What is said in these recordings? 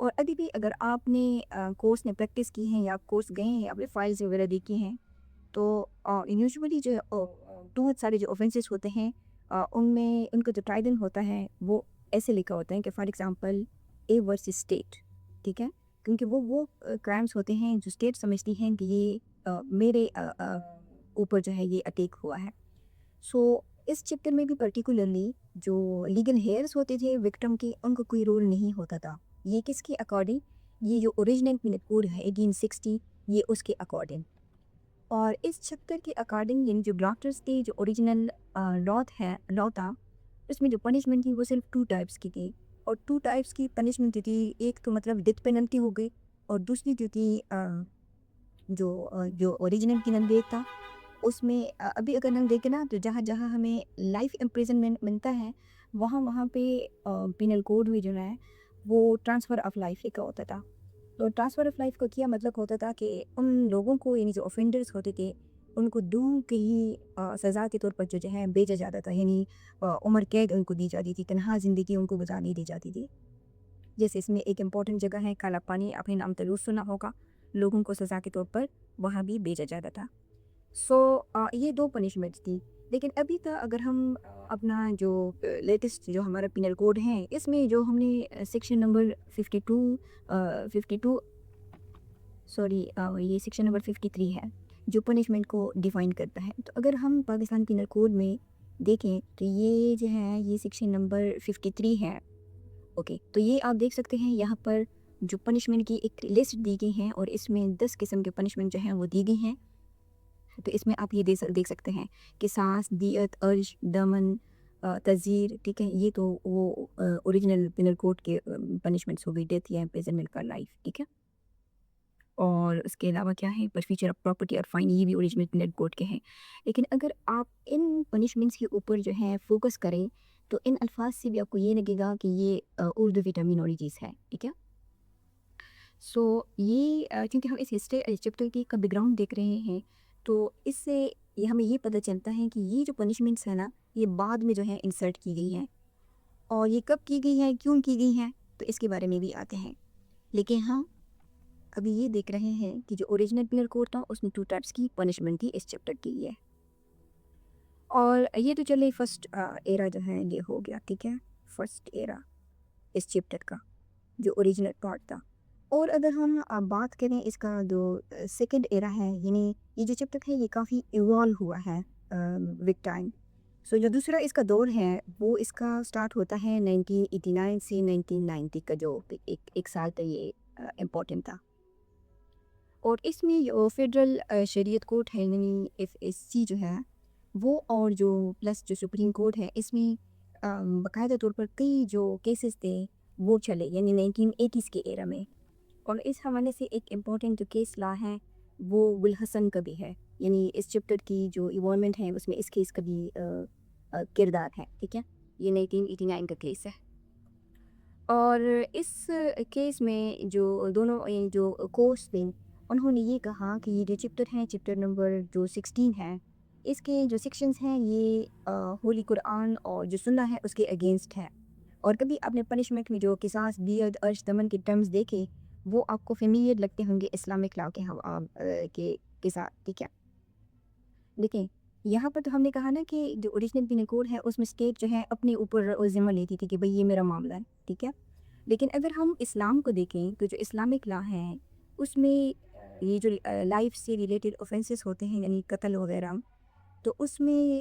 اور ابھی بھی اگر آپ نے کورس میں پریکٹس کی ہیں یا آپ کورس گئے ہیں، آپ نے فائلز وغیرہ دیکھی ہیں، تو یوزولی جو بہت سارے جو اوفینسز ہوتے ہیں ان میں ان کا جو ٹائٹل ہوتا ہے وہ ایسے لکھا ہوتا ہے کہ for example A versus state, ٹھیک ہے، کیونکہ وہ کرائمس ہوتے ہیں جو اسٹیٹ سمجھتی ہیں کہ یہ میرے اوپر جو ہے یہ اٹیک ہوا ہے. سو اس چیپٹر میں بھی پرٹیکولرلی جو لیگل ہیئرس ہوتے تھے وکٹم کے، ان کو کوئی رول نہیں ہوتا تھا. یہ کس کے اکارڈنگ؟ یہ جو اوریجنل پینل کوڈ ہے 1860، یہ اس کے اکارڈنگ. اور اس چیپٹر کے اکارڈنگ یعنی جو ڈاکٹرس کی جو اوریجنل لا تھا، اس میں جو پنشمنٹ تھی وہ صرف 2 ٹائپس کی تھی. اور 2 ٹائپس کی پنشمنٹ تھی، ایک تو مطلب ڈیتھ پینلٹی ہو گئی، اور دوسری جو تھی جو اوریجنل کی نمبر تھا اس میں ابھی اگر ہم دیکھیں نا تو جہاں جہاں ہمیں لائف امپریزنمنٹ ملتا ہے وہاں پہ پینل کوڈ میں جو ہے وہ ٹرانسفر آف لائف لکھا ہوتا تھا. تو ٹرانسفر آف لائف کا کیا مطلب ہوتا تھا کہ ان لوگوں کو یعنی جو اوفینڈرس ہوتے تھے ان کو دور کے ہی سزا کے طور پر جو ہے بھیجا جاتا تھا، یعنی عمر قید ان کو دی جاتی تھی، تنہا زندگی ان کو گزارنے دی جاتی تھی. جیسے اس میں ایک امپورٹنٹ جگہ ہے کالا پانی، آپ نے نام ضرور سنا ہوگا، لوگوں کو سزا کے طور پر وہاں بھی بھیجا جاتا تھا. سو یہ 2 پنشمنٹس تھی. لیکن ابھی کا اگر ہم اپنا جو لیٹسٹ جو ہمارا پینل کوڈ ہے اس میں جو ہم نے سیکشن نمبر 52 سوری یہ سیکشن نمبر 53 ہے جو پنشمنٹ کو ڈیفائن کرتا ہے. تو اگر ہم پاکستان پینل کوڈ میں دیکھیں تو یہ جو ہے یہ سیکشن نمبر 53 ہے. اوکے، تو یہ آپ دیکھ سکتے ہیں یہاں پر جو پنشمنٹ کی ایک لسٹ دی گئی ہیں اور اس میں 10 قسم کے پنشمنٹ جو ہیں وہ دی گئی ہیں. تو اس میں آپ یہ دیکھ سکتے ہیں کہ سانس، دیت، عرش، دمن، تذیر، ٹھیک ہے، یہ تو وہ اوریجنل پینل کوڈ کے پنشمنٹس ہو گئی، ڈیتھ یا امپریزنمنٹ کا لائف، ٹھیک ہے. اور اس کے علاوہ کیا ہے، فیچر آف پراپرٹی اور فائن، یہ بھی اوریجنل پینل کوڈ کے ہیں. لیکن اگر آپ ان پنشمنٹس کے اوپر جو ہے فوکس کریں تو ان الفاظ سے بھی آپ کو یہ لگے گا کہ یہ اردو ٹرمینالوجیز ہے، ٹھیک ہے. سو یہ کیونکہ ہم اس ہسٹری چیپٹر کی کا بیک گراؤنڈ دیکھ رہے ہیں تو اس سے ہمیں یہ پتہ چلتا ہے کہ یہ جو پنشمنٹس ہیں نا یہ بعد میں جو ہے انسرٹ کی گئی ہیں، اور یہ کب کی گئی ہیں، کیوں کی گئی ہیں، تو اس کے بارے میں بھی آتے ہیں. لیکن ہم ابھی یہ دیکھ رہے ہیں کہ جو اوریجنل پینل کوڈ تھا اس میں 2 ٹائپس کی پنشمنٹ تھی اس چیپٹر کے لیے. اور یہ تو چلے فرسٹ ایرا جو ہے یہ ہو گیا، ٹھیک ہے، فرسٹ ایرا اس چیپٹر کا جو اوریجنل پارٹ تھا. اور اگر ہم بات کریں اس کا جو سیکنڈ ایرا ہے، یعنی یہ جو چیپٹر ہے یہ کافی ایوالو ہوا ہے ود ٹائم. سو جو دوسرا اس کا دور ہے وہ اس کا سٹارٹ ہوتا ہے 1989 سے 1990 کا، جو ایک سال تک یہ امپورٹنٹ تھا. اور اس میں جو فیڈرل شریعت کورٹ ہے یعنی FSC جو ہے وہ، اور جو پلس جو سپریم کورٹ ہے، اس میں باقاعدہ طور پر کئی جو کیسز تھے وہ چلے، یعنی 1980s کے ایرا میں. اور اس حوالے سے ایک امپورٹنٹ جو کیس لا ہے وہ ولحسن کا بھی ہے، یعنی اس چیپٹر کی جو ایوالومنٹ ہے اس میں اس کیس کا بھی کردار ہے، ٹھیک ہے. یہ 1989 کا کیس ہے. اور اس کیس میں جو دونوں جو کورٹس تھے انہوں نے یہ کہا کہ یہ جو چیپٹر ہے، چیپٹر نمبر جو 16 ہے، اس کے جو سیکشنز ہیں یہ ہولی قرآن اور جو سنہ ہے اس کے اگینسٹ ہے. اور کبھی آپ نے پنشمنٹ میں جو قصاص، دیت، عرش، دمن کے ٹرمز دیکھے وہ آپ کو فیملیئر لگتے ہوں گے اسلامک لا کے ساتھ، ٹھیک ہے. دیکھیں یہاں پر تو ہم نے کہا نا کہ جو اوریجنل پینل کوڈ ہے اس میں اسٹیٹ جو ہے اپنے اوپر ذمہ لیتی تھی کہ بھئی یہ میرا معاملہ ہے، ٹھیک ہے. لیکن اگر ہم اسلام کو دیکھیں تو جو اسلامک لا ہے اس میں یہ جو لائف سے ریلیٹڈ اوفینسز ہوتے ہیں یعنی قتل وغیرہ، تو اس میں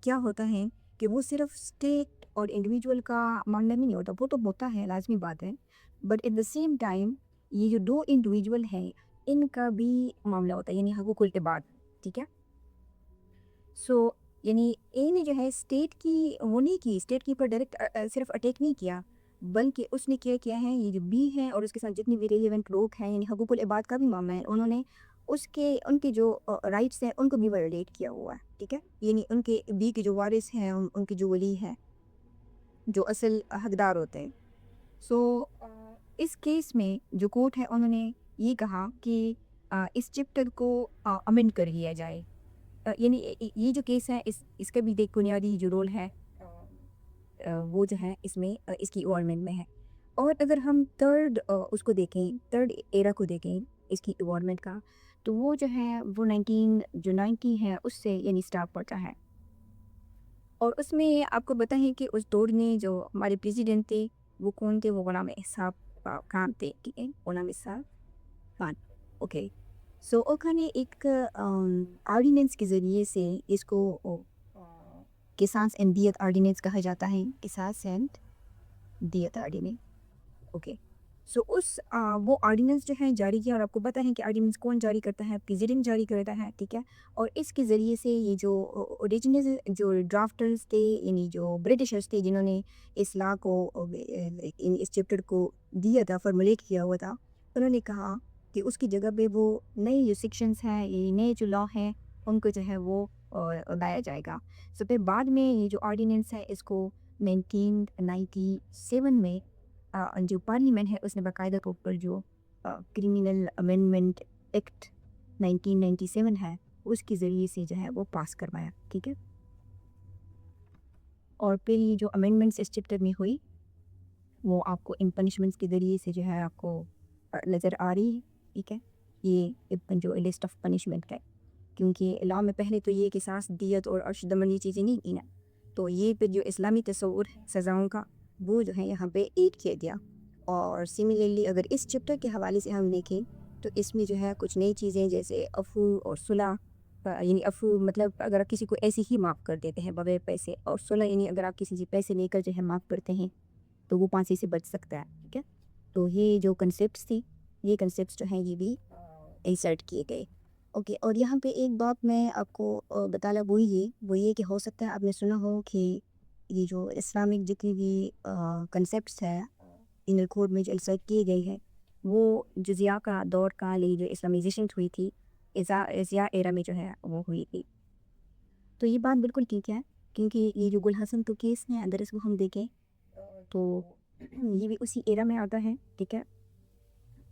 کیا ہوتا ہے کہ وہ صرف اسٹیٹ اور انڈیویجول کا معاملہ نہیں ہوتا، وہ تو ہوتا ہے، لازمی بات ہے، but at the same time یہ جو 2 انڈیویجول ہیں ان کا بھی معاملہ ہوتا ہے، یعنی حقوق العباد، ٹھیک ہے. سو یعنی اے نے جو ہے اسٹیٹ کی وہ نہیں کی، اسٹیٹ کی پر ڈائریکٹ صرف اٹیک نہیں کیا، بلکہ اس نے کیا ہے یہ جو بی ہے اور اس کے ساتھ جتنی بھی ریلیونٹ لوگ ہیں یعنی حقوق العباد کا بھی معاملہ ہے، انہوں نے ان کے جو رائٹس ہیں ان کو بھی وائلیٹ کیا ہوا ہے، ٹھیک ہے. یعنی ان کے بی کے جو وارث ہیں، ان کے جو ولی ہیں، جو اصل حقدار ہوتے ہیں. سو اس کیس میں جو کورٹ ہے انہوں نے یہ کہا کہ اس چیپٹر کو امینڈ کر لیا جائے. یعنی یہ جو کیس ہے اس کا بھی ایک بنیادی جو رول ہے وہ جو ہے اس میں اس کی ایوالومنٹ میں ہے. اور اگر ہم اس کو دیکھیں، تھرڈ ایرا کو دیکھیں اس کی ایوالومنٹ کا، تو وہ جو ہے وہ 90 ہے اس سے یعنی اسٹارٹ پڑتا ہے، اور اس میں آپ کو بتائیں کہ اس دور میں جو ہمارے پریزیڈنٹ تھے وہ کون تھے؟ وہ غلام احساب خان تھے، ٹھیک ہے، غلام احساب خان، اوکے۔ سو انہوں نے ایک آرڈیننس کے ذریعے سے اس کو قصاص اینڈ دیت آرڈیننس کہا جاتا ہے، قصاص اینڈ دیت آرڈیننس، اوکے۔ سو وہ آرڈیننس جو ہے جاری کیا، اور آپ کو پتہ ہے کہ آرڈیننس کون جاری کرتا ہے؟ پریزیڈنٹ جاری کرتا ہے، ٹھیک ہے۔ اور اس کے ذریعے سے یہ جو اوریجنل جو ڈرافٹرز تھے، یعنی جو برٹشرز تھے جنہوں نے اس لا کو اس چیپٹر کو دیا تھا، فارمولیٹ کیا ہوا تھا، انہوں نے کہا کہ اس کی جگہ پہ وہ نئے جو سیکشنز ہیں، یہ نئے جو لا ہیں، ان کو جو ہے وہ لایا جائے گا۔ سو پھر بعد میں یہ جو آرڈیننس ہے اس کو 1997 میں جو پارلیمنٹ ہے اس نے باقاعدہ طور پر جو کرمنل امینڈمنٹ ایکٹ 1997 ہے اس کے ذریعے سے جو ہے وہ پاس کروایا، ٹھیک ہے۔ اور پھر یہ جو امینڈمنٹس اس چیپٹر میں ہوئی وہ آپ کو ان پنشمنٹس کے ذریعے سے جو ہے آپ کو نظر آ رہی ہے، ٹھیک ہے۔ یہ جو لسٹ آف پنشمنٹ ہے، کیونکہ لا میں پہلے تو یہ قصاص، دیت اور عرش دمن یہ چیزیں نہیں کی نا، تو یہ پھر جو اسلامی تصور سزاؤں کا وہ جو ہے یہاں پہ ایڈ کیا گیا۔ اور سملرلی اگر اس چیپٹر کے حوالے سے ہم دیکھیں تو اس میں جو ہے کچھ نئی چیزیں جیسے عفو اور صلح، یعنی عفو مطلب اگر آپ کسی کو ایسے ہی معاف کر دیتے ہیں بغیر پیسے، اور صلح یعنی اگر آپ کسی سے پیسے لے کر جو ہے معاف کرتے ہیں تو وہ پھانسی سے بچ سکتا ہے، ٹھیک ہے۔ تو یہ جو کنسیپٹس تھی، یہ کنسیپٹس جو ہیں یہ بھی انسرٹ کیے گئے، اوکے۔ اور یہاں پہ ایک بات میں آپ کو بتانا وہ یہ کہ ہو سکتا ہے آپ نے سنا ہو کہ یہ جو اسلامک جتنی بھی کنسیپٹس ہے انل کوڈ میں جو انسرٹ کیے گئے ہیں، وہ جو ضیاء کا دور کا لی جو اسلامیزیشن ہوئی تھی، ضیاء ایرا میں جو ہے وہ ہوئی تھی۔ تو یہ بات بالکل ٹھیک ہے، کیونکہ یہ جو گل حسن تو کیس ہے اگر اس کو ہم دیکھیں تو یہ بھی اسی ایرا میں آتا ہے، ٹھیک ہے،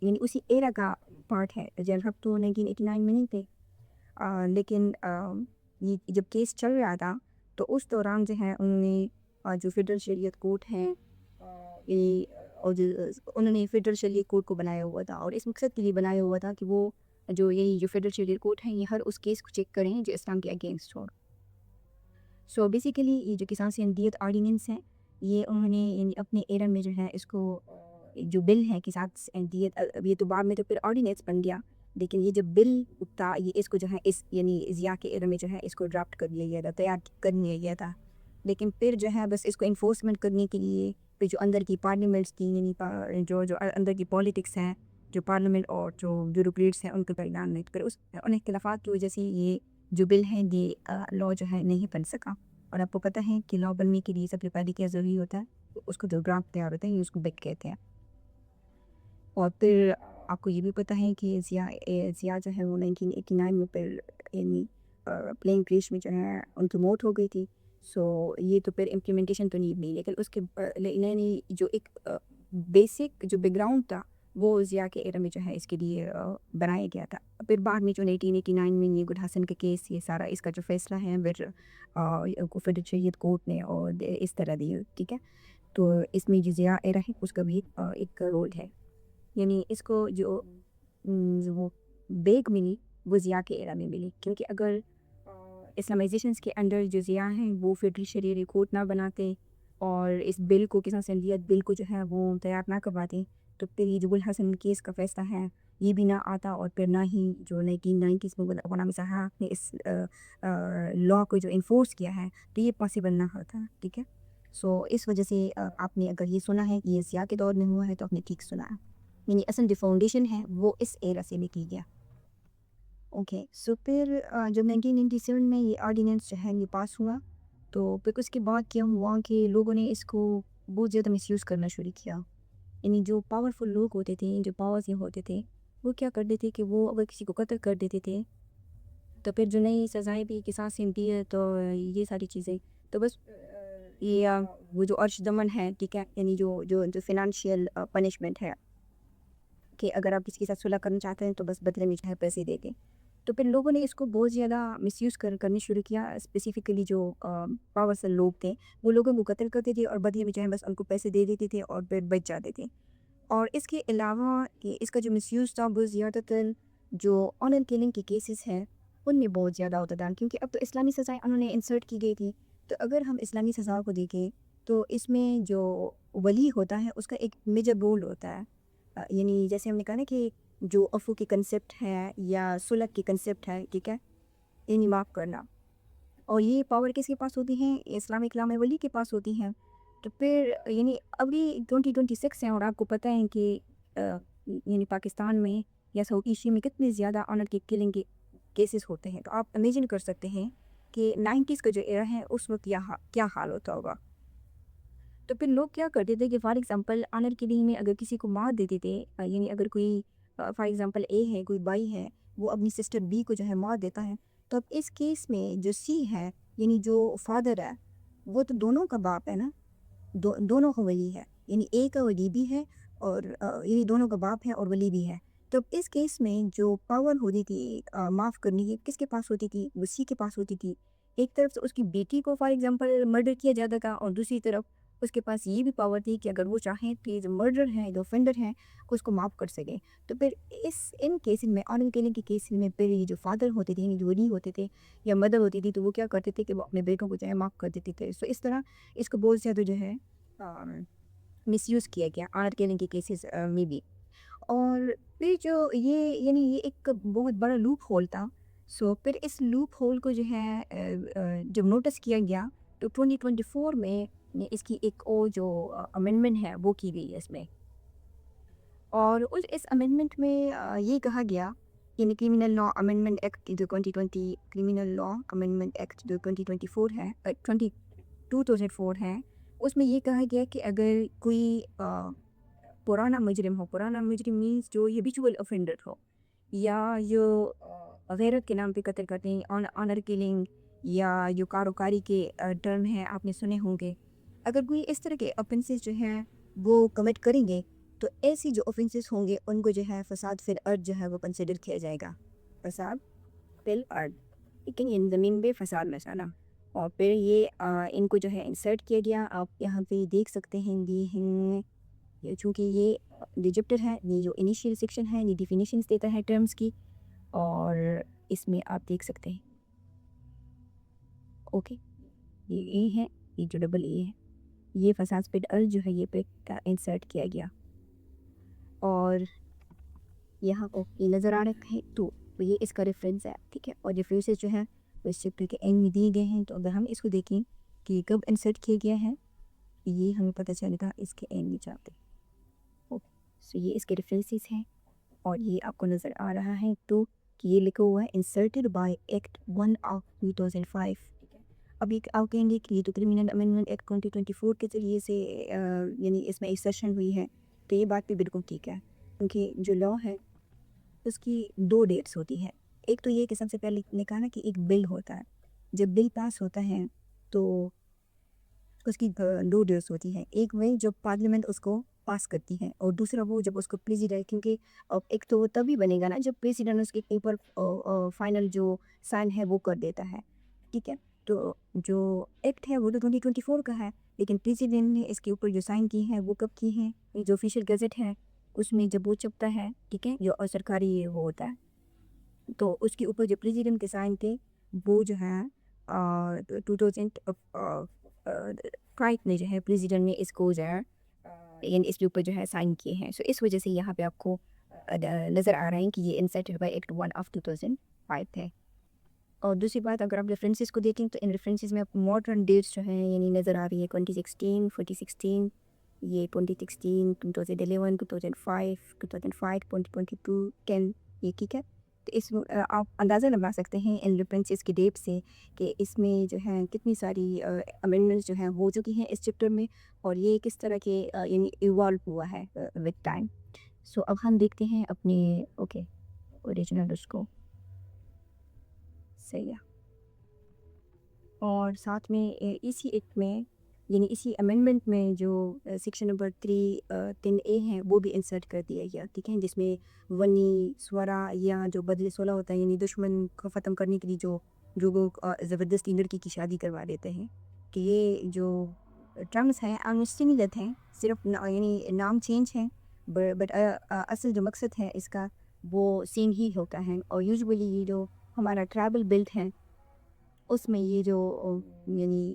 یعنی اسی ایرا کا پارٹ ہے۔ جیل ہب تو 1989 میں نہیں تھے، لیکن یہ جب کیس چل رہا تھا تو اس دوران جو ہے انہوں نے جو فیڈرل شریعت کورٹ ہے، اور انہوں نے فیڈرل شریعت کورٹ کو بنایا ہوا تھا، اور اس مقصد کے لیے بنایا ہوا تھا کہ وہ جو فیڈرل شریعت کورٹ ہیں یہ ہر اس کیس کو چیک کریں جو اسلام کے اگینسٹ ہو۔ سو بیسیکلی یہ جو قصاص اینڈ دیت آرڈیننس ہے، یہ انہوں نے یعنی اپنے ایرا میں جو ہے اس کو جو بل ہے قصاص اینڈ دیت، یہ تو بعد میں تو پھر آرڈیننس بن گیا، لیکن یہ جو بل تھا یہ اس کو جو ہے اس یعنی ضیاء کے ایرا میں جو ہے اس کو ڈرافٹ کر لیا گیا تھا، تیار کر لیا گیا تھا، لیکن پھر جو ہے بس اس کو انفورسمنٹ کرنے کے لیے پھر جو اندر کی پارلیمنٹس کی یعنی جو اندر کی پالیٹکس ہیں، جو پارلیمنٹ اور جو بیوروکریٹس ہیں ان کے درمیان میں پھر ان اختلافات کی وجہ سے یہ جو بل ہے یہ لا جو ہے نہیں بن سکا۔ اور آپ کو پتہ ہے کہ لا بننے کے لیے سب سے پہلے کیا ضروری ہوتا ہے؟ اس کو جو ڈرافٹ تیار ہوتا ہے یہ اس کو بل کہتے ہیں۔ اور پھر آپ کو یہ بھی پتہ ہے کہ ضیاء جو ہے وہ 1989 میں پھر یعنی پلین کریش میں جو ہے ان کی موت ہو گئی تھی۔ سو یہ تو پھر امپلیمنٹیشن تو نہیں ہوئی، لیکن اس کے جو ایک بیسک جو بیک گراؤنڈ تھا وہ ضیاء کے ایرا میں جو ہے اس کے لیے بنایا گیا تھا۔ پھر بعد میں جو 1989 میں یہ گل حسن کا کیس، یہ سارا اس کا جو فیصلہ ہے پھر فیڈرل شریعت کورٹ نے اور اس طرح دی، ٹھیک ہے۔ تو اس میں جو ضیاء ایرا ہے اس کا بھی ایک رول ہے، یعنی اس کو جو وہ بیگ ملی وہ ضیاء کے ایرا میں ملی، کیونکہ اگر اسلامائزیشنس کے انڈر جو ضیاء ہیں وہ فیڈرل شریعت کورٹ نہ بناتے اور اس بل کو قصاص اینڈ دیت بل کو جو ہے وہ تیار نہ کرواتے تو پھر یہ جو گل حسن کیس کا فیصلہ ہے یہ بھی نہ آتا، اور پھر نہ ہی جو 1990s میں غلام احساب نے اس لا کو جو انفورس کیا ہے تو یہ پاسبل نہ ہوتا، ٹھیک ہے۔ سو اس وجہ سے آپ نے اگر یہ سنا ہے کہ یہ ضیاء کے دور میں ہوا ہے تو آپ نے ٹھیک سنا ہے، یعنی اصل جو فاؤنڈیشن ہے وہ اس ایرا سے نکلی گیا، اوکے۔ سو پھر جب 1997 میں یہ آرڈیننس جو ہے یہ پاس ہوا تو پھر اس کے بعد کیا ہوا کہ لوگوں نے اس کو بہت زیادہ مس یوز کرنا شروع کیا، یعنی جو پاورفل لوگ ہوتے تھے، جو پاورز ہوتے تھے، وہ کیا کرتے تھے کہ وہ اگر کسی کو قتل کر دیتے تھے تو پھر جو نئی سزائیں بھی قصاص اینڈ دیت تو یہ ساری چیزیں تو بس یہ وہ جو عرش دمن ہے، ٹھیک ہے، یعنی جو فنانشیل پنشمنٹ ہے کہ اگر آپ کسی کے ساتھ صلح کرنا چاہتے ہیں تو بس بدلے میں جو ہے پیسے دے دیں، تو پھر لوگوں نے اس کو بہت زیادہ مس یوز کرنے شروع کیا، اسپیسیفکلی جو پاورفل لوگ تھے وہ لوگوں کو قتل کرتے تھے اور بدلے میں جو ہے بس ان کو پیسے دے دیتے تھے اور پھر بچ جاتے تھے۔ اور اس کے علاوہ کہ اس کا جو مس یوز تھا بہت زیادہ تر جو آنر کلنگ کے کیسز ہیں ان میں بہت زیادہ ہوتا تھا، کیونکہ اب تو اسلامی سزائیں انہوں نے انسرٹ کی گئی تھی۔ تو اگر ہم اسلامی سزا کو دیکھیں تو اس میں جو ولی ہوتا ہے اس کا ایک میجر رول ہوتا ہے، یعنی جیسے ہم نے کہا نا کہ جو عفو کی کنسیپٹ ہے یا صلح کی کنسیپٹ ہے، ٹھیک ہے، یعنی معاف کرنا، اور یہ پاور کس کے پاس ہوتی ہیں؟ اسلامک لا میں ولی کے پاس ہوتی ہیں۔ تو پھر یعنی ابھی 2026 ہیں اور آپ کو پتہ ہے کہ یعنی پاکستان میں یا ساؤتھ ایشیا میں کتنے زیادہ آنر کے کلنگ کے کیسز ہوتے ہیں۔ تو آپ امیجن کر سکتے ہیں کہ 90s کا جو ایرا ہے اس وقت کیا حال ہوتا ہوگا۔ تو پھر لوگ کیا کرتے تھے کہ فار ایگزامپل آنر کلنگ میں اگر کسی کو مار دیتے تھے، یعنی اگر کوئی فار ایگزامپل اے ہے، کوئی بائی ہے، وہ اپنی سسٹر بی کو جو ہے مار دیتا ہے، تو اب اس کیس میں جو سی ہے یعنی جو فادر ہے وہ تو دونوں کا باپ ہے نا، دونوں کا ولی ہے، یعنی اے کا ولی بھی ہے اور یعنی دونوں کا باپ ہے اور ولی بھی ہے۔ تو اب اس کیس میں جو پاور ہوتی تھی معاف کرنے کی کس کے پاس ہوتی تھی؟ وہ سی کے پاس ہوتی تھی۔ ایک طرف سے اس کی بیٹی کو فار ایگزامپل مرڈر کیا جاتا تھا اور دوسری طرف اس کے پاس یہ بھی پاور تھی کہ اگر وہ چاہیں تو یہ جو مرڈر ہے، جو offender ہے، اس کو معاف کر سکیں۔ تو پھر ان کیسز میں آنر کلنگ کے کیسز میں پھر یہ جو فادر ہوتے تھے، یعنی جو ولی ہوتے تھے یا مدر ہوتی تھی، تو وہ کیا کرتے تھے کہ وہ اپنے بیٹوں کو جو ہے معاف کر دیتے تھے۔ سو اس طرح اس کو بہت زیادہ جو ہے مس یوز کیا گیا آنر کلنگ کے کیسز میں بھی۔ اور پھر جو یہ یعنی یہ ایک بہت بڑا لوپ ہول تھا۔ سو پھر اس لوپ ہول کو جو ہے جب نوٹس کیا گیا تو 2024 میں اس کی ایک اور جو امینڈمنٹ ہے وہ کی گئی ہے اس میں، اور اس امینڈمنٹ میں یہ کہا گیا، یعنی کرمنل لا امینڈمنٹ ایکٹ جو 2020 کرمنل لا امینڈمنٹ ایکٹ جو 2024 ہے 2004 ہے، اس میں یہ کہا گیا کہ اگر کوئی پرانا مجرم ہو، پرانا مجرم مینس جو ہیبیچول offender ہو یا جو غیرت کے نام پہ قتل کرتے ہیں، آنر کلنگ یا جو کاروکاری کے ٹرم ہیں آپ نے سنے ہوں گے، اگر کوئی اس طرح کے offenses جو ہیں وہ کمٹ کریں گے تو ایسی جو offenses ہوں گے ان کو جو ہے فساد فی الارض جو ہے وہ کنسیڈر کیا جائے گا، فساد فی الارض، لیکن ان زمین پہ فساد مچانا۔ اور پھر یہ ان کو جو ہے انسرٹ کیا گیا، آپ یہاں پہ دیکھ سکتے ہیں چونکہ یہ جو چیپٹر ہے، یہ جو انیشیل سیکشن ہے یہ ڈیفینیشنز دیتا ہے ٹرمز کی، اور اس میں آپ دیکھ سکتے ہیں اوکے یہ اے ہے، یہ جو ڈبل اے ہے، یہ فساد فی الارض جو ہے یہ پہ انسرٹ کیا گیا، اور یہاں اوکے نظر آ رکھا ہے تو یہ اس کا ریفرنس ہے، ٹھیک ہے، اور ریفرنسز جو ہیں وہ اس چیپٹر کے اینڈ میں دیے گئے ہیں۔ تو اگر ہم اس کو دیکھیں کہ کب انسرٹ کیا گیا ہے یہ ہمیں پتہ چلے گا اس کے اینڈ میں جاتے۔ سو یہ اس کے ریفرنسز ہیں اور یہ آپ کو نظر آ رہا ہے تو کہ یہ لکھا ہوا ہے انسرٹڈ بائی ایکٹ 1 آف 2005۔ اب یہ آپ کہیں گے کہ یہ تو کرمنل امینڈمنٹ ایکٹ 2024 کے ذریعے سے یعنی اس میں ایکسیشن ہوئی ہے، تو یہ بات بھی بالکل ٹھیک ہے، کیونکہ جو لا ہے اس کی 2 ڈیٹس ہوتی ہیں۔ ایک تو یہ کہ سب سے پہلے نے کہا نا کہ ایک بل ہوتا ہے، جب بل پاس ہوتا ہے تو اس کی 2 ڈیٹس ہوتی ہیں، ایک وہ جب پارلیمنٹ اس کو پاس کرتی ہے اور دوسرا وہ جب اس کو پریزیڈنٹ، کیونکہ ایک تو وہ تبھی بنے گا نا جب پریزیڈنٹ اس کے اوپر فائنل جو سائن ہے وہ کر دیتا ہے، ٹھیک ہے۔ تو جو ایکٹ ہے وہ تو 2024 کا ہے، لیکن پریزیڈنٹ نے اس کے اوپر جو سائن کی ہے وہ کب کی ہیں؟ جو آفیشیل گزٹ ہے اس میں جب وہ چھپتا ہے، ٹھیک ہے، جو سرکاری وہ ہوتا ہے، تو اس کے اوپر جو پریزیڈنٹ کے سائن تھے وہ جو ہے 2005 میں جو ہے پریزیڈنٹ نے اس کو جو ہے یعنی اس کے اوپر جو ہے سائن کیے ہیں۔ سو اس وجہ سے یہاں پہ آپ کو نظر آ رہا ہے کہ یہ انسرٹڈ بائی ایکٹ 1 آف 2005 ہے۔ اور دوسری بات اگر آپ ریفرنسز کو دیکھیں تو ان ریفرنسز میں آپ ماڈرن ڈیٹس جو ہیں یعنی نظر آ رہی ہے 2016 2016، یہ 2016 2011 2005 2005 2022 10، یہ ٹھیک ہے۔ تو اس آپ اندازہ لگا سکتے ہیں ان ریفرنسز کی ڈیٹ سے کہ اس میں جو ہے کتنی ساری امینڈمنٹس جو ہیں ہو چکی ہیں اس چیپٹر میں، اور یہ کس طرح کے یعنی ایوالو ہوا ہے وتھ ٹائم۔ سو اب ہم دیکھتے ہیں اپنے اوکے اوریجنل اس کو، صحیح ہے، اور ساتھ میں اسی ایکٹ میں یعنی اسی امینڈمنٹ میں جو سیکشن نمبر 310A ہے وہ بھی انسرٹ کر دیا گیا، ٹھیک ہے، جس میں ونی سورا یا جو بدل صلح ہوتا ہے، یعنی دشمن کو ختم کرنے کے لیے جو لوگ زبردستی لڑکی کی شادی کروا دیتے ہیں، کہ یہ جو ٹرمز ہیں انسٹینلت ہیں، صرف یعنی نام چینج ہیں، بٹ اصل جو مقصد ہے اس کا وہ سیم ہی ہوتا ہے. اور یوزولی یہ جو ہمارا ٹرائبل بیلٹ ہے اس میں یہ جو یعنی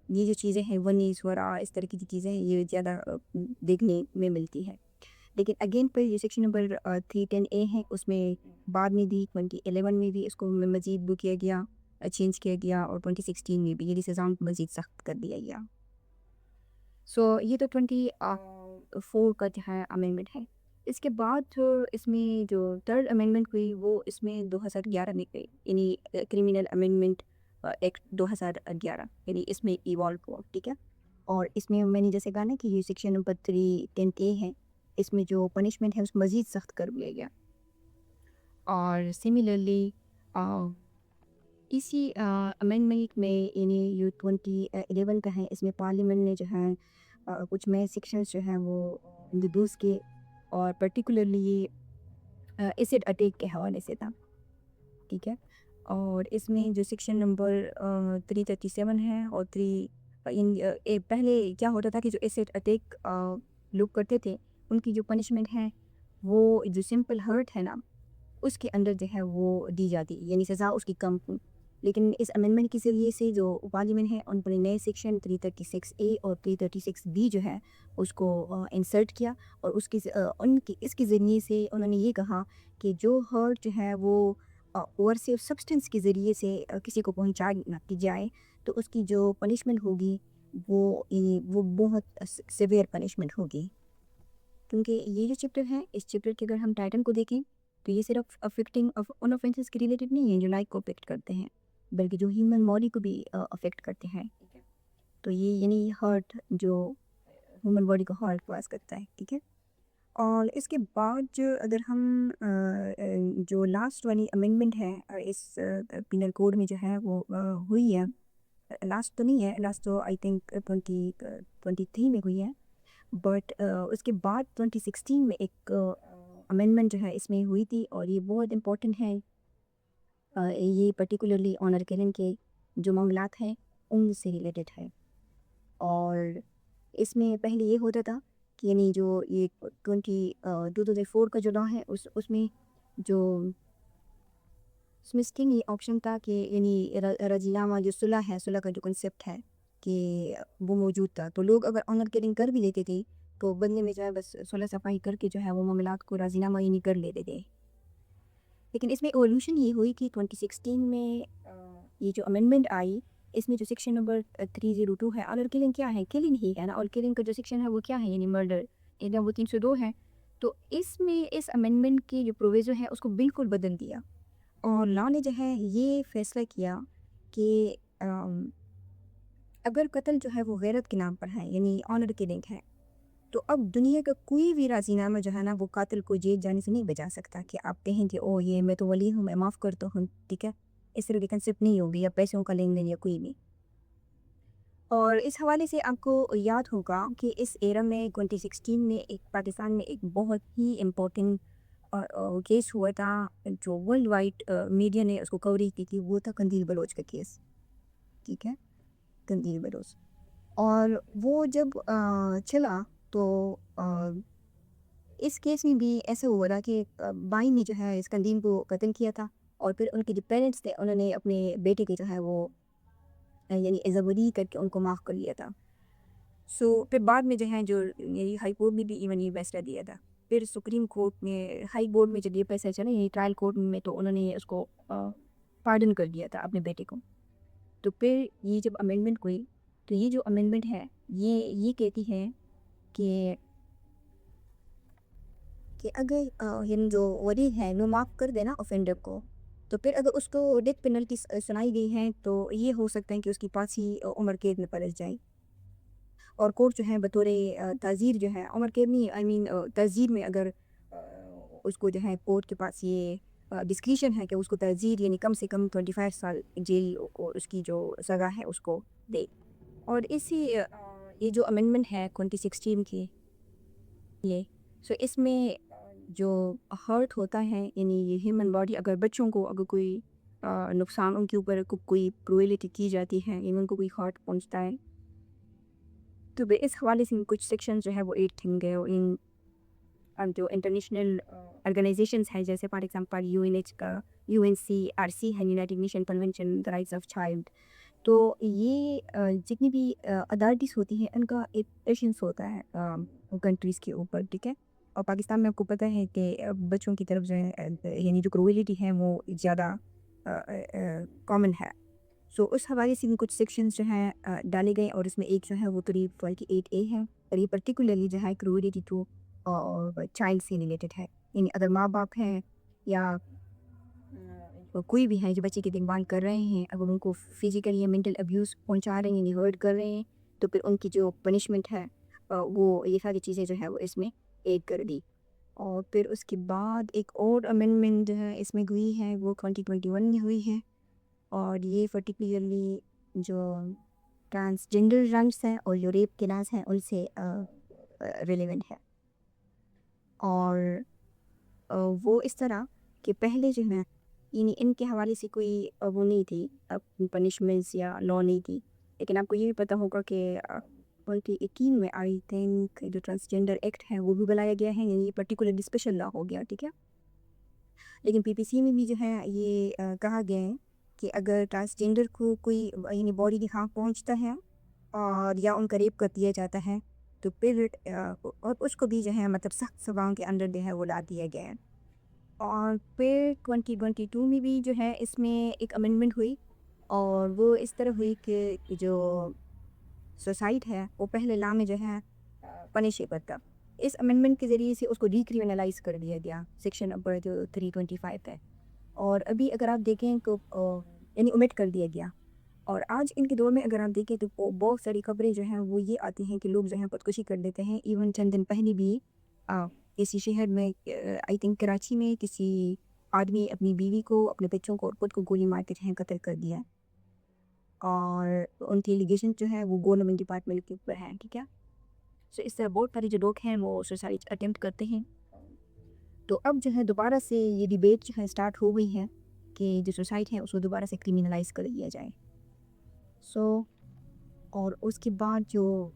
یہ جو چیزیں ہیں ونی سورا اس طرح کی جو چیزیں ہیں یہ زیادہ دیکھنے میں ملتی ہے. لیکن اگین پر یہ سیکشن نمبر 310A ہے، اس میں بعد میں بھی 2011 میں بھی اس کو مزید وہ کیا گیا، چینج کیا گیا، اور 2016 میں بھی یہ سزاؤں کو مزید سخت کر دیا گیا. سو یہ تو 24 کا جو ہے امینڈمنٹ ہے. اس کے بعد اس میں جو تھرڈ امینڈمنٹ ہوئی وہ اس میں 2011 میں گئی، یعنی کرمنل امینڈمنٹ ایکٹ 2011، یعنی اس میں ایوالو ہوا، ٹھیک ہے. اور اس میں میں نے جیسے کہا نا کہ یہ سیکشن نمبر 310A ہے، اس میں جو پنشمنٹ ہے اس کو مزید سخت کر دیا گیا. اور سملرلی اسی امینڈمنٹ میں یعنی جو 2011 کا ہے اس میں پارلیمنٹ نے جو ہے کچھ نئے سیکشنز جو ہیں وہ انٹروڈیوس کیے، اور پرٹیکولرلی یہ ایسڈ اٹیک کے حوالے سے تھا، ٹھیک ہے. اور اس میں جو سیکشن نمبر 337 ہے اور پہلے کیا ہوتا تھا کہ جو ایسڈ اٹیک لوگ کرتے تھے ان کی جو پنشمنٹ ہے وہ جو سمپل ہرٹ ہے نا اس کے اندر جو ہے وہ دی جاتی، یعنی سزا اس کی کم تھی. لیکن اس امینڈمنٹ کے ذریعے سے جو پارلیمنٹ ہے ان پر نئے سیکشن 336A اور 336B جو ہے اس کو انسرٹ کیا، اور اس کے ذریعے سے انہوں نے یہ کہا کہ جو ہرٹ جو ہے وہ اوورسیو سبسٹنس کے ذریعے سے کسی کو پہنچا کی جائے تو اس کی جو پنشمنٹ ہوگی وہ بہت سیویئر پنشمنٹ ہوگی. کیونکہ یہ جو چیپٹر ہے اس چیپٹر کے اگر ہم ٹائٹل کو دیکھیں تو یہ صرف افیکٹنگ ان آفینسز کے ریلیٹڈ نہیں ہیں جو لائف کو افیکٹ کرتے ہیں، بلکہ جو ہیومن باڈی کو بھی افیکٹ کرتے ہیں. تو یہ یعنی ہارٹ جو ہیومن باڈی کو ہارٹ کاز کرتا ہے، ٹھیک ہے. اور اس کے بعد جو اگر ہم جو لاسٹ والی امینڈمنٹ ہے اس پینل کوڈ میں جو ہے وہ ہوئی ہے، لاسٹ تو نہیں ہے، لاسٹ تو آئی تھنک 2023 میں ہوئی ہے، بٹ اس کے بعد 2016 میں ایک امینڈمنٹ جو ہے اس میں ہوئی تھی، اور یہ بہت امپورٹنٹ ہے. یہ پرٹیکولرلی آنر کلنگ کے جو معاملات ہیں ان سے ریلیٹڈ ہے. اور اس میں پہلے یہ ہوتا تھا کہ یعنی جو یہ 2004 کا جو لا ہے اس میں جو سمسٹنگ یہ آپشن تھا کہ یعنی رجینامہ جو صلح ہے، صلح کا جو کنسیپٹ ہے کہ وہ موجود تھا، تو لوگ اگر آنر کلنگ کر بھی لیتے تھے تو بدلے میں جو ہے بس صلح صفائی کر کے جو ہے وہ معاملات کو رازینامہ ہی نہیں کر لیتے تھے. لیکن اس میں ایولیوشن یہ ہوئی کہ 2016 میں یہ جو امینڈمنٹ آئی اس میں جو سیکشن نمبر 302 ہے، آنر کلنگ کیا ہے؟ کلنگ ہی ہے نا، اور کلنگ کا جو سیکشن ہے وہ کیا ہے؟ یعنی مرڈر، یعنی وہ 302 ہے. تو اس میں اس امینڈمنٹ کی جو پروویزو ہے اس کو بالکل بدل دیا، اور لا نے جو ہے یہ فیصلہ کیا کہ اگر قتل جو ہے وہ غیرت کے نام پر ہے، یعنی آنر کلنگ ہے، تو اب دنیا کا کوئی بھی رازینامہ جو ہے نا وہ قاتل کو جیل جانے سے نہیں بچا سکتا کہ آپ کہیں کہ او یہ میں تو ولی ہوں، میں معاف کرتا ہوں، ٹھیک ہے. اس طرح کی کنسیپٹ نہیں ہوگی، یا پیسوں کا لین دین یا کوئی بھی. اور اس حوالے سے آپ کو یاد ہوگا کہ اس ایرا میں 2016 میں ایک پاکستان میں ایک بہت ہی امپورٹنٹ کیس ہوا تھا جو ورلڈ وائڈ میڈیا نے اس کو کوریج کی تھی، وہ تھا قندیل بلوچ کا کیس، ٹھیک ہے، قندیل بلوچ. اور وہ جب چلا تو اس کیس میں بھی ایسا ہوا تھا کہ بائی نے جو ہے اس قندیل کو قتل کیا تھا، اور پھر ان کے جو پیرنٹس تھے انہوں نے اپنے بیٹے کے جو ہے وہ یعنی عزوری کر کے ان کو معاف کر لیا تھا. سو پھر بعد میں جو ہے جو یعنی ہائی کورٹ میں بھی ایون یہ فیصلہ دیا تھا، پھر سپریم کورٹ میں ہائی کورٹ میں جب یہ فیصلہ چلا یعنی ٹرائل کورٹ میں تو انہوں نے اس کو پارڈن کر دیا تھا اپنے بیٹے کو. تو پھر یہ جب امینڈمنٹ ہوئی تو یہ جو امینڈمنٹ ہے یہ کہتی ہے کہ اگر ہم جو ولی ہے وہ معاف کر دینا اوفینڈر کو، تو پھر اگر اس کو ڈیتھ پینلٹی سنائی گئی ہے تو یہ ہو سکتا ہے کہ اس کی پانسی عمر قید میں پلٹ جائے. اور کورٹ جو ہے بطور تعزیر جو ہے عمر قید نہیں، آئی مین تعزیر میں اگر اس کو جو ہے کورٹ کے پاس یہ ڈسکریشن ہے کہ اس کو تعزیر یعنی کم سے کم 25 سال جیل اور اس کی جو سزا ہے اس کو دے. اور یہ جو امینڈمنٹ ہے 2016 کی یہ اس میں جو ہرٹ ہوتا ہے یعنی یہ ہیومن باڈی اگر بچوں کو اگر کوئی نقصان ان کے اوپر کوئی کروئلٹی کی جاتی ہے یعنی ان کو کوئی ہارٹ پہنچتا ہے تو اس حوالے سے کچھ سیکشن جو ہے وہ ایڈ تھنگ ہے ان جو انٹرنیشنل آرگنائزیشنس ہیں جیسے فار ایگزامپل UNCRC ہے United nation convention rights of child. تو یہ جتنی بھی اتھارٹیز ہوتی ہیں ان کا ایک پیشنس ہوتا ہے کنٹریز کے اوپر, ٹھیک ہے. اور پاکستان میں آپ کو پتہ ہے کہ بچوں کی طرف جو ہے یعنی جو کروئلٹی ہے وہ زیادہ کامن ہے. سو اس حوالے سے بھی کچھ سیکشنز جو ہیں ڈالے گئے اور اس میں ایک جو ہے وہ قریب 48A ہے اور یہ پرٹیکولرلی جو ہے کروئلٹی ٹو چائلڈ سے ریلیٹڈ ہے. یعنی اگر ماں باپ ہیں یا کوئی بھی ہے جو بچے کی دیکھ بھال کر رہے ہیں اگر ان کو فزیکل یا مینٹل ابیوز پہنچا رہے ہیں یعنی ہرٹ کر رہے ہیں تو پھر ان کی جو پنشمنٹ ہے وہ یہ ساری چیزیں جو ہے وہ اس میں ایڈ کر دی. اور پھر اس کے بعد ایک اور امینڈمنٹ جو ہے اس میں ہوئی ہے وہ 2021 میں ہوئی ہے اور یہ پرٹیکولرلی جو ٹرانسجنڈر رائٹس ہیں اور جو ریپ کیسز ہیں ان سے ریلیونٹ ہے. اور وہ اس طرح کہ پہلے جو ہے یعنی ان کے حوالے سے کوئی وہ نہیں تھی پنشمنٹس یا لا نہیں تھی, لیکن آپ کو یہ بھی پتہ ہوگا کہ 2018 میں آئی تھنک جو ٹرانسجنڈر ایکٹ ہے وہ بھی بنایا گیا ہے, یعنی یہ پرٹیکولرلی اسپیشل لا ہو گیا, ٹھیک ہے. لیکن PPC میں بھی جو ہے یہ کہا گیا ہے کہ اگر ٹرانسجنڈر کو کوئی یعنی باڈی کی ہاں پہنچتا ہے اور یا ان کا ریپ کر دیا جاتا ہے تو پھر اور اس کو بھی جو ہے مطلب سخت سزاؤں کے اندر جو ہے وہ لا دیا گیا ہے. اور پھر 2022 میں بھی جو ہے اس میں ایک امینڈمنٹ ہوئی اور وہ اس طرح ہوئی کہ جو سوسائڈ ہے وہ پہلے لا میں جو ہے پنشیبل تھا. اس امینڈمنٹ کے ذریعے سے اس کو ریکریمنلائز کر دیا گیا, سیکشن نمبر جو 325 ہے. اور ابھی اگر آپ دیکھیں تو یعنی اومٹ کر دیا گیا. اور آج ان کے دور میں اگر آپ دیکھیں تو بہت ساری خبریں جو ہیں وہ یہ آتی ہیں کہ لوگ جو ہیں خودکشی کر دیتے ہیں. ایون چند دن پہلے بھی کسی شہر میں آئی تھنک کراچی میں کسی آدمی اپنی بیوی کو اپنے بچوں کو اور خود کو گولی مار کے جو ہے قتل کر دیا ہے اور ان کی ایلیگیشن جو ہے وہ گورنمنٹ ڈپارٹمنٹ کے اوپر ہیں, ٹھیک ہے. سو اس طرح بہت سارے جو لوگ ہیں وہ سوسائڈ اٹیمپٹ کرتے ہیں. تو اب جو ہے دوبارہ سے یہ ڈیبیٹ جو ہے اسٹارٹ ہو گئی ہے کہ جو سوسائڈ ہے اس کو دوبارہ سے کریمنلائز کر دیا جائے. سو اور اس کے بعد جو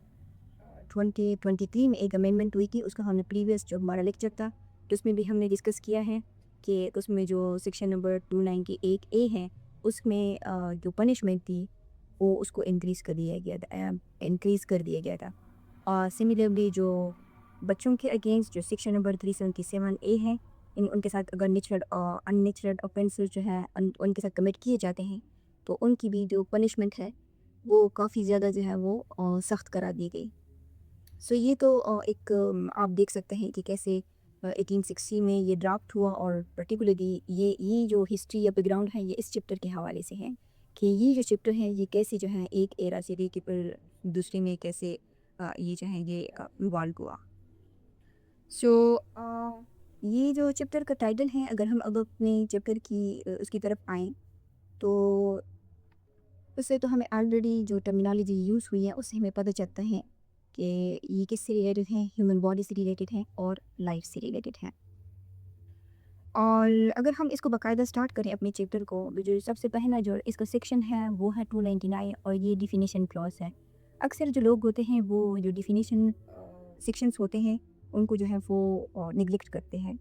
2023 میں ایک امینڈمنٹ ہوئی تھی اس کا ہم نے پریویس جو ہمارا لیکچر تھا تو اس میں بھی ہم نے ڈسکس کیا ہے کہ اس میں جو سیکشن نمبر 298A ہے اس میں جو پنشمنٹ تھی وہ اس کو انکریز کر دیا گیا تھا. اور سملرلی جو بچوں کے اگینسٹ جو سیکشن نمبر 377A ہے ان کے ساتھ اگر نیچرل اور ان نیچرل اوفینسز جو ہے ان کے ساتھ کمٹ کیے جاتے ہیں تو ان کی بھی جو پنشمنٹ ہے وہ کافی زیادہ جو ہے وہ سخت کرا دی گئی. سو یہ تو ایک آپ دیکھ سکتے ہیں کہ کیسے 1860 میں یہ ڈرافٹ ہوا اور پرٹیکولرلی یہ جو ہسٹری یا بیک گراؤنڈ ہے یہ اس چیپٹر کے حوالے سے ہے کہ یہ جو چیپٹر ہے یہ کیسے جو ہے ایک ایرا سے لے کے پھر دوسرے میں کیسے یہ جو ہے یہ ایوالو ہوا. سو یہ جو چیپٹر کا ٹائٹل ہے اگر ہم اب اپنے چیپٹر کی اس کی طرف آئیں تو اس سے تو ہمیں آلریڈی جو ٹرمینالوجی یوز ہوئی ہے اس سے ہمیں پتہ چلتا ہے کہ یہ کس سے ریلیٹڈ ہیں, ہیومن باڈی سے ریلیٹڈ ہیں اور لائف سے ریلیٹڈ ہیں. اور اگر ہم اس کو باقاعدہ سٹارٹ کریں اپنے چیپٹر کو جو سب سے پہلا جو اس کا سیکشن ہے وہ ہے 299 اور یہ ڈیفینیشن کلاس ہے. اکثر جو لوگ ہوتے ہیں وہ جو ڈیفینیشن سیکشنز ہوتے ہیں ان کو جو ہے وہ نگلیکٹ کرتے ہیں.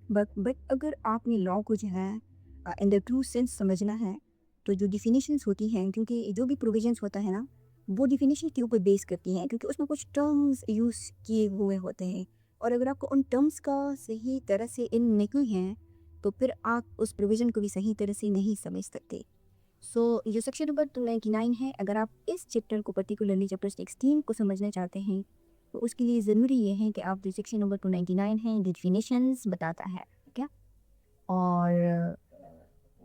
بٹ اگر آپ نے لا کو جو ہے ان دا ٹرو سینس سمجھنا ہے تو جو ڈیفینیشنز ہوتی ہیں کیونکہ جو بھی پروویژنس ہوتا ہے نا وہ ڈیفینیشن کے اوپر بیس کرتی ہیں کیونکہ اس میں کچھ ٹرمز یوز کیے ہوئے ہوتے ہیں اور اگر آپ کو ان ٹرمز کا صحیح طرح سے علم نہیں ہے تو پھر آپ اس پروویژن کو بھی صحیح طرح سے نہیں سمجھ سکتے. سو جو سیکشن نمبر 299 ہے اگر آپ اس چیپٹر کو پرٹیکولرلی چیپٹر 16 کو سمجھنا چاہتے ہیں تو اس کے لیے ضروری یہ ہے کہ آپ جو سیکشن نمبر 299 ہے ڈیفینیشنز بتاتا ہے, ٹھیک ہے. اور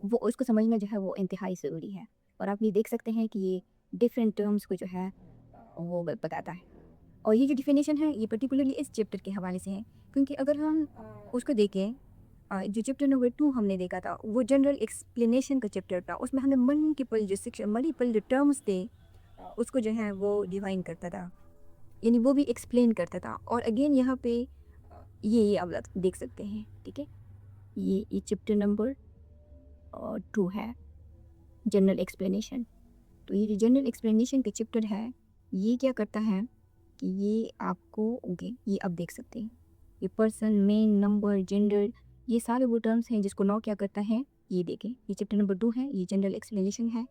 وہ اس کو سمجھنا جو ہے وہ انتہائی ضروری ہے اور آپ یہ دیکھ سکتے ہیں کہ یہ ڈفرینٹ ٹرمز کو جو ہے وہ بتاتا ہے. اور یہ جو ڈیفینیشن ہے یہ پرٹیکولرلی اس چیپٹر کے حوالے سے ہے کیونکہ اگر ہم اس کو دیکھیں جو چیپٹر نمبر 2 ہم نے دیکھا تھا وہ جنرل ایکسپلینیشن کا چیپٹر تھا. اس میں ہمیں ملٹیپل جو ٹرمز تھے اس کو جو ہے وہ ڈیفائن کرتا تھا، یعنی وہ بھی ایکسپلین کرتا تھا. اور اگین یہاں پہ یہ آپ دیکھ سکتے ہیں، ٹھیک ہے، یہ چیپٹر نمبر 2 ہے، جنرل ایکسپلینیشن. تو یہ جو جنرل ایکسپلینیشن کا چیپٹر ہے، یہ کیا کرتا ہے کہ یہ آپ کو یہ آپ دیکھ سکتے ہیں، یہ پرسن، مین، نمبر، جینڈر، یہ سارے وہ ٹرمز ہیں جس کو کیا کرتا ہے. یہ دیکھیں، یہ چیپٹر نمبر 2 ہے، یہ جنرل ایکسپلینیشن ہے.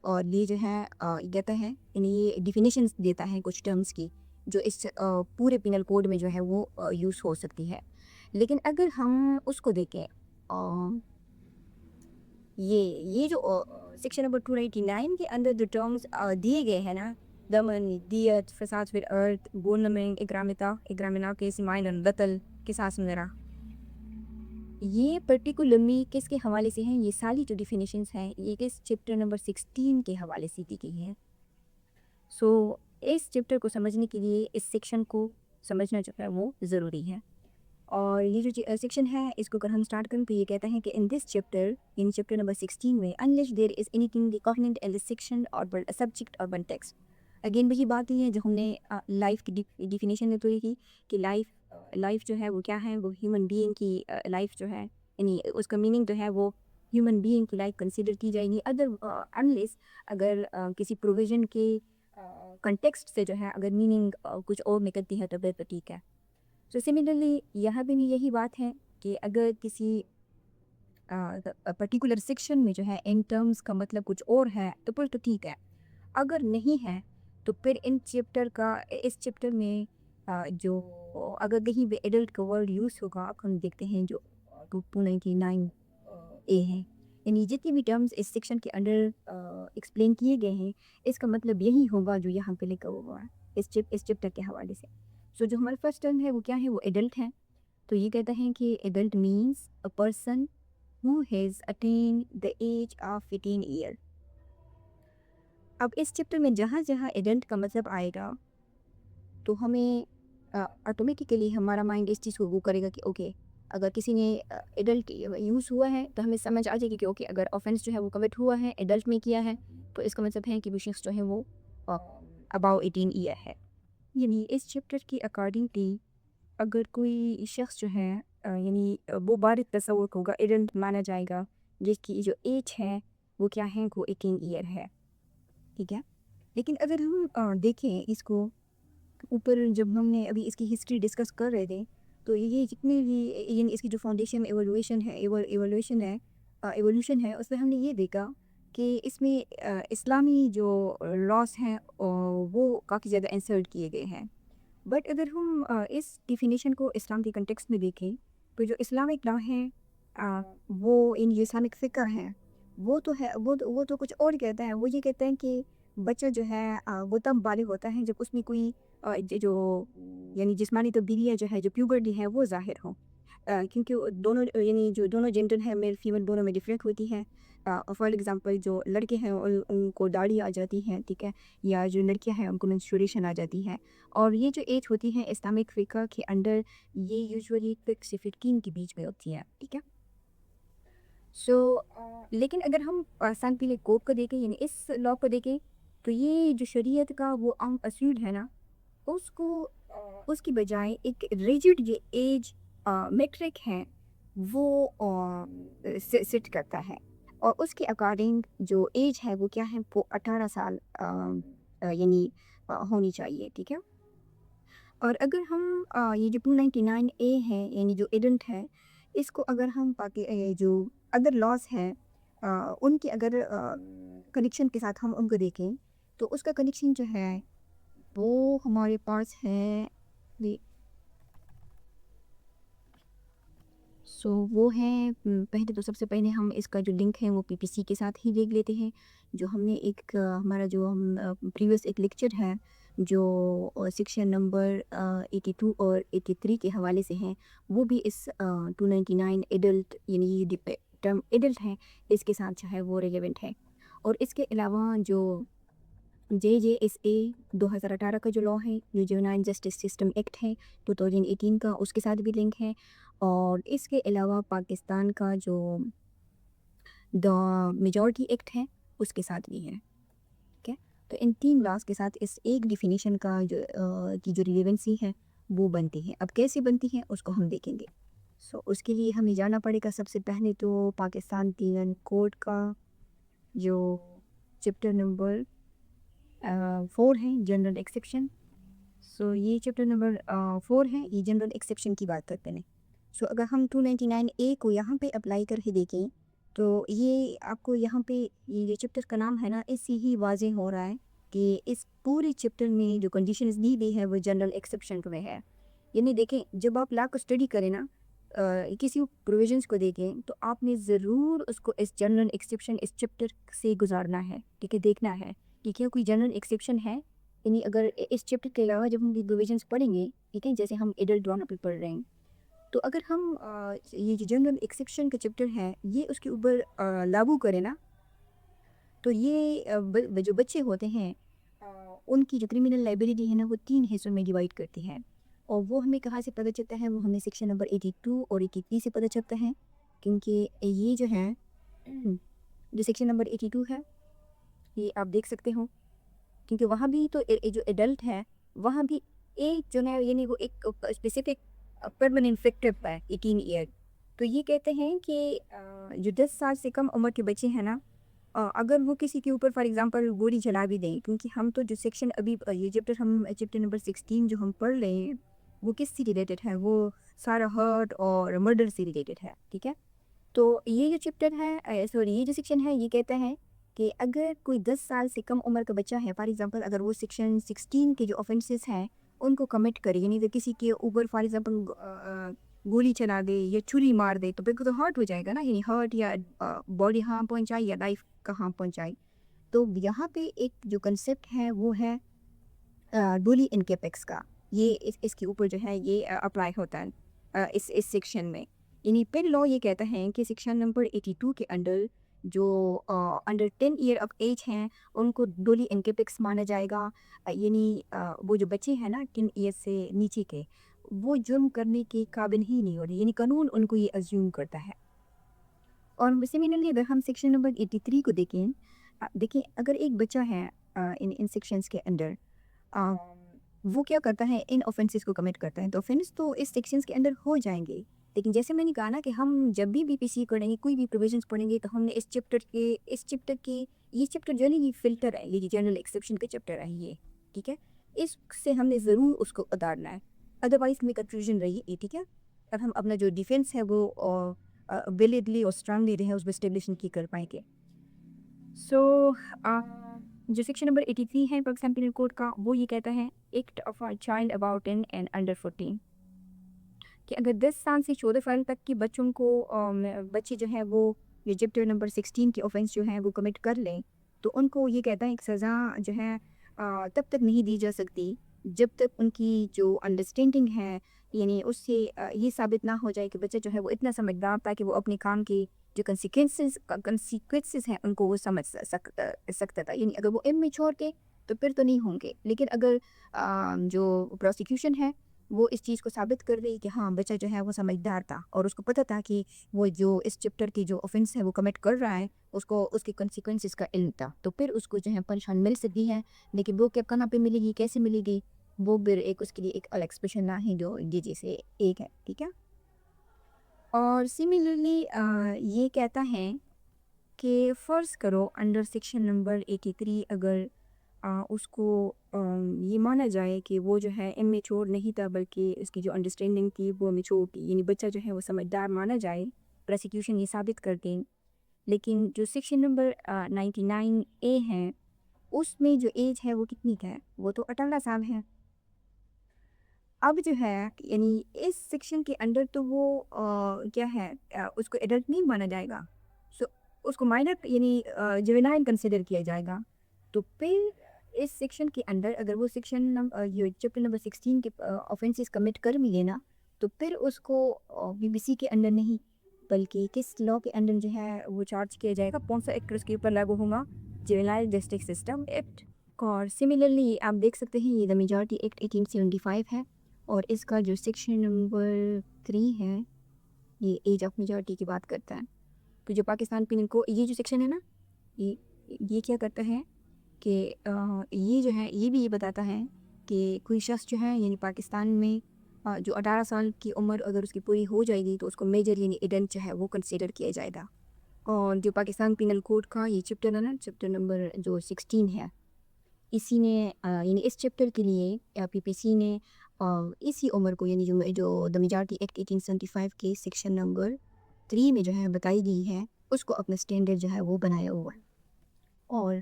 اور یہ جو ہے یہ کہتا ہے، یعنی یہ ڈیفینیشنز دیتا ہے کچھ ٹرمز کی جو اس پورے پینل کوڈ میں جو ہے وہ یوز ہو سکتی ہے. لیکن اگر ہم اس کو دیکھیں، یہ جو سیکشن نمبر 299 کے اندر جو ٹرمز دیے گئے ہیں نا، دمن، دیت، فساد فی الارض، گورنمنٹ، اگرامنا کے سمائن لطل، قصاص وغیرہ، یہ پرٹیکولرلی کس کے حوالے سے ہیں؟ یہ ساری جو ڈیفینیشنز ہیں یہ کس چیپٹر نمبر 16 کے حوالے سے دی گئی ہیں. سو اس چیپٹر کو سمجھنے کے لیے اس سیکشن کو سمجھنا جو ہے وہ ضروری ہے. اور یہ جو سیکشن ہے اس کو اگر ہم اسٹارٹ کریں تو یہ کہتا ہے کہ in this chapter, in chapter number 16 میں، unless there is anything covenant in the section or a subject or one text. Again وہی بات ہی ہے جو ہم نے لائف کی ڈیفینیشن میں تو یہ کی کہ لائف جو ہے وہ کیا ہے، وہ ہیومن بینگ کی لائف جو ہے، یعنی اس کا میننگ جو ہے وہ ہیومن بینگ کی لائف کنسیڈر کی جائے گی. انلیس اگر کسی پروویژن کے کنٹیکسٹ سے جو ہے اگر میننگ کچھ اور نکلتی ہے تو پھر تو ٹھیک ہے. سو سملرلی یہاں پہ بھی یہی بات ہے کہ اگر کسی پرٹیکولر سیکشن میں جو ہے ان ٹرمز کا مطلب کچھ اور ہے تو پھر تو ٹھیک ہے. اگر نہیں ہے تو پھر اس چیپٹر میں جو اگر کہیں بھی ایڈلٹ کا ورڈ یوز ہوگا، اب ہم دیکھتے ہیں جو 299 اے ہے، یعنی جتنی بھی ٹرمز اس سیکشن کے انڈر ایکسپلین کیے گئے ہیں اس کا مطلب یہی ہوگا جو یہاں پہ لکھا ہوا ہے اس چیپٹر کے حوالے سے. سو جو ہمارا فرسٹ ٹرم ہے وہ کیا ہے؟ وہ ایڈلٹ ہے. تو یہ کہتا ہے کہ adult means a person who has attained the age of 18 year. اب اس چیپٹر میں جہاں جہاں ایڈلٹ کا مطلب آئے گا تو ہمیں آٹومیٹیکلی ہمارا مائنڈ اس چیز کو وہ کرے گا کہ اوکے، اگر کسی نے ایڈلٹ یوز ہوا ہے تو ہمیں سمجھ آ جائے گی کہ اوکے، اگر آفینس جو ہے وہ کمٹ ہوا ہے، ایڈلٹ میں کیا ہے، تو اس کا مطلب ہے کہ وہ شخص جو ہے وہ اباؤ 18 ایئر ہے. یعنی اس چیپٹر کی اکارڈنگلی اگر کوئی شخص جو ہے یعنی وہ بالغ تصور ہوگا، ایڈلٹ مانا جائے گا، جس کی جو ایج ہے وہ کیا ہے، وہ 18 ایئر ہے. ٹھیک ہے. لیکن اگر ہم دیکھیں اس کو اوپر، جب ہم نے ابھی اس کی ہسٹری ڈسکس کر رہے تھے تو یہ جتنے بھی یعنی اس کی جو فاؤنڈیشن ایوولوشن ہے اس میں ہم نے یہ دیکھا کہ اس میں اسلامی جو لاس ہیں وہ کافی زیادہ انسرٹ کیے گئے ہیں. بٹ اگر ہم اس ڈیفینیشن کو اسلام کے کنٹیکسٹ میں دیکھیں تو جو اسلامک لا ہیں وہ ان اسلامک فقہ ہیں، وہ تو ہے وہ تو کچھ اور کہتا ہے. وہ یہ کہتے ہیں کہ بچہ جو ہے وہ تب بالغ ہوتا ہے جب اس میں کوئی جو یعنی جسمانی تبدیلیاں جو ہے، جو پیوبرٹی ہے وہ ظاہر ہو. کیونکہ دونوں یعنی جو دونوں جینڈر ہیں، میل فیمیل دونوں میں ڈفرینٹ ہوتی ہے. فار ایگزامپل جو لڑکے ہیں ان کو داڑھی آ جاتی ہے، ٹھیک ہے، یا جو لڑکیاں ہیں ان کو منسٹریشن آ جاتی ہے. اور یہ جو ایج ہوتی ہے اسلامک فقہ کے انڈر، یہ یوزولی 6 سے 15 کے بیچ میں ہوتی ہے. ٹھیک ہے. سو لیکن اگر ہم سائنٹیفک کوڈ کو دیکھیں، یعنی اس لا کو دیکھیں، تو یہ جو شریعت کا وہ عام اصول ہے نا، اس کی بجائے ایک ریجڈ جو ایج میٹرک ہے وہ سیٹ کرتا ہے. اور اس کے اکارڈنگ جو ایج ہے وہ کیا ہے، وہ 18 سال یعنی ہونی چاہیے. ٹھیک ہے. اور اگر ہم یہ جو 299 اے ہے یعنی جو ایڈلٹ ہے، اس کو اگر ہم جو ادر لاس ہیں ان کے اگر کنیکشن کے ساتھ ہم ان کو دیکھیں تو اس کا کنیکشن جو ہے وہ ہمارے پاس ہے. سو وہ ہے پہلے تو سب سے پہلے ہم اس کا جو لنک ہے وہ پی پی سی کے ساتھ ہی دیکھ لیتے ہیں، جو ہم نے ایک ہمارا جو ہم پریویس ایک لیکچر ہے جو سیکشن نمبر 82 اور 83 کے حوالے سے ہیں، وہ بھی اس 299 ایڈلٹ یعنی یہ ٹرم ایڈلٹ ہے اس کے ساتھ جو ہے وہ ریلیونٹ ہے. اور اس کے علاوہ جو JJSA 2018 کا جو لا ہے، جو جونائن جسٹس سسٹم ایکٹ ہے 2018 کا، اس کے ساتھ بھی لنک ہے. اور اس کے علاوہ پاکستان کا جو دا میجورٹی ایکٹ ہے اس کے ساتھ بھی ہے. ٹھیک ہے. تو ان 3 لاز کے ساتھ اس ایک ڈیفینیشن کا جو ریلیونسی ہے وہ بنتی ہے. اب کیسے بنتی ہے اس کو ہم دیکھیں گے. اس کے لیے ہمیں جانا پڑے گا سب سے پہلے تو پاکستان پینل کوڈ کا جو چیپٹر نمبر 4 ہے جنرل ایکسیپشن. یہ چیپٹر نمبر 4 ہے، یہ جنرل ایکسیپشن کی بات کرتے ہیں. اگر ہم 299A کو یہاں پہ اپلائی کر کے دیکھیں تو یہ آپ کو یہاں پہ یہ چیپٹر کا نام ہے نا، اس سے ہی واضح ہو رہا ہے کہ اس پورے چیپٹر میں جو کنڈیشنز دی گئی ہے وہ جنرل ایکسیپشن میں ہے. یعنی دیکھیں جب آپ لا کو اسٹڈی کریں نا، کسی پروویژنس کو دیکھیں تو آپ نے ضرور اس کو اس جنرل ایکسیپشن اس چیپٹر سے گزارنا ہے، ٹھیک ہے، دیکھنا ہے کہ کیا کوئی جنرل ایکسیپشن ہے. یعنی اگر اس چیپٹر کے علاوہ جب ہم پروویژنس پڑھیں گے، ٹھیک ہے، جیسے ہم ایڈلٹ ڈراؤن پہ پڑھ رہے ہیں، تو اگر ہم یہ جو جنرل ایکسیپشن کا چیپٹر ہے یہ اس کے اوپر لاگو کریں نا، تو یہ جو بچے ہوتے ہیں ان کی جو کرمنل لائبلٹی ہے نا وہ 3 حصوں میں ڈیوائڈ کرتی ہے. اور وہ ہمیں کہاں سے پتہ چلتا ہے؟ وہ ہمیں سیکشن نمبر 82 اور 83 سے پتہ چلتا ہے. کیونکہ یہ جو ہے جو سیکشن نمبر 82 ہے یہ آپ دیکھ سکتے ہو، کیونکہ وہاں بھی تو جو ایڈلٹ ہے وہاں بھی ایک جو ہے یعنی وہ ایک اسپیسیفک پرماننٹ فیکٹر ہے 18 ایئر. تو یہ کہتے ہیں کہ جو 10 سال سے کم عمر کے بچے ہیں نا، اگر وہ کسی کے اوپر فار ایگزامپل گولی چلا بھی دیں، کیونکہ ہم تو جو سیکشن ابھی یہ چیپٹر نمبر 16 جو ہم پڑھ رہے ہیں وہ کس سے ریلیٹڈ ہے؟ وہ سارا ہرٹ اور مرڈر سے ریلیٹڈ ہے، ٹھیک ہے. تو یہ جو چیپٹر ہے یہ جو سیکشن ہے یہ کہتا ہے کہ اگر کوئی 10 سال سے کم عمر کا بچہ ہے، فار ایگزامپل اگر وہ سیکشن 16 کے جو آفینسز ہیں ان کو کمٹ کرے، یعنی کہ کسی کے اوپر فار ایگزامپل گولی چلا دے یا چھری مار دے، تو پھر تو ہرٹ ہو جائے گا نا، یعنی ہرٹ یا باڈی ہارم پہنچائی یا لائف کا ہارم پہنچائی. تو یہاں پہ ایک جو کنسیپٹ ہے وہ ہے ڈولی انکیپیکس کا. یہ اس کے اوپر جو ہے یہ اپلائی ہوتا ہے اس سیکشن میں. یعنی پھر لا یہ کہتا ہے کہ سیکشن نمبر 82 کے انڈر جو انڈر 10 ایئر آف ایج ہیں ان کو ڈولی انکیپیکس مانا جائے گا. یعنی وہ جو بچے ہیں نا 10 ایئر سے نیچے کے، وہ جرم کرنے کے قابل ہی نہیں ہو رہے، یعنی قانون ان کو یہ ازیوم کرتا ہے. اور سملرلی اگر ہم سیکشن نمبر 83 کو دیکھیں اگر ایک بچہ ہے ان سیکشنز کے انڈر، وہ کیا کرتا ہے؟ ان آفینسز کو کمٹ کرتا ہے. تو آفینس تو اس سیکشنز کے اندر ہو جائیں گے، لیکن جیسے میں نے کہا نا کہ ہم جب بھی پی سی کریں گے، کوئی بھی پروویژنس پڑھیں گے، تو ہم نے اس چیپٹر کے یہ چیپٹر جو ہے نا یہ فلٹر ہے، یہ جنرل ایکسیپشن کا چیپٹر ہے یہ، ٹھیک ہے. اس سے ہم نے ضرور اس کو اتارنا ہے، ادروائز ہمیں کنفیوژن رہی ہے، ٹھیک ہے. اب ہم اپنا جو ڈیفینس ہے وہ ویلڈلی اور اسٹرانگلی رہے اس پہ اسٹیبلشن کی کر پائیں گے. جو سیکشن نمبر 83 ہے پاکستان پینل کوڈ کا، وہ یہ کہتا ہے act of a child about 10 and under 14، کہ اگر 10 سال سے 14 سال تک کے بچوں کو بچے جو ہیں وہ یہ چیپٹر نمبر 16 کے آفینس جو ہیں وہ کمٹ کر لیں، تو ان کو یہ کہتا ہے ایک سزا جو ہے تب تک نہیں دی جا سکتی جب تک ان کی جو انڈرسٹینڈنگ ہے، یعنی اس سے یہ ثابت نہ ہو جائے کہ بچہ جو ہے وہ اتنا سمجھدار تاکہ وہ اپنے کام کی جو کنسیکوینسز ہیں ان کو وہ سمجھ سکتا تھا. یعنی اگر وہ امیچور کے تو پھر تو نہیں ہوں گے، لیکن اگر جو پروسیکیوشن ہے وہ اس چیز کو ثابت کر رہی کہ ہاں بچہ جو ہے وہ سمجھدار تھا اور اس کو پتہ تھا کہ وہ جو اس چیپٹر کی جو آفینس ہے وہ کمٹ کر رہا ہے اس کو اس کی کنسیکوینسز کا علم تھا، تو پھر اس کو جو ہے پنشمنٹ مل سکتی ہے. لیکن وہ کب کہاں پہ ملے گی، کیسے ملے گی، وہ پھر ایک اس کے لیے ایک الگ ایکسپریشن نہ ہے جو جی سے ایک ہے، ٹھیک ہے. اور سملرلی یہ کہتا ہے کہ فرض کرو انڈر سیکشن نمبر 83 اگر اس کو یہ مانا جائے کہ وہ جو ہے امیچور نہیں تھا بلکہ اس کی جو انڈرسٹینڈنگ تھی وہ میچور تھی، یعنی بچہ جو ہے وہ سمجھدار مانا جائے، پروسیکیوشن یہ ثابت کر دیں. لیکن جو سیکشن نمبر 99A ہے اس میں جو ایج ہے وہ کتنی ہے؟ وہ تو 18 سال ہے. اب جو ہے یعنی اس سیکشن کے انڈر تو وہ کیا ہے اس کو ایڈلٹ نہیں مانا جائے گا، اس کو مائنر یعنی جوینائل کنسیڈر کیا جائے گا. تو پھر اس سیکشن کے انڈر اگر وہ سیکشن چیپٹر نمبر 16 کے آفینسز کمٹ کر ملے نا، تو پھر اس کو BBC کے انڈر نہیں بلکہ کس لا کے انڈر جو ہے وہ چارج کیا جائے گا، کون سا ایکٹ اس کے اوپر لاگو ہوگا؟ Juvenile justice system act. اور سملرلی آپ دیکھ سکتے ہیں یہ دا میجارٹی ایکٹ 1875 ہے، اور اس کا جو سیکشن نمبر 3 ہے یہ ایج آف میجارٹی کی بات کرتا ہے. کہ جو پاکستان پینل کو یہ جو سیکشن ہے نا یہ کیا کرتا ہے کہ یہ جو ہے یہ بھی یہ بتاتا ہے کہ کوئی شخص جو ہے یعنی پاکستان میں جو 18 سال کی عمر اگر اس کی پوری ہو جائے گی تو اس کو میجر یعنی ایڈلٹ جو ہے وہ کنسیڈر کیا جائے گا. اور جو پاکستان پینل کوڈ کا یہ چیپٹر ہے نا، چیپٹر نمبر جو 16 ہے، اسی نے یعنی اس چیپٹر کے لیے پی پی سی نے اسی عمر کو یعنی جو دا میجارٹی ایکٹ 1875 کے سیکشن نمبر 3 میں جو ہے بتائی گئی ہے، اس کو اپنا اسٹینڈرڈ جو ہے وہ بنایا ہوا ہے. اور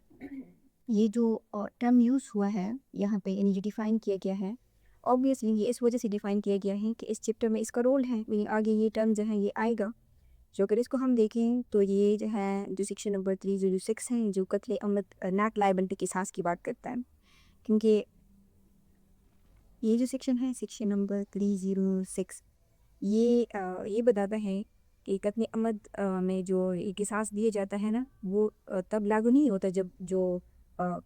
یہ جو ٹرم یوز ہوا ہے یہاں پہ یعنی جو ڈیفائن کیا گیا ہے، اوبویسلی یہ اس وجہ سے ڈیفائن کیا گیا ہے کہ اس چیپٹر میں اس کا رول ہے، یعنی آگے یہ ٹرم جو ہے یہ آئے گا. جو اگر اس کو ہم دیکھیں تو یہ جو ہے جو سیکشن نمبر 306 ہے جو قتل عمد نیک لائبلٹی قصاص کی بات کرتا ہے، کیونکہ یہ جو سیکشن ہے سیکشن نمبر 306 یہ بتاتا ہے کہ قتل عمد میں جو قصاص دیے جاتا ہے نا وہ تب لاگو نہیں ہوتا جب جو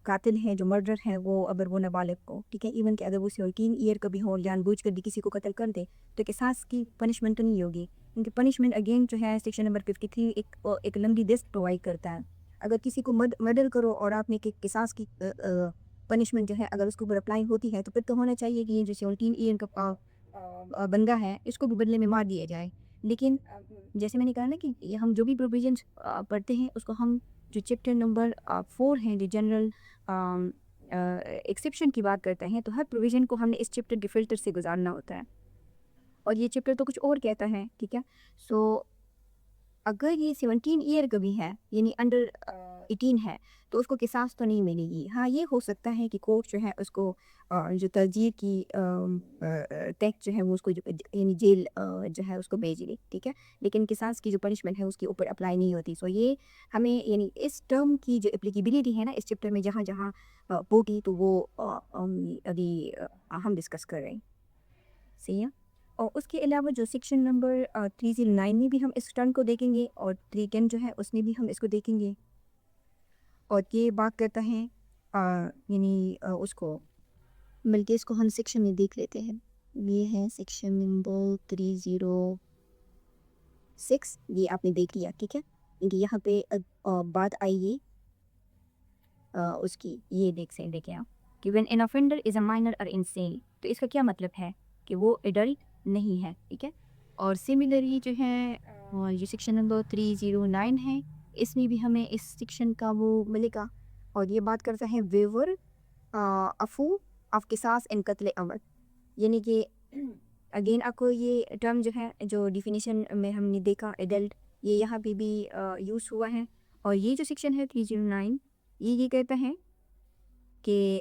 قاتل ہے جو مرڈر ہے وہ اگر وہ نابالغ کو، ٹھیک ہے، ایون کہ اگر وہ 17 ایئر کا بھی ہو جان بوجھ کر بھی کسی کو قتل کر دے تو قصاص کی پنشمنٹ تو نہیں ہوگی، کیونکہ پنشمنٹ اگین جو ہے سیکشن نمبر 53 ایک لمبی لسٹ پرووائڈ کرتا ہے. اگر کسی کو مرڈر کرو اور آپ نے کہ قصاص کی پنشمنٹ جو ہے اگر اس کے اوپر اپلائی ہوتی ہے تو پھر تو ہونا چاہیے کہ یہ جو 17 ایئر کا بندہ ہے اس کو بھی بدلے میں مار دیا جائے. لیکن جیسے میں نے کہا نا کہ یہ ہم جو بھی پروویژنس پڑھتے ہیں اس کو ہم جو چیپٹر نمبر 4 ہیں جو جنرل ایکسیپشن کی بات کرتے ہیں، تو ہر پروویژن کو ہم نے اس چیپٹر کے فلٹر سے گزارنا ہوتا ہے. اور یہ چیپٹر تو کچھ اور کہتا ہے، ٹھیک ہے. سو اگر یہ 17 ایئر کا بھی ہے یعنی انڈر 18 ہے تو اس کو قصاص تو نہیں ملے گی. ہاں یہ ہو سکتا ہے کہ کورٹ جو ہے اس کو جو ترجیح کی ٹیکس جو ہے وہ اس کو یعنی جیل جو ہے اس کو بھیج دے، ٹھیک ہے، لیکن قصاص کی جو پنشمنٹ ہے اس کے اوپر اپلائی نہیں ہوتی. سو یہ ہمیں یعنی اس ٹرم کی جو اپلیکیبلٹی ہے نا اس چیپٹر میں جہاں جہاں ہوگی تو وہ ابھی ہم ڈسکس کر رہے ہیں، صحیح ہے. اور اس کے علاوہ جو سیکشن نمبر 309 میں بھی ہم اس ٹرم کو دیکھیں گے اور 310 جو ہے اس میں بھی ہم اس کو دیکھیں گے. اور یہ بات کرتا ہے یعنی اس کو بلکہ اس کو ہم سیکشن میں دیکھ لیتے ہیں. یہ ہے سیکشن نمبر 306، یہ آپ نے دیکھ لیا، ٹھیک ہے، کیونکہ یہاں پہ بات آئی گی اس کی. یہ دیکھیں آپ کہ when an offender is a minor or insane، تو اس کا کیا مطلب ہے کہ وہ ایڈلٹ نہیں ہے، ٹھیک ہے. اور سملرلی جو ہے یہ سیکشن نمبر 309 ہے، اس میں بھی ہمیں اس سیکشن کا وہ ملے گا. اور یہ بات کرتا ہے ویور عفو آف قصاص ان قتل عمد، یعنی کہ اگین آپ کو یہ ٹرم جو ہے جو ڈیفینیشن میں ہم نے دیکھا ایڈلٹ، یہ یہاں پہ بھی یوز ہوا ہے. اور یہ جو سیکشن ہے 309 یہ کہتا ہے کہ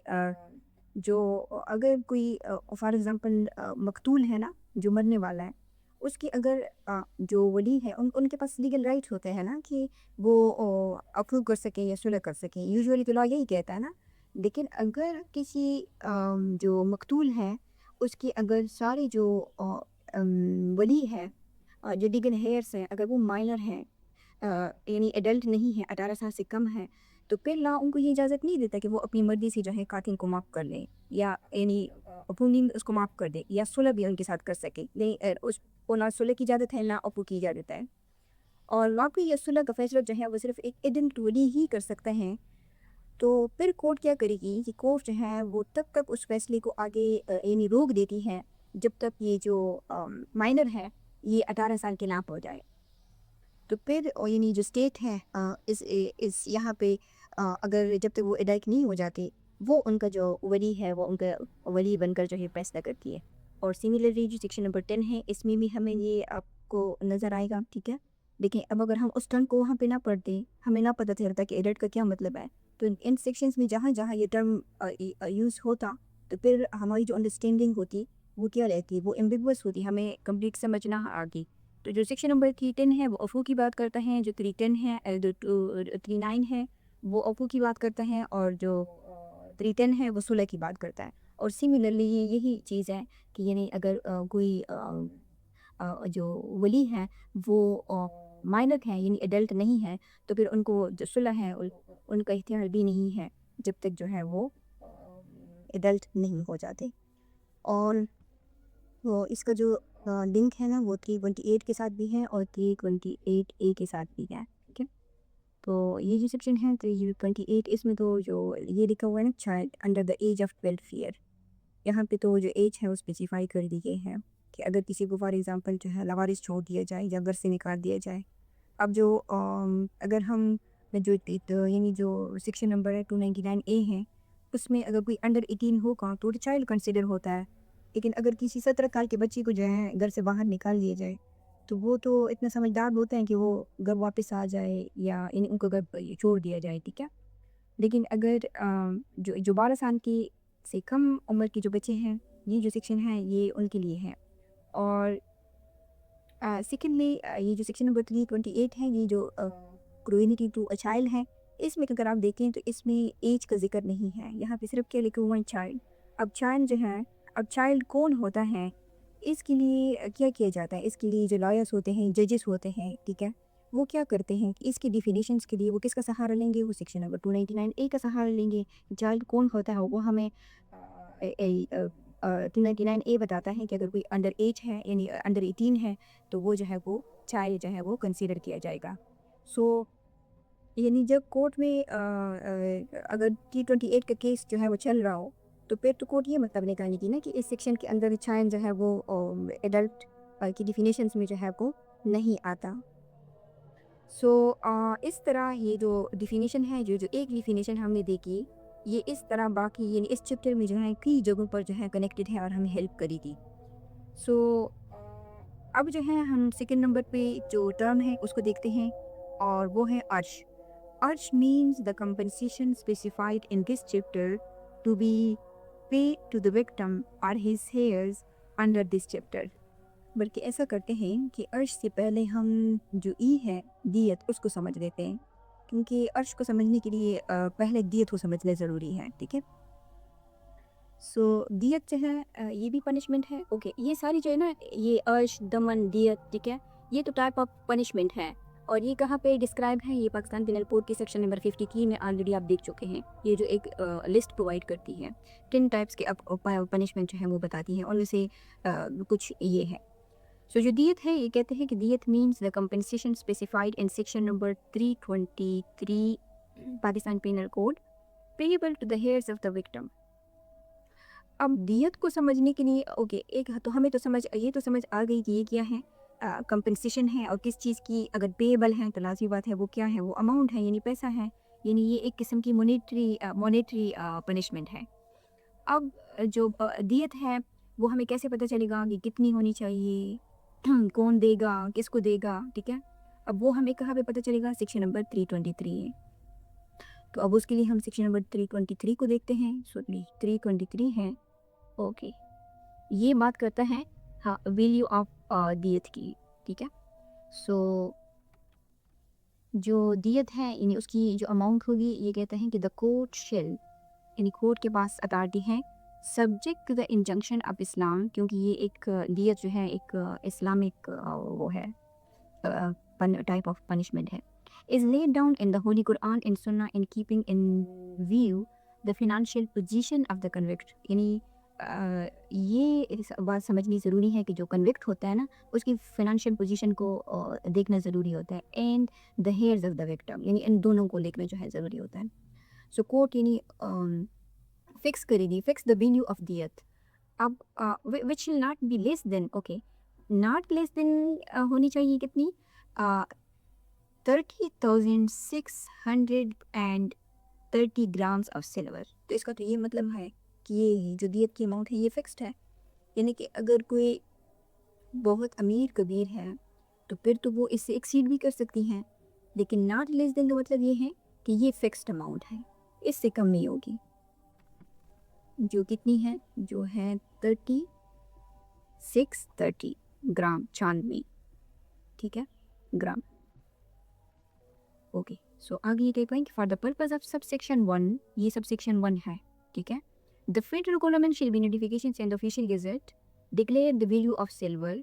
جو اگر کوئی فار ایگزامپل مقتول ہے نا جو مرنے والا ہے، اس کی اگر جو ولی ہے ان کے پاس لیگل رائٹ ہوتے ہیں نا کہ وہ اپروو کر سکیں یا صلح کر سکیں. یوزولی تو لا یہی کہتا ہے نا. لیکن اگر کسی جو مقتول ہے اس کی اگر سارے جو ولی ہے جو لیگل ہیئرس ہیں اگر وہ مائنر ہیں یعنی ایڈلٹ نہیں ہے، 18 سال سے کم ہے، تو پھر لا ان کو یہ اجازت نہیں دیتا کہ وہ اپنی مرضی سے جو ہے قاتل کو معاف کر لیں یا یعنی اپوننگ اس کو معاف کر دے یا صلح بھی ان کے ساتھ کر سکے. نہیں اس کو نہ صلح کی اجازت ہے نہ اپو کی اجازت ہے. اور واقعی یہ صلح کا فیصلہ جو ہے وہ صرف ایک ایڈلٹ ولی ہی کر سکتے ہیں. تو پھر کورٹ کیا کرے گی کہ کورٹ جو ہے وہ تب تک اس فیصلے کو آگے یعنی روک دیتی ہے جب تک یہ جو مائنر ہے یہ 18 سال کے نہ ہو جائے. تو پھر یعنی جو اسٹیٹ ہے اس یہاں پہ اگر جب تک وہ ایڈلٹ نہیں ہو جاتے وہ ان کا جو ولی ہے وہ ان کا ولی بن کر جو ہے فیصلہ کرتی ہے. اور سملرلی جو سیکشن نمبر 10 ہے اس میں بھی ہمیں یہ آپ کو نظر آئے گا، ٹھیک ہے. دیکھیں اب اگر ہم اس ٹرم کو وہاں پہ نہ پڑھتے ہمیں نہ پتہ چلتا کہ ایڈلٹ کا کیا مطلب ہے، تو ان سیکشنز میں جہاں جہاں یہ ٹرم یوز ہوتا تو پھر ہماری جو انڈرسٹینڈنگ ہوتی وہ کیا رہتی، وہ ایمبیگوس ہوتی، ہمیں کمپلیٹ سمجھنا آگی. تو جو سیکشن نمبر 310 ہے وہ عفو کی بات کرتا ہے، جو 310 ہے جو 39 ہے وہ عفو کی بات کرتا ہے، اور جو 310 ہے وہ صلح کی بات کرتا ہے. اور سملرلی یہی چیز ہے کہ یعنی اگر کوئی جو ولی ہے وہ مائنر ہے یعنی ایڈلٹ نہیں ہے تو پھر ان کو جو صلح ہے ان کا اختیار بھی نہیں ہے جب تک جو ہے وہ ایڈلٹ نہیں ہو جاتے. اور وہ اس کا جو لنک ہے نا وہ 328 کے ساتھ بھی ہے اور 328A کے ساتھ بھی ہے، ٹھیک ہے. تو یہ جو سیکشن ہے 328 اس میں تو جو یہ لکھا ہوا ہے نا child under the age of welfare, یہاں پہ تو جو ایج ہے وہ اسپیسیفائی کر دی گئی ہے کہ اگر کسی کو فار ایگزامپل جو ہے لوارث چھوڑ دیا جائے یا گھر سے نکال دیا جائے. اب جو اگر ہم جو یعنی جو سیکشن نمبر ہے 299A ہے اس میں اگر کوئی انڈر 18 ہوگا تو چائلڈ کنسیڈر ہوتا ہے. لیکن اگر کسی 17 سال کے بچے کو جو ہے گھر سے باہر نکال دیا جائے تو وہ تو اتنا سمجھدار ہوتا ہے کہ وہ گھر واپس آ جائے یا ان کو گھر چھوڑ دیا جائے، ٹھیک ہے. لیکن اگر جو 12 سال کی سے کم عمر کے جو بچے ہیں یہ جو سیکشن ہے یہ ان کے لیے ہے. اور سیکنڈلی یہ جو سیکشن نمبر 328 ہے یہ جو کروئنٹی ٹو اے چائلڈ ہے اس میں اگر آپ دیکھیں تو اس میں ایج کا ذکر نہیں ہے، یہاں پہ صرف کیا لکھا ہوا ہے چائلڈ. اب چائلڈ جو ہے، اب چائلڈ کون ہوتا ہے، اس کے لیے کیا کیا جاتا ہے، اس کے لیے جو لائرس ہوتے ہیں ججز ہوتے ہیں، ٹھیک ہے، وہ کیا کرتے ہیں کہ اس کی ڈیفینیشنس کے لیے وہ کس کا سہارا لیں گے، وہ سیکشن نمبر 299A کا سہارا لیں گے. چائلڈ کون ہوتا ہے وہ ہمیں 299A بتاتا ہے کہ اگر کوئی انڈر ایج ہے یعنی انڈر 18 ہے تو وہ جو ہے وہ چائلڈ جو ہے وہ کنسیڈر کیا جائے گا. سو یعنی جب کورٹ میں اگر 328 کا کیس جو ہے وہ چل رہا ہو تو پھر تو کورٹ یہ مطلب نکالے گی نا کہ اس سیکشن کے اندر چائلڈ جو ہے وہ ایڈلٹ کی ڈیفینیشنس میں جو ہے وہ نہیں آتا. سو اس طرح یہ جو ڈیفینیشن ہے جو ایک ڈیفینیشن ہم نے دیکھی یہ اس طرح باقی یعنی اس چیپٹر میں جو ہے کئی جگہوں پر جو ہے کنیکٹڈ ہے اور ہمیں ہیلپ کری تھی. سو اب جو ہے ہم سیکنڈ نمبر پہ جو ٹرم ہے اس کو دیکھتے ہیں اور وہ ہے عرش. عرش means the compensation specified in this chapter to be pay to the victim اور his heirs under this chapter. بلکہ ایسا کرتے ہیں کہ عرش سے پہلے ہم جو ای ہے دیت اس کو سمجھ لیتے ہیں کیونکہ عرش کو سمجھنے کے لیے پہلے دیت کو سمجھنا ضروری ہے، ٹھیک ہے. سو دیت جو ہے یہ بھی پنشمنٹ ہے. اوکے یہ ساری جو ہے نا یہ عرش دمن دیت ٹھیک ہے یہ تو ٹائپ آف پنشمنٹ ہے اور یہ کہاں پہ ڈسکرائب ہے، یہ پاکستان پینل کوڈ کی سیکشن نمبر 53 میں آلریڈی آپ دیکھ چکے ہیں. یہ جو ایک لسٹ پرووائڈ کرتی ہے 10 ٹائپس کے پنشمنٹ جو ہے وہ بتاتی ہیں، ان میں سے کچھ یہ ہے. سو جو دیت ہے یہ کہتے ہیں کہ دیت means the compensation specified in section number 323 Pakistan penal code payable to the heirs of the victim. اب دیت کو سمجھنے کے لیے اوکے ایک تو ہمیں تو سمجھ آ گئی کہ یہ کیا ہے، کمپنسیشن ہے اور کس چیز کی اگر پیبل ہے تو لازمی بات ہے وہ کیا ہے، وہ اماؤنٹ ہے یعنی پیسہ ہے، یعنی یہ ایک قسم کی مونیٹری پنشمنٹ ہے. اب جو دیت ہے وہ ہمیں کیسے پتہ چلے گا کہ کتنی ہونی چاہیے، کون دے گا، کس کو دے گا، ٹھیک ہے. اب وہ ہمیں کہاں پہ پتہ چلے گا، سیکشن نمبر 323 ہے. تو اب اس کے لیے ہم سیکشن نمبر 323 کو دیکھتے ہیں. سو 323 ہے اوکے یہ بات کرتا ہے ہاں ویلیو آف دیت کی، ٹھیک ہے. سو جو دیت ہے یعنی اس کی جو اماؤنٹ ہوگی یہ کہتے ہیں کہ دا کورٹ شیل یعنی کورٹ کے پاس اتھارٹی ہے subject to the injunction of Islam, کیونکہ یہ ایک دیت جو ہے ایک اسلامک وہ ہے ٹائپ آف پنشمنٹ ہے، is laid down in the Holy Quran and Sunnah in keeping in view the financial position of the convict. یعنی یہ بات سمجھنی ضروری ہے کہ جو کنوکٹ ہوتا ہے نا اس کی فائنانشیل پوزیشن کو دیکھنا ضروری ہوتا ہے and the heirs of the victim یعنی ان دونوں کو دیکھنا جو ہے ضروری ہوتا ہے. سو کورٹ یعنی فکس کرے گی فکس دا ویلیو آف دیت. اب which will not be less than okay not less than ہونی چاہیے کتنی 30,630 grams آف سلور. تو اس کا تو یہ مطلب ہے کہ یہ جو دیت کی اماؤنٹ ہے یہ فکسڈ ہے، یعنی کہ اگر کوئی بہت امیر کبیر ہے تو پھر تو وہ اس سے ایکسیڈ بھی کر سکتی ہیں، لیکن ناٹ لیس دین کا مطلب یہ ہے کہ یہ فکسڈ اماؤنٹ ہے، اس سے کم نہیں ہوگی. جو کتنی ہے جو ہے 3630 گرام چاندنی، ٹھیک ہے گرام. اوکے سو آگے یہ کہیں کہ for the purpose of sub section 1 یہ سب سیکشن 1 ہے، ٹھیک ہے. The federal government shall be notification and official gazette declare the value of silver.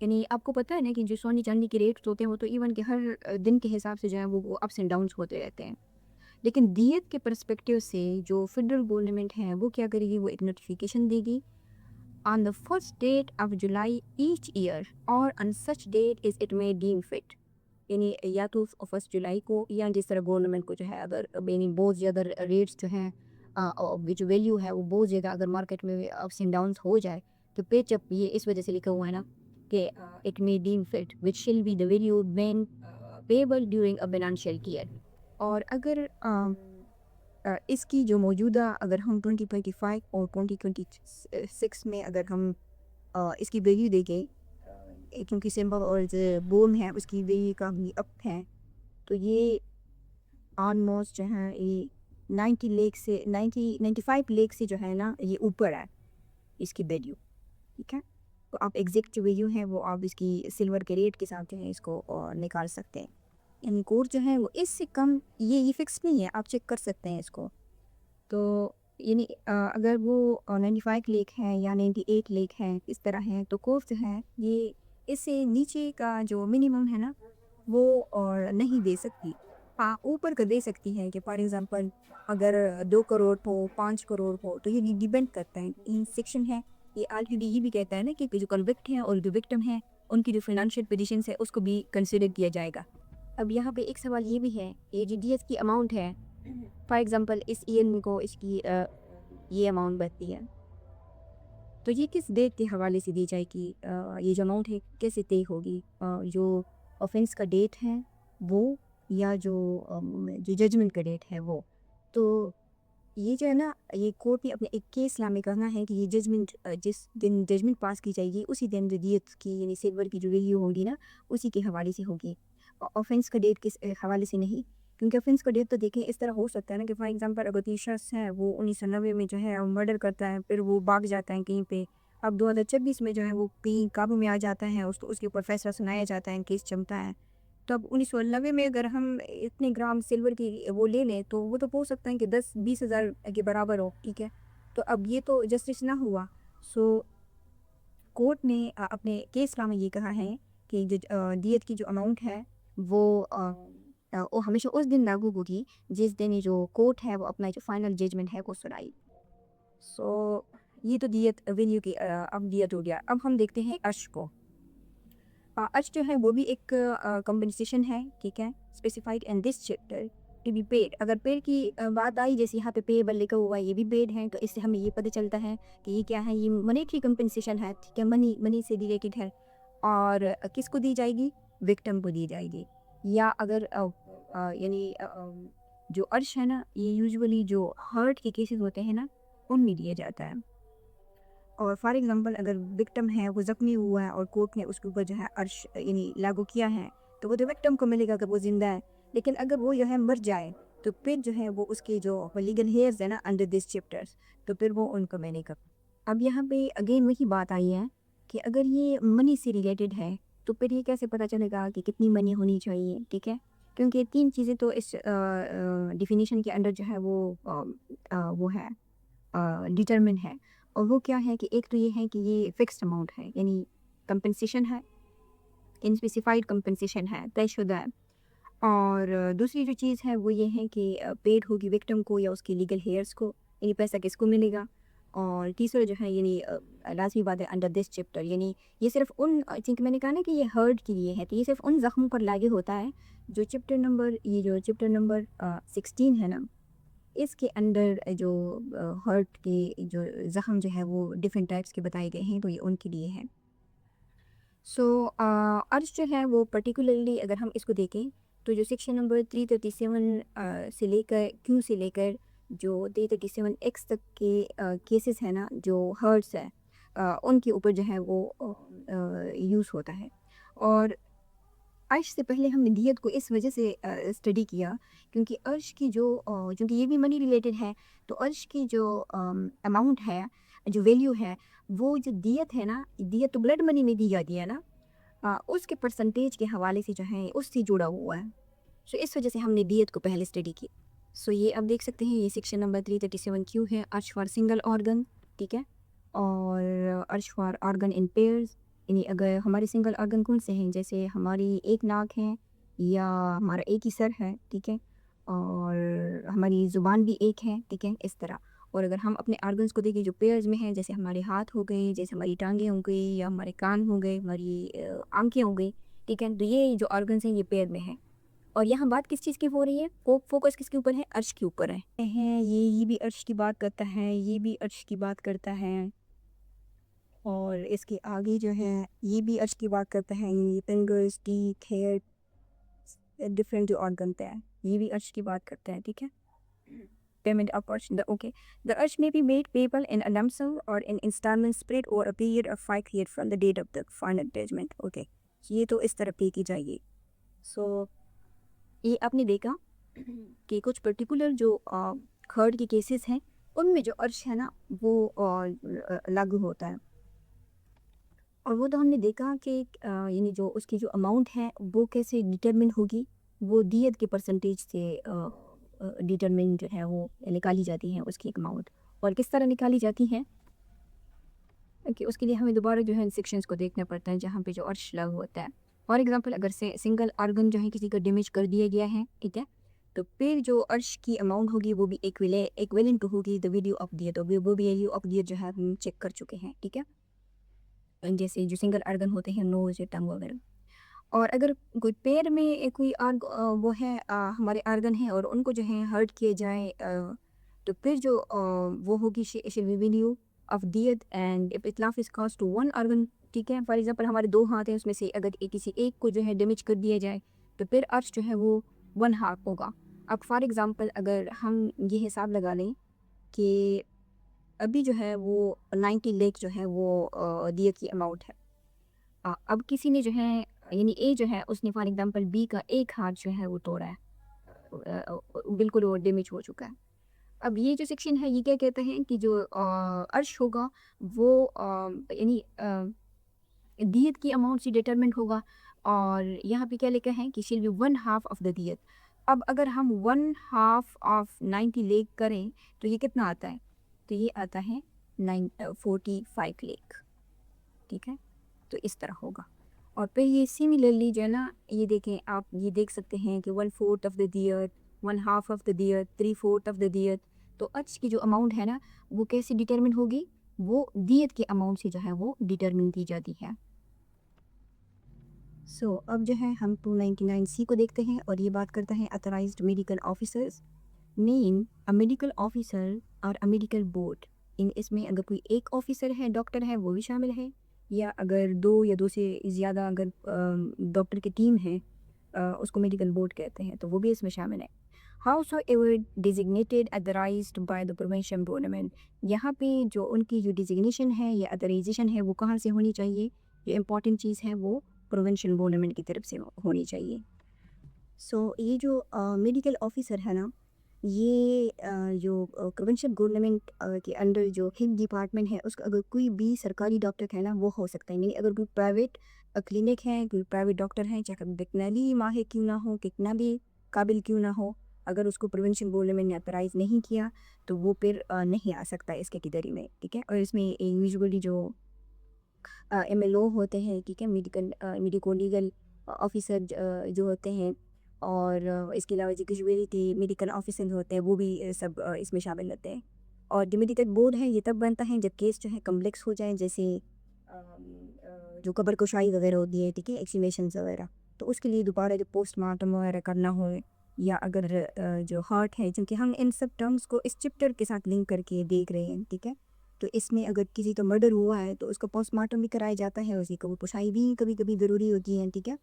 یعنی آپ کو پتہ ہے نا کہ جو سونے چاندی کے ریٹس ہوتے ہیں وہ تو ایون کہ ہر دن کے حساب سے جو ہے وہ اپس اینڈ ڈاؤنس ہوتے رہتے ہیں، لیکن دیت کے پرسپیکٹیو سے جو فیڈرل گورنمنٹ ہے وہ کیا کرے گی، وہ ایک نوٹیفیکیشن دے گی on the first date of July each year or on such date as it may deem fit. یعنی یا تو 1 جولائی کو، یا جس طرح گورنمنٹ کو جو ہے اگر یعنی بہت زیادہ ریٹس جو ہیں جو ویلیو ہے وہ بہت زیادہ اگر مارکیٹ میں اپس اینڈ ڈاؤنس ہو جائے، تو پھر جب یہ اس وجہ سے لکھا ہوا ہے نا کہ it may deem fit which shall be the value when payable during a financial year. اور اگر اس کی جو موجودہ اگر ہم 2025 اور 2026 میں اگر ہم اس کی ویلیو دیکھیں، کیونکہ سمبل اور بون ہے اس کی ویلیو کا بھی اپ ہے، تو یہ آلموسٹ جو ہے یہ 90 لاکھ سے 95 لاکھ سے جو ہے نا یہ اوپر ہے اس کی ویلیو. ٹھیک ہے، تو آپ ایگزیکٹ جو ویلیو ہے وہ آپ اس کی سلور کے ریٹ کے ساتھ جو ہے اس کو نکال سکتے ہیں. یعنی کورس جو ہے وہ اس سے کم، یہ فکس نہیں ہے، آپ چیک کر سکتے ہیں اس کو. تو یعنی اگر وہ 95 لاکھ ہے یا 98 لاکھ ہے اس طرح ہے، تو کورس جو ہے یہ اس سے نیچے کا جو منیمم ہے نا وہ نہیں دے سکتی. ہاں اوپر کا دے سکتی ہے کہ فار ایگزامپل اگر 2 کروڑ ہو 5 کروڑ ہو، تو یہ ڈیپینڈ کرتا ہے. یہ سیکشن ہے یہ آلریڈی یہ بھی کہتا ہے نا کہ جو کنوکٹ ہیں اور جو وکٹم ہیں ان کی جو فائنینشیل پوزیشنس ہے اس کو بھی کنسیڈر کیا جائے گا. اب یہاں پہ ایک سوال یہ بھی ہے، یہ جو ڈی ایس کی اماؤنٹ ہے، فار ایگزامپل اس ایئر کو اس کی یہ اماؤنٹ بنتی ہے، تو یہ کس ڈیٹ کے حوالے سے دی جائے گی؟ یہ جو اماؤنٹ ہے کیسے طے ہوگی؟ جو آفینس کا ڈیٹ ہے وہ، یا جو ججمنٹ کا ڈیٹ ہے وہ. تو یہ جو ہے نا یہ کورٹ نے اپنے ایک کیس لا میں کہنا ہے کہ یہ ججمنٹ جس دن ججمنٹ پاس کی جائے گی اسی دن دیت کی یعنی سلور کی جو ویلیو ہوگی نا اسی کے حوالے سے ہوگی، آفینس کا ڈیٹ کس حوالے سے نہیں. کیونکہ آفینس کا ڈیٹ تو دیکھیں اس طرح ہو سکتا ہے نا کہ فار ایگزامپل اگر کوئی شخص ہے وہ 1990 میں جو ہے مرڈر کرتا ہے، پھر وہ بھاگ جاتا ہے کہیں پہ، اب 2026 میں جو ہے وہ کہیں قابو میں آ جاتا ہے، اس کے اوپر فیصلہ سنایا جاتا ہے، کیس چمتا ہے. تو اب 1990 میں اگر ہم اتنے گرام سلور کی وہ لے لیں تو وہ تو ہو سکتا ہے کہ 10-20 ہزار کے برابر ہو. ٹھیک ہے، تو اب یہ تو جسٹس نہ ہوا. سو کورٹ نے اپنے کیس لا میں یہ کہا ہے کہ جو دیت کی جو اماؤنٹ ہے وہ ہمیشہ اس دن لاگو ہوگی جس دن یہ جو کورٹ ہے وہ اپنا جو فائنل ججمنٹ ہے وہ سنائی. سو یہ تو دیت ویلیو کی اب دیت ہو گیا. اب ہم دیکھتے ہیں عرش کو. عرش جو ہے وہ بھی ایک کمپنسیشن ہے. ٹھیک ہے، specified in this chapter to be paid. اگر پیڈ کی بات آئی جیسے یہاں پہ پیبل لکھا ہوا ہے یہ بھی پیڈ ہے، تو اس سے ہمیں یہ پتہ چلتا ہے کہ یہ کیا ہے، یہ منیٹری کمپنسیشن ہے. ٹھیک ہے، منی سے ریلیٹڈ ہے، اور کس کو دی جائے گی؟ وکٹم کو دی جائے گی. یا اگر یعنی جو عرش ہے نا یہ یوزولی جو ہرٹ کے کیسز ہوتے ہیں نا ان میں دیا جاتا ہے. اور فار ایگزامپل اگر وکٹم ہے وہ زخمی ہوا ہے اور کورٹ نے اس کے اوپر جو ہے عرش یعنی لاگو کیا ہے تو وہ تو وکٹم کو ملے گا اگر وہ زندہ ہے. لیکن اگر وہ جو ہے مر جائے تو پھر جو ہے وہ اس کے جو لیگل ہیئرز ہیں نا انڈر دس چیپٹرز تو پھر وہ ان کو ملے گا. اب یہاں پہ اگین وہی بات آئی ہے کہ اگر یہ منی سے ریلیٹڈ ہے تو پھر یہ کیسے پتہ چلے گا کہ کتنی منی ہونی چاہیے؟ ٹھیک ہے، کیونکہ 3 چیزیں تو اس ڈیفینیشن کے انڈر جو ہے وہ ہے ڈیٹرمن ہے. اور وہ کیا ہے کہ ایک تو یہ ہے کہ یہ فکسڈ اماؤنٹ ہے یعنی کمپنسیشن ہے، انسپیسیفائڈ کمپنسیشن ہے، طے شدہ ہے. اور دوسری جو چیز ہے وہ یہ ہے کہ پیڈ ہوگی وکٹم کو یا اس کی لیگل ہیئرس کو، یعنی پیسہ کس کو ملے گا. اور تیسرا جو ہے یعنی لازمی بات ہے انڈر دس چیپٹر، یعنی یہ صرف ان آئی تھنک میں نے کہا نا کہ یہ ہرٹ کے لیے ہے، تو یہ صرف ان زخموں پر لاگو ہوتا ہے جو چیپٹر نمبر 16 ہے نا اس کے انڈر جو ہرٹ کے جو زخم جو ہے وہ ڈفرینٹ ٹائپس کے بتائے گئے ہیں، تو یہ ان کے لیے ہے. سو عرش جو ہے وہ پرٹیکولرلی اگر ہم اس کو دیکھیں تو جو سیکشن نمبر 337 سے لے کر کیوں سے لے کر جو 337 ایکس تک کے کیسز ہیں نا جو ہرٹس ہے ان کے اوپر جو ہے وہ یوز ہوتا ہے. اور عرش سے پہلے ہم نے دیت کو اس وجہ سے اسٹڈی کیا کیونکہ عرش کی جو چونکہ یہ بھی منی ریلیٹڈ ہے تو عرش کی جو اماؤنٹ ہے جو ویلیو ہے وہ جو دیت ہے نا، دیت تو بلڈ منی میں دی جاتی ہے نا، اس کے پرسنٹیج کے حوالے سے جو ہے اس سے جڑا ہوا ہے. سو اس وجہ سے ہم نے دیت کو پہلے اسٹڈی کی. سو یہ اب دیکھ سکتے ہیں یہ سیکشن نمبر 337 کیوں ہے، عرش فار سنگل آرگن. ٹھیک ہے، اور عرش فار آرگن ان پیئرز، یعنی اگر ہمارے سنگل آرگن کون سے ہیں جیسے ہماری ایک ناک ہے یا ہمارا ایک ہی سر ہے. ٹھیک ہے، اور ہماری زبان بھی ایک ہے. ٹھیک ہے، اس طرح. اور اگر ہم اپنے آرگنس کو دیکھیں جو پیئرز میں ہیں جیسے ہمارے ہاتھ ہو گئے، جیسے ہماری ٹانگیں ہو گئی، یا ہمارے کان ہو گئے، ہماری آنکھیں ہو گئی، ٹھیک ہے. تو یہ جو آرگنس ہیں یہ پیر میں ہیں. اور یہاں بات کس چیز کی ہو رہی ہے؟ فوکس کس کے اوپر ہے؟ عرش کے اوپر ہے. یہ بھی عرش کی بات کرتا ہے، یہ بھی عرش کی بات کرتا ہے، اور اس کے آگے جو ہے یہ بھی عرش کی بات کرتا ہے. یہ فنگرز، ٹیتھ، ہیئر، ڈفرینٹ جو آرگنس ہیں یہ بھی عرش کی بات کرتا ہے. ٹھیک ہے. Payment of arch. Okay. The arch may be made payable in a lump sum or in installments spread over a period of 5 years from the date of the final payment. Okay. یہ تو اس طرح پے کی جائے. سو یہ آپ نے دیکھا کہ کچھ پرٹیکولر جو کھرڈ کے کیسز ہیں ان میں جو عرش ہے نا وہ لاگو ہوتا ہے. اور وہ تو ہم نے دیکھا کہ یعنی جو اس کی جو اماؤنٹ ہے وہ کیسے ڈٹرمن ہوگی، وہ دیت کے پرسنٹیج سے ڈٹرمن جو ہے وہ نکالی جاتی ہے اس کی ایک اماؤنٹ. اور کس طرح نکالی جاتی ہے کہ اس کے لیے ہمیں دوبارہ جو ہے ان سیکشنز کو دیکھنا پڑتا ہے جہاں پہ جو عرش لاگو ہوتا ہے. فار ایگزامپل اگر سے سنگل آرگن جو ہے کسی کا ڈیمیج کر دیا گیا ہے، ٹھیک ہے، تو پھر جو عرش کی اماؤنٹ ہوگی وہ بھی ایکویلنٹ ہوگی دا ویلیو آف دیت. وہ بھی ویلیو آف دیت جو ہے ہم چیک کر چکے ہیں. ٹھیک ہے. جیسے جو سنگل آرگن ہوتے ہیں نوز یا ٹنگ وغیرہ. اور اگر کوئی پیر میں کوئی وہ ہے ہمارے آرگن ہیں اور ان کو جو ہے ہرٹ کیے جائیں تو پھر جو وہ ہوگی ویلیو آف دیت اینڈ اف اتلاف is cost to one organ. ٹھیک ہے. فار ایگزامپل ہمارے 2 ہاتھ ہیں، اس میں سے اگر کسی ایک کو جو ہے ڈیمیج کر دیا جائے تو پھر عرش جو ہے وہ 1 ہاتھ ہوگا. اب فار ایگزامپل اگر ہم یہ حساب لگا لیں کہ ابھی جو ہے وہ 90 لاکھ جو ہے وہ دیت کی اماؤنٹ ہے. اب کسی نے جو ہے یعنی اے جو ہے اس نے فار ایگزامپل بی کا ایک ہاتھ جو ہے وہ توڑا ہے، بالکل وہ ڈیمیج ہو چکا ہے. اب یہ جو سیکشن ہے یہ کیا کہتے ہیں کہ جو عرش ہوگا وہ یعنی دیت کی اماؤنٹ سے ڈیٹرمنٹ ہوگا. اور یہاں پہ کیا لکھا ہے کہ shall be 1 half of the دیت. اب اگر ہم 1 ہاف آف 90 لاکھ کریں تو یہ کتنا آتا ہے؟ تو یہ آتا ہے 45 لاکھ. ٹھیک ہے. تو اس طرح ہوگا. اور پھر یہ سیملرلی جو ہے نا یہ دیکھیں آپ یہ دیکھ سکتے ہیں کہ 1/4 آف دا دیت، 1 ہاف آف دا دیت، 3/4 آف دا دیت. تو عرش کی جو اماؤنٹ ہے نا وہ کیسے ڈیٹرمن ہوگی؟ وہ دیت کے اماؤنٹ سے جو ہے وہ ڈیٹرمن کی جاتی ہے. سو اب جو ہے ہم 299C کو دیکھتے ہیں اور یہ بات کرتا ہے authorised medical officers. Mean a medical officer اور اے میڈیکل بورڈ. اس میں اگر کوئی ایک آفیسر ہے ڈاکٹر ہے وہ بھی شامل ہے، یا اگر 2 یا 2 سے زیادہ اگر ڈاکٹر کی ٹیم ہے اس کو میڈیکل بورڈ کہتے ہیں تو وہ بھی اس میں شامل ہے. Whosoever designated authorized by the provincial government. یہاں پہ جو ان کی جو ڈیزگنیشن ہے یا اتھرائزیشن ہے وہ کہاں سے ہونی چاہیے؟ جو امپورٹنٹ چیز ہے وہ پروونشن گورنمنٹ کی طرف سے ہونی چاہیے. سو یہ جو میڈیکل آفیسر ہے نا یہ جو پروونشل گورنمنٹ کے انڈر جو ہیلتھ ڈپارٹمنٹ ہے اس کا اگر کوئی بھی سرکاری ڈاکٹر ہے نا وہ ہو سکتا ہے. یعنی اگر کوئی پرائیویٹ کلینک ہے، کوئی پرائیویٹ ڈاکٹر ہے، چاہے کتنا بھی ماہر کیوں نہ ہو، کتنا بھی قابل کیوں نہ ہو، اگر اس کو پروونشل گورنمنٹ نے اتھرائز نہیں کیا تو وہ پھر نہیں آ سکتا اس کیٹیگری میں. ٹھیک ہے. اور اس میں یوزولی جو MLO ہوتے ہیں، ٹھیک ہے، میڈیکو لیگل آفیسر جو ہوتے ہیں، اور اس کے علاوہ جو کیجویلٹی میڈیکل آفیسر ہوتے ہیں وہ بھی سب اس میں شامل ہوتے ہیں. اور جو میڈیکل بورڈ ہے یہ تب بنتا ہے جب کیس جو ہے کمپلیکس ہو جائیں، جیسے جو قبر کشائی وغیرہ ہوتی ہے، ٹھیک ہے، ایکسیمیشنز وغیرہ. تو اس کے لیے دوبارہ جو پوسٹ مارٹم وغیرہ کرنا ہو، یا اگر جو ہارٹ ہے، چونکہ ہم ان سب ٹرمز کو اس چپٹر کے ساتھ لنک کر کے دیکھ رہے ہیں، ٹھیک ہے، تو اس میں اگر کسی کا مرڈر ہوا ہے تو اس کا پوسٹ مارٹم بھی کرایا جاتا ہے، اسی کو پشائی بھی کبھی کبھی ضروری ہوتی ہے. ٹھیک ہے.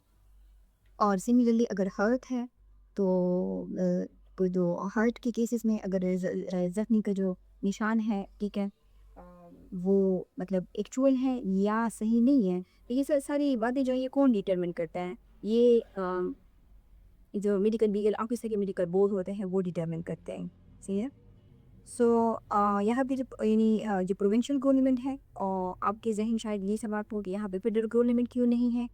اور سملرلی اگر ہارٹ ہے تو جو ہارٹ کے کیسز میں اگر زخمی کا جو نشان ہے، ٹھیک ہے، وہ مطلب ایکچوئل ہے یا صحیح نہیں ہے، تو یہ ساری باتیں جو ہیں یہ کون ڈیٹرمن کرتا ہے؟ یہ جو میڈیکل لیگل آفیسر کے میڈیکل بورڈ ہوتے ہیں وہ ڈیٹرمن کرتے ہیں. صحیح ہے. سو یہاں پہ جو یعنی جو پروونشل گورنمنٹ ہے، اور آپ کے ذہن شاید یہ سوال ہو کہ یہاں پہ فیڈرل گورنمنٹ کیوں نہیں ہے،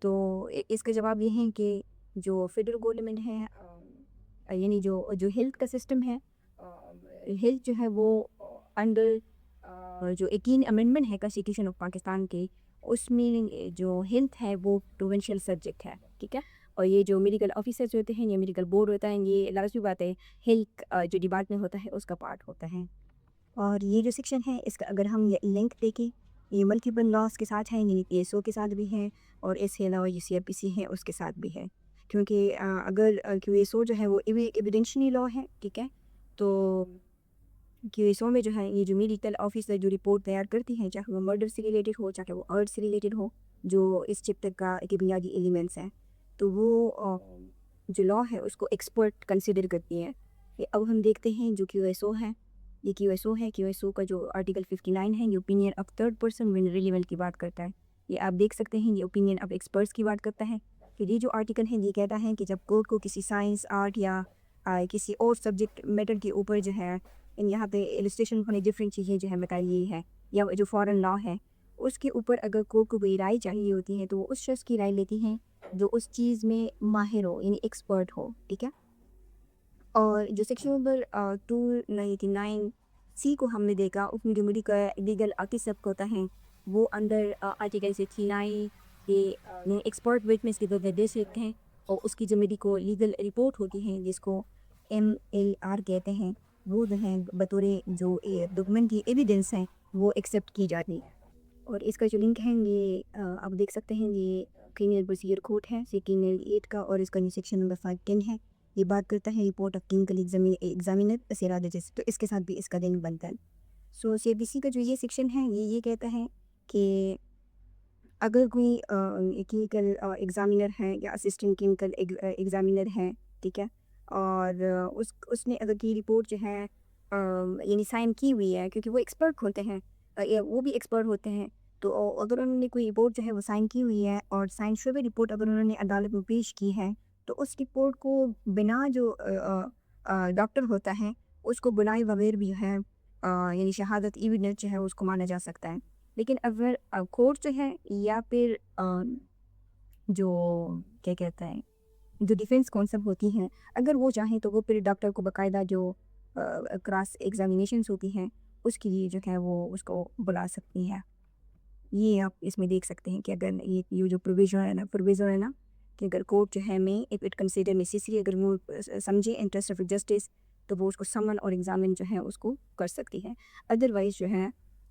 تو اس کا جواب یہ ہے کہ جو فیڈرل گورنمنٹ ہے یعنی جو ہیلتھ کا سسٹم ہے، ہیلتھ جو ہے وہ انڈر جو 18 امینڈمنٹ ہے کنسٹیٹیوشن آف پاکستان کے، اس میں جو ہیلتھ ہے وہ پروونشل سبجیکٹ ہے. ٹھیک ہے. اور یہ جو میڈیکل آفیسرز ہوتے ہیں یا میڈیکل بورڈ ہوتا ہے یہ لازمی بات ہے ہیلتھ جو ڈپارٹمنٹ ہوتا ہے اس کا پارٹ ہوتا ہے. اور یہ جو سیکشن ہے اس کا اگر ہم لنک دیکھیں یہ ملٹیپل لاس کے ساتھ ہیں، یعنی PSO کے ساتھ بھی ہیں، اور اس کے علاوہ یہ CRPC ہے اس کے ساتھ بھی ہے، کیونکہ اگر QSO جو ہے وہ ایویڈینشلی لا ہے، ٹھیک ہے، تو QSO میں جو ہے یہ جو میڈیکل آفیسر جو رپورٹ تیار کرتی ہیں، چاہے وہ مرڈر سے ریلیٹڈ ہو، چاہے وہ ارتھ سے ریلیٹڈ ہو، جو اس چیپٹر کا ایک بنیادی ایلیمنٹس ہیں، تو وہ جو لا ہے اس کو ایکسپرٹ کنسیڈر کرتی ہے۔ اب ہم دیکھتے ہیں جو QSO ہے، یہ QSO ہے، QSO کا جو آرٹیکل 59 ہے، یہ opinion of third person when relevant کی بات کرتا ہے۔ یہ آپ دیکھ سکتے ہیں، یہ اوپینین آف ایکسپرٹس کی بات کرتا ہے، کہ یہ جو آرٹیکل ہے یہ کہتا ہے کہ جب کورٹ کو کسی سائنس، آرٹ یا کسی اور سبجیکٹ میٹر کے اوپر جو ہے، یہاں پہ السٹریشن ہونے ڈفرینٹ چیزیں جو ہے بتائی گئی ہے، یا جو فارن لا ہے اس کے اوپر اگر کورٹ کو کوئی رائے چاہیے ہوتی ہے تو وہ اس شخص کی رائے لیتی ہیں جو اس چیز میں ماہر ہو، یعنی ایکسپرٹ ہو، ٹھیک ہے۔ اور جو سیکشن نمبر 299C کو ہم نے دیکھا، اس میں جو لیگل آفیسر ہوتا ہے وہ انڈر آرٹیکل 69 کے ایکسپرٹ وٹنس کے طور پر دے سکتے ہیں، اور اس کی جو میڈیکل لیگل رپورٹ ہوتی ہے جس کو MLR کہتے ہیں، وہ جو ہیں بطور جو ڈاکومنٹ کی ایویڈنس ہیں وہ ایکسیپٹ کی جاتی ہے۔ اور اس کا جو لنک ہے یہ آپ دیکھ سکتے ہیں، یہ کرمنل پروسیجر کوڈ ہے سیکشن 8 کا، اور اس کا سیکشن نمبر 510 ہے۔ یہ بات کرتا ہے رپورٹ آف کلینکل ایگزامینر سیرادجس، تو اس کے ساتھ بھی اس کا لنک بنتا ہے۔ سو CBC کا جو یہ سیکشن ہے یہ کہتا ہے کہ اگر کوئی کلینکل ایگزامینر ہے یا اسسٹنٹ کلینکل ایگزامینر ہے، ٹھیک ہے، اور اس نے اگر کی رپورٹ جو ہے یعنی سائن کی ہوئی ہے، کیونکہ وہ ایکسپرٹ ہوتے ہیں، وہ بھی ایکسپرٹ ہوتے ہیں، تو اگر انہوں نے کوئی رپورٹ جو ہے وہ سائن کی ہوئی ہے، اور سائن شدہ رپورٹ اگر انہوں نے عدالت میں پیش کی ہے، تو اس رپورٹ کو بنا جو ڈاکٹر ہوتا ہے اس کو بلائے بغیر بھی ہے یعنی شہادت ایویڈنس جو ہے اس کو مانا جا سکتا ہے۔ لیکن اگر کورٹ جو ہے یا پھر جو کیا کہتا ہے جو ڈیفینس کونسل ہوتی ہیں، اگر وہ چاہیں تو وہ پھر ڈاکٹر کو باقاعدہ جو کراس ایگزامینیشنس ہوتی ہیں اس کے لیے جو ہے وہ اس کو بلا سکتی ہے۔ یہ آپ اس میں دیکھ سکتے ہیں کہ اگر یہ جو پروویژن ہے نا کہ اگر کورٹ جو ہے اف اٹ کنسیڈر نیسیسری، اگر وہ سمجھے انٹرسٹ آف جسٹس، تو وہ اس کو سمن اور ایگزامن جو ہے اس کو کر سکتی ہے۔ ادروائز جو ہے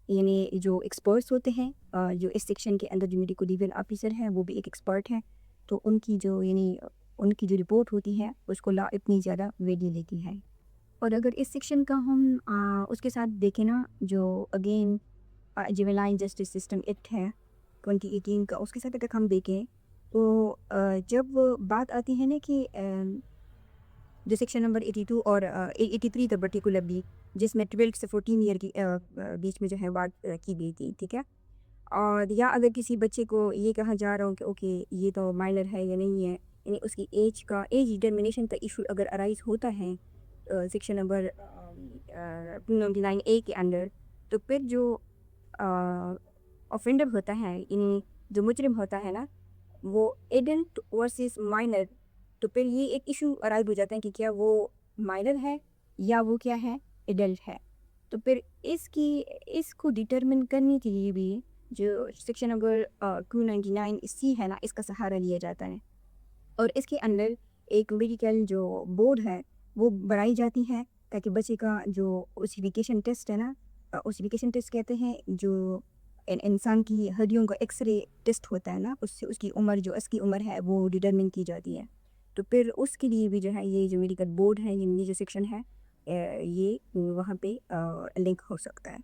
یعنی جو ایکسپرٹس ہوتے ہیں، جو اس سیکشن کے اندر جو میڈیکل لیگل آفیسر ہے وہ بھی ایک ایکسپرٹ ہے، تو ان کی جو رپورٹ ہوتی ہے اس کو لا اتنی زیادہ ویلیو لیتی ہے۔ اور اگر اس سیکشن کا ہم اس کے ساتھ دیکھیں نا، جو again juvenile justice system act ہے 2018 کا، اس کے ساتھ اگر ہم دیکھیں تو جب بات آتی ہے نا کہ جو سیکشن نمبر 82 اور 83 تھا پرٹیکولرلی، جس میں 12 سے 14 ایئر کی بیچ میں جو ہے بات کی گئی تھی، ٹھیک ہے، اور یا اگر کسی بچے کو یہ کہا جا رہا ہو کہ اوکے یہ تو مائنر ہے یا نہیں ہے، یعنی اس کی ایج ڈٹرمنیشن کا ایشو اگر ارائز ہوتا ہے سیکشن نمبر 299A کے انڈر، تو پھر جو offender ہوتا ہے، یعنی جو مجرم ہوتا ہے نا، وہ ایڈلٹ ورسز مائنر، تو پھر یہ ایک ایشو ارائز ہو جاتا ہے کہ کیا وہ مائنر ہے یا وہ کیا ہے، ایڈلٹ ہے۔ تو پھر اس کو ڈٹرمن کرنے کے لیے بھی جو سیکشن نمبر 299C ہے نا، اس کا سہارا لیا جاتا ہے، اور اس کے اندر ایک میڈیکل جو بورڈ ہے وہ بنائی جاتی ہے تاکہ بچے کا جو اوسیفیکیشن ٹیسٹ ہے نا، اوسیفیکیشن ٹیسٹ کہتے ہیں جو انسان کی ہڈیوں کا ایکس رے ٹیسٹ ہوتا ہے نا، اس سے اس کی عمر جو اس کی عمر ہے وہ ڈٹرمن کی جاتی ہے، تو پھر اس کے لیے بھی جو ہے یہ جو میڈیکل بورڈ ہے، یہ جو سیکشن ہے یہ وہاں پہ لنک ہو سکتا ہے۔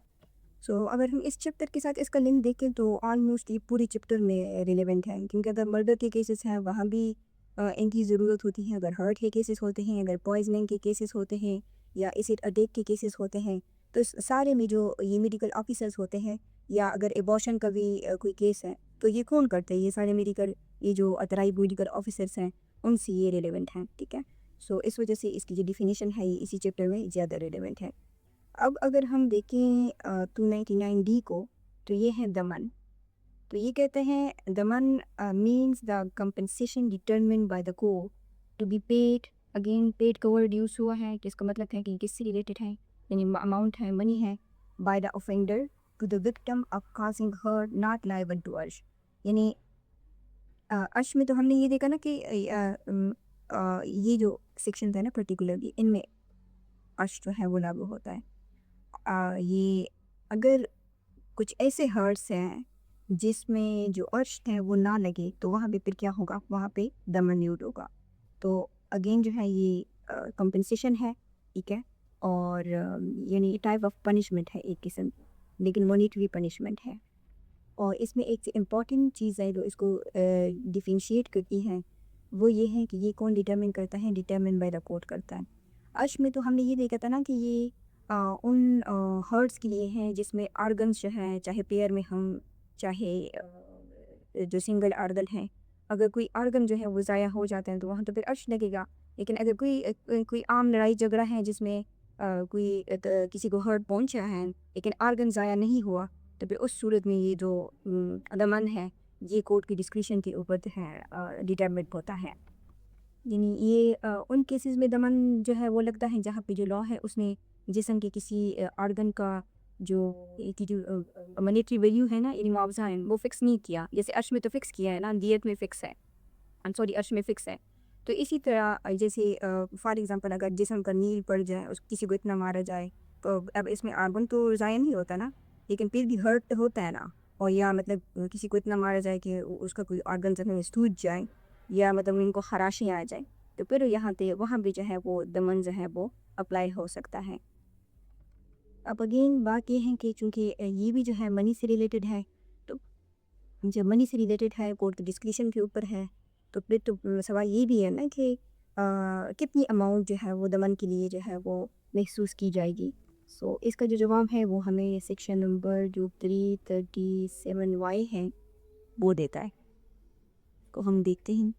سو اگر ہم اس چیپٹر کے ساتھ اس کا لنک دیکھیں تو آلموسٹ یہ پوری چیپٹر میں ریلیونٹ ہے، کیونکہ اگر مرڈر کے کیسز ہیں وہاں بھی ان کی ضرورت ہوتی ہے، اگر ہارٹ کے کیسز ہوتے ہیں، اگر پوائزننگ کے کیسز ہوتے ہیں، یا ایسڈ اٹیک کے کیسز ہوتے ہیں، تو اس سارے میں جو یہ میڈیکل آفیسرز ہوتے ہیں، یا اگر ایبارشن کا بھی کوئی کیس ہے تو یہ کون کرتے ہیں، یہ سارے میڈیکل یہ جو اترائب میڈیکل آفیسرز ہیں ان سے یہ ریلیونٹ ہیں، ٹھیک ہے۔ سو اس وجہ سے اس کی جو ڈیفینیشن ہے یہ اسی چیپٹر میں زیادہ ریلیونٹ ہے۔ اب اگر ہم دیکھیں 299D کو، تو یہ ہے دمن، تو یہ کہتے ہیں دمن means the compensation determined by the court to be paid, again paid کا ورڈ یوز ہوا ہے کہ اس کا مطلب ہے کہ کس سے ریلیٹڈ ہے، یعنی اماؤنٹ ہے، منی ہے، by the offender to the victim of causing hurt not liable to عرش، یعنی عرش میں تو ہم نے یہ دیکھا نا کہ یہ جو سیکشنز ہیں نا پرٹیکولرلی ان میں عرش جو ہے وہ لاگو ہوتا ہے۔ یہ اگر کچھ ایسے ہرٹس ہیں جس میں جو عرش ہے وہ نہ لگے تو وہاں پہ پھر کیا ہوگا، وہاں پہ دمن یوز ہوگا. تو اگین جو ہے یہ کمپنسیشن ہے، ٹھیک ہے، اور یعنی ٹائپ آف پنشمنٹ ہے ایک قسم، لیکن مانیٹری پنشمنٹ ہے. اور اس میں ایک امپورٹنٹ چیز ہے جو اس کو ڈیفرینشیٹ کرتی ہے، وہ یہ ہے کہ یہ کون ڈٹرمن کرتا ہے، ڈٹرمن بائی دا کورٹ کرتا ہے. عرش میں تو ہم نے یہ دیکھا تھا نا کہ یہ ان ہرٹس کے لیے ہیں جس میں آرگنس جو ہے، چاہے پیئر میں ہم، چاہے جو سنگل آرگن ہے، اگر کوئی آرگن جو ہے وہ ضائع ہو جاتا ہے تو وہاں تو پھر عرش لگے گا. لیکن اگر کوئی عام لڑائی جھگڑا ہے جس میں کوئی کسی کو ہرٹ پہنچا ہے لیکن آرگن ضائع نہیں ہوا، تو پھر اس صورت میں یہ جو دمن ہے یہ کورٹ کی ڈسکریشن کے اوپر ہے ڈٹرمنٹ ہوتا ہے. یعنی یہ ان کیسز میں دمن جو ہے وہ لگتا ہے جہاں پہ جو لا ہے اس نے جسم کے کسی آرگن کا جو منیٹری ویلیو ہے نا، یعنی معاوضہ ہے، وہ فکس نہیں کیا. جیسے عرش میں تو فکس کیا ہے نا، دیت میں فکس ہے، عرش میں فکس ہے. تو اسی طرح جیسے فار ایگزامپل اگر جسم کا نیل پڑ جائے، کسی کو اتنا مارا جائے، تو اب اس میں آرگن تو ضائع نہیں ہوتا نا، لیکن پھر بھی ہرٹ ہوتا ہے نا. اور یا مطلب کسی کو اتنا مارا جائے کہ اس کا کوئی آرگن جو ہے ٹوٹ جائے، یا مطلب ان کو خراشیں آ جائیں، تو پھر یہاں پہ وہاں بھی جو ہے وہ دمن جو ہے وہ اپلائی ہو سکتا ہے. اب اگین بات یہ ہے کہ چونکہ یہ بھی جو ہے منی سے ریلیٹڈ ہے، تو جب منی سے ریلیٹڈ ہے، کورٹ ڈسکریشن کے اوپر ہے، تو پھر تو سوال یہ بھی ہے نا کہ کتنی اماؤنٹ جو ہے وہ دمن کے لیے جو ہے وہ محسوس کی جائے گی. سو اس کا جو جواب ہے وہ ہمیں سیکشن نمبر جو 337Y ہے وہ دیتا ہے. کو ہم دیکھتے ہیں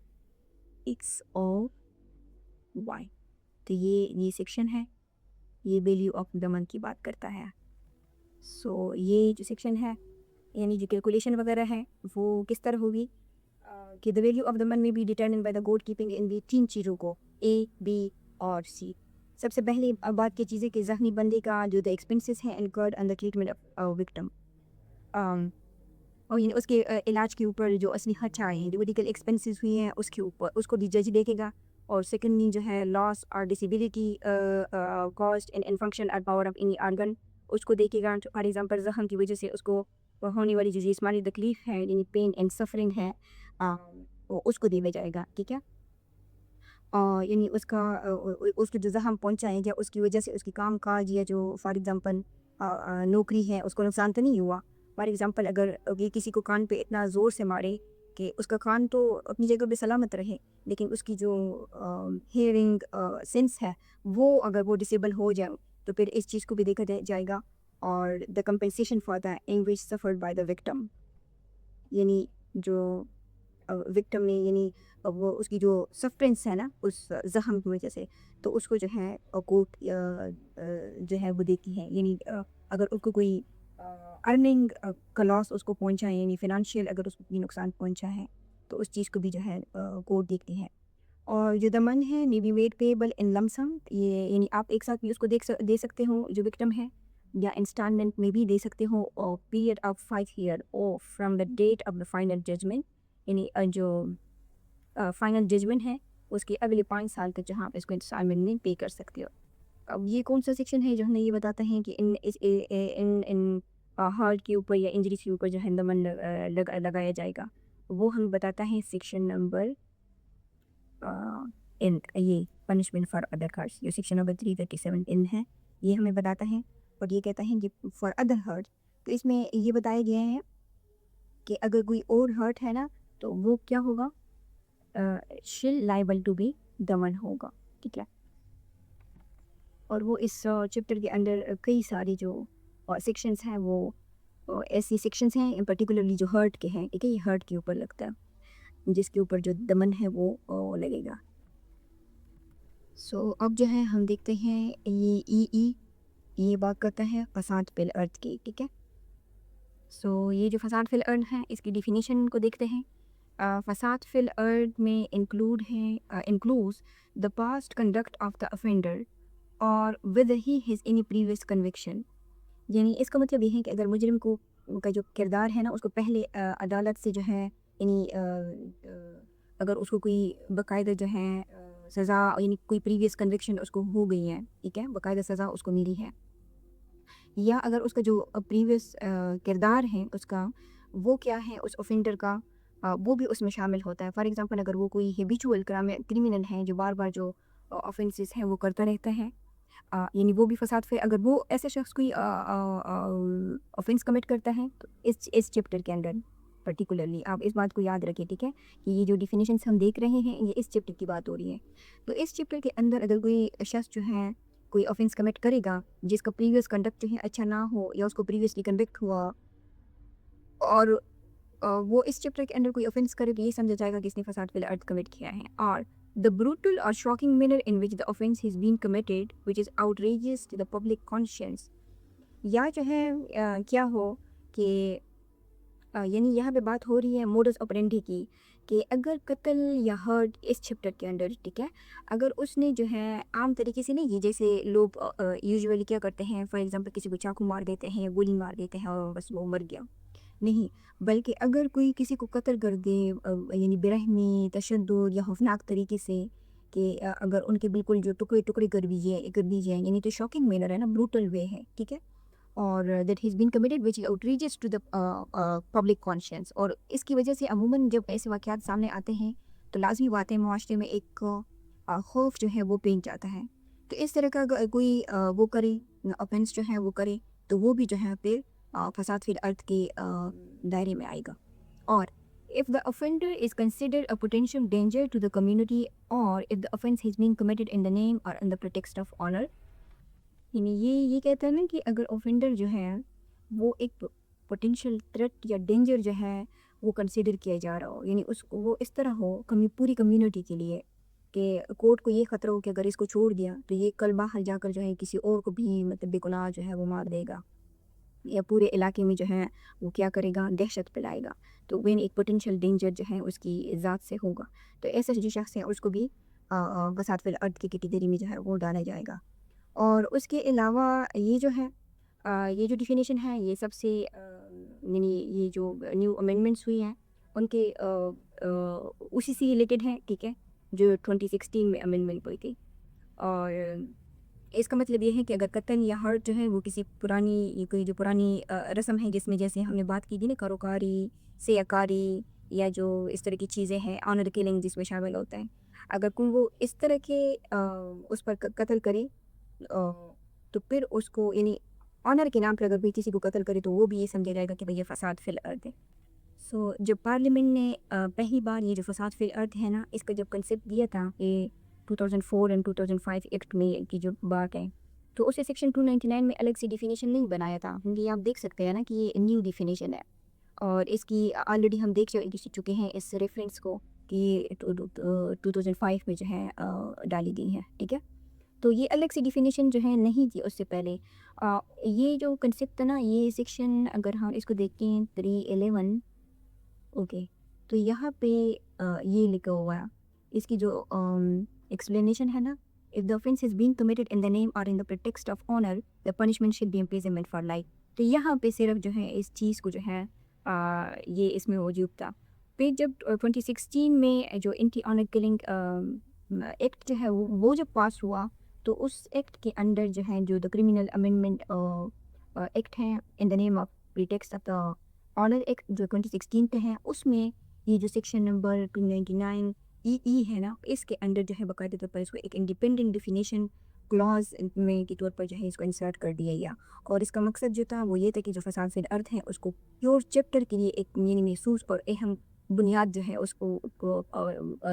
ایکس اور وائی. تو یہ سیکشن ہے، یہ ویلیو آف دمن کی بات کرتا ہے. سو یہ جو سیکشن ہے یعنی جو کیلکولیشن وغیرہ ہے وہ کس طرح ہوگی کہ دا ویلیو آف دمن میں be determined by the court keeping in the 3 چیزوں کو، اے، بی اور سی. سب سے پہلے بات کی چیزیں کہ ذہنی بندی کا جو دا ایکسپینسز ہیں incurred in the treatment of victim, اور یعنی اس کے علاج کے اوپر جو اصلی خرچہ آئے ہیں، جو میڈیکل ایکسپینسز ہوئی ہیں اس کے اوپر اس کو بھی جج دیکھے گا. اور سیکنڈلی جو ہے لاس اور ڈسیبلٹی کاسٹ ان فنکشن اور پاور آف اینی آرگن اس کو دیکھے گا. فار ایگزامپل زخم کی وجہ سے اس کو ہونے والی جو جسمانی تکلیف ہے یعنی پین اینڈ سفرنگ ہے اس کو دیا جائے گا. ٹھیک ہے، یعنی اس کو جو زخم پہنچا ہے یا اس کی وجہ سے اس کی کام کاج یا جو فار ایگزامپل نوکری ہے اس کو نقصان تو نہیں ہوا. فار ایگزامپل اگر یہ کسی کو کان پہ اتنا زور سے مارے کہ اس کا کان تو اپنی جگہ پہ سلامت رہے، لیکن اس کی جو ہیئرنگ سینس ہے وہ اگر وہ ڈسیبل ہو جائے تو پھر اس چیز کو بھی دیکھا جائے گا. اور the compensation for the anguish suffered by the victim, یعنی جو وکٹم نے یعنی وہ اس کی جو سفرنس ہے نا اس زخم کی وجہ سے، تو اس کو جو ہے کورٹ جو ہے وہ دیتی ہے. یعنی اگر اس کو کوئی ارننگ کا لاس اس کو پہنچا ہے، یعنی فائنانشیل اگر اس کو کوئی نقصان پہنچا ہے تو اس چیز کو بھی جو ہے کورٹ دیکھتی ہے. اور جو دمن ہے may be made payable in lump sum، یہ یعنی آپ ایک ساتھ بھی اس کو دے سکتے ہو جو وکٹم ہے، یا انسٹالمنٹ میں بھی دے سکتے ہو، اور پیریڈ آف 5 year اور from the date of the final judgement, یعنی جو فائنل ججمنٹ ہے اس کے اگلے 5 سال تک جہاں آپ اس کو انسٹالمنٹ میں پے کر سکتے ہو. اب یہ کون سا سیکشن ہے جو ہمیں یہ بتاتا ہے کہ ان ہارٹ کے اوپر یا انجریز کے اوپر جو ہے دمن لگایا جائے گا؟ وہ ہمیں بتاتا ہے سیکشن نمبر یہ پنشمنٹ فار ادر ہارٹس، یہ سیکشن نمبر 337 ان ہے، یہ ہمیں بتاتا ہے. اور یہ کہتا ہے کہ فار ادر ہرٹ، تو اس میں یہ بتایا گیا ہے کہ اگر کوئی اور ہرٹ ہے نا تو وہ کیا ہوگا، شل لائبل ٹو بی دمن ہوگا. ٹھیک ہے، اور وہ اس چیپٹر کے اندر کئی ساری جو سیکشنز ہیں وہ ایسی سیکشنز ہیں پرٹیکولرلی جو ہرٹ کے ہیں، ٹھیک ہے، یہ ہرٹ کے اوپر لگتا ہے جس کے اوپر جو دمن ہے وہ لگے گا. سو اب جو ہے ہم دیکھتے ہیں یہ یہ بات کرتا ہے فساد فی الارض کی. ٹھیک ہے، سو یہ جو فساد فی الارض ہے اس کی ڈیفینیشن کو دیکھتے ہیں. فساد فی الارض میں includes the past conduct of the offender اور with he his any previous conviction. یعنی اس کا مطلب یہ ہے کہ اگر مجرم کا جو کردار ہے نا اس کو پہلے عدالت سے جو ہے یعنی اگر اس کو کوئی باقاعدہ جو ہے سزا یعنی کوئی پریویس کنوکشن اس کو ہو گئی ہے، ٹھیک ہے، باقاعدہ سزا اس کو ملی ہے، یا اگر اس کا جو پریویس کردار ہے اس کا وہ کیا ہے اس اوفینڈر کا، وہ بھی اس میں شامل ہوتا ہے. فار ایگزامپل اگر وہ کوئی ہیبیچول کرمنل ہے جو بار بار جو آفینسز ہیں وہ کرتا رہتا ہے، یعنی وہ بھی فساد فعل، اگر وہ ایسے شخص کوئی آفینس کمٹ کرتا ہے تو اس چیپٹر کے اندر پرٹیکولرلی آپ اس بات کو یاد رکھیں، ٹھیک ہے، کہ یہ جو ڈیفینیشنس ہم دیکھ رہے ہیں یہ اس چیپٹر کی بات ہو رہی ہے. تو اس چیپٹر کے اندر اگر کوئی شخص جو ہے کوئی آفینس کمٹ کرے گا جس کا پریویس کنڈکٹ جو ہے اچھا نہ ہو، یا اس کو پریویسلی کنوکٹ ہوا اور وہ اس چیپٹر کے اندر کوئی آفینس کرے تو یہ سمجھا جائے گا کہ اس نے فساد فی الارض کمٹ کیا ہے. اور the brutal or shocking manner in which the offense is being committed which is outrageous to the public conscience، یا جو ہے کیا ہو کہ یعنی یہاں پہ بات ہو رہی ہے موڈس آپرینڈی کی، کہ اگر قتل یا ہرٹ اس چیپٹر کے اندر، ٹھیک ہے، اگر اس نے جو ہے عام طریقے سے نہیں، جیسے لوگ یوزولی کیا کرتے ہیں، فار ایگزامپل کسی کو چاقو مار دیتے ہیں یا گولی مار دیتے ہیں اور بس وہ مر گیا، نہیں، بلکہ اگر کوئی کسی کو قتل کر دے یعنی برحمی، تشدد یا خوفناک طریقے سے، کہ اگر ان کے بالکل جو ٹکڑے ٹکڑے کر دیجیے یعنی تو شاکنگ مینر ہے نا، بروٹل وے ہے، ٹھیک ہے، اور that has been committed which is outrageous to the public conscience. اور اس کی وجہ سے عموماً جب ایسے واقعات سامنے آتے ہیں تو لازمی بات ہے معاشرے میں ایک خوف جو ہے وہ پینٹ جاتا ہے. تو اس طرح کا کوئی وہ کرے offense جو ہے وہ کرے تو وہ بھی جو ہے پھر فساد فی الارض کے دائرے میں آئے گا. اور if the offender is considered a potential danger to the community or if the offense has been committed in the name or on the pretext of honor، یعنی یہ کہتا ہے نا کہ اگر اوفینڈر جو ہے وہ ایک پوٹینشیل تھریٹ یا ڈینجر جو ہے وہ کنسیڈر کیا جا رہا ہو، یعنی اس کو وہ اس طرح ہو پوری کمیونٹی کے لیے کہ کورٹ کو یہ خطرہ ہو کہ اگر اس کو چھوڑ دیا تو یہ کل باہر جا کر جو ہے کسی اور کو بھی مطلب بے گناہ جو ہے وہ مار دے گا، یا پورے علاقے میں جو ہے وہ کیا کرے گا، دہشت پھیلائے گا. تو وہ ایک پوٹینشیل ڈینجر جو ہے اس کی ذات سے ہوگا. تو ایسا جو شخص ہے اس کو بھی فساد فی الارض کی کیٹیگری میں جو ہے وہ ڈالا جائے گا. اور اس کے علاوہ یہ جو ہے یہ جو ڈیفینیشن ہے یہ سب سے یعنی یہ جو نیو امینڈمنٹس ہوئی ہیں ان کے اسی سے ریلیٹڈ ہیں، ٹھیک ہے، جو 2016 میں امینڈمنٹ ہوئی تھی. اور اس کا مطلب یہ ہے کہ اگر قتل یا ہرٹ جو ہے وہ کسی کوئی جو پرانی رسم ہے جس میں جیسے ہم نے بات کی تھی نا کروکاری، سیاکاری، یا جو اس طرح کی چیزیں ہیں، آنر کلنگ جس میں شامل ہوتا ہے، اگر کوئی وہ اس طرح کے اس پر قتل کرے تو پھر اس کو یعنی آنر کے نام پر اگر بھی کسی کو قتل کرے تو وہ بھی یہ سمجھا جائے گا کہ بھئی یہ فساد فی الارض ہے. سو جب پارلیمنٹ نے پہلی بار یہ جو فساد فی الارض ہے نا اس کا جب کنسیپٹ دیا تھا یہ 2004 اور 2005 ایکٹ میں کی جو بات ہے، تو اسے سیکشن 299 میں الگ سے ڈیفینیشن نہیں بنایا تھا، کیونکہ آپ دیکھ سکتے ہیں نا کہ یہ نیو ڈیفینیشن ہے اور اس کی آلریڈی ہم دیکھ چکے ہیں اس ریفرنس کو کہ 2005 میں جو ہے ڈالی گئی ہے، ٹھیک ہے. تو یہ الگ سے ڈیفینیشن جو ہے نہیں تھی اس سے پہلے. یہ جو کنسیپٹ ہے نا یہ سیکشن اگر ہم اس کو دیکھتے ہیں 311، اوکے، تو یہاں پہ یہ لکھا ہوا ہے اس کی جو ایکسپلینیشن ہے نا، if the offense is being committed in the name or in the pretext of honor the punishment should be imprisonment for life. تو یہاں پہ صرف جو ہے اس چیز کو جو ہے یہ اس میں موجود تھا. پھر جب 2016 میں جو اینٹی آنر کلنگ ایکٹ جو ہے وہ جب پاس ہوا تو اس ایکٹ کے اندر جو ہے جو دا کرمنل امینڈمنٹ ایکٹ ہے in the name of pretext of the honour act جو 2016 پہ ہے، اس میں یہ جو سیکشن نمبر 299 ای ہے نا اس کے اندر جو ہے باقاعدہ طور پر اس کو ایک انڈیپینڈنٹ ڈیفینیشن کلاز میں کے طور پر جو ہے اس کو انسرٹ کر دیا گیا. اور اس کا مقصد جو تھا وہ یہ تھا کہ جو فساد فی الارض ہے اس کو پیور چیپٹر کے لیے ایک یعنی محسوس اور اہم بنیاد جو ہے اس کو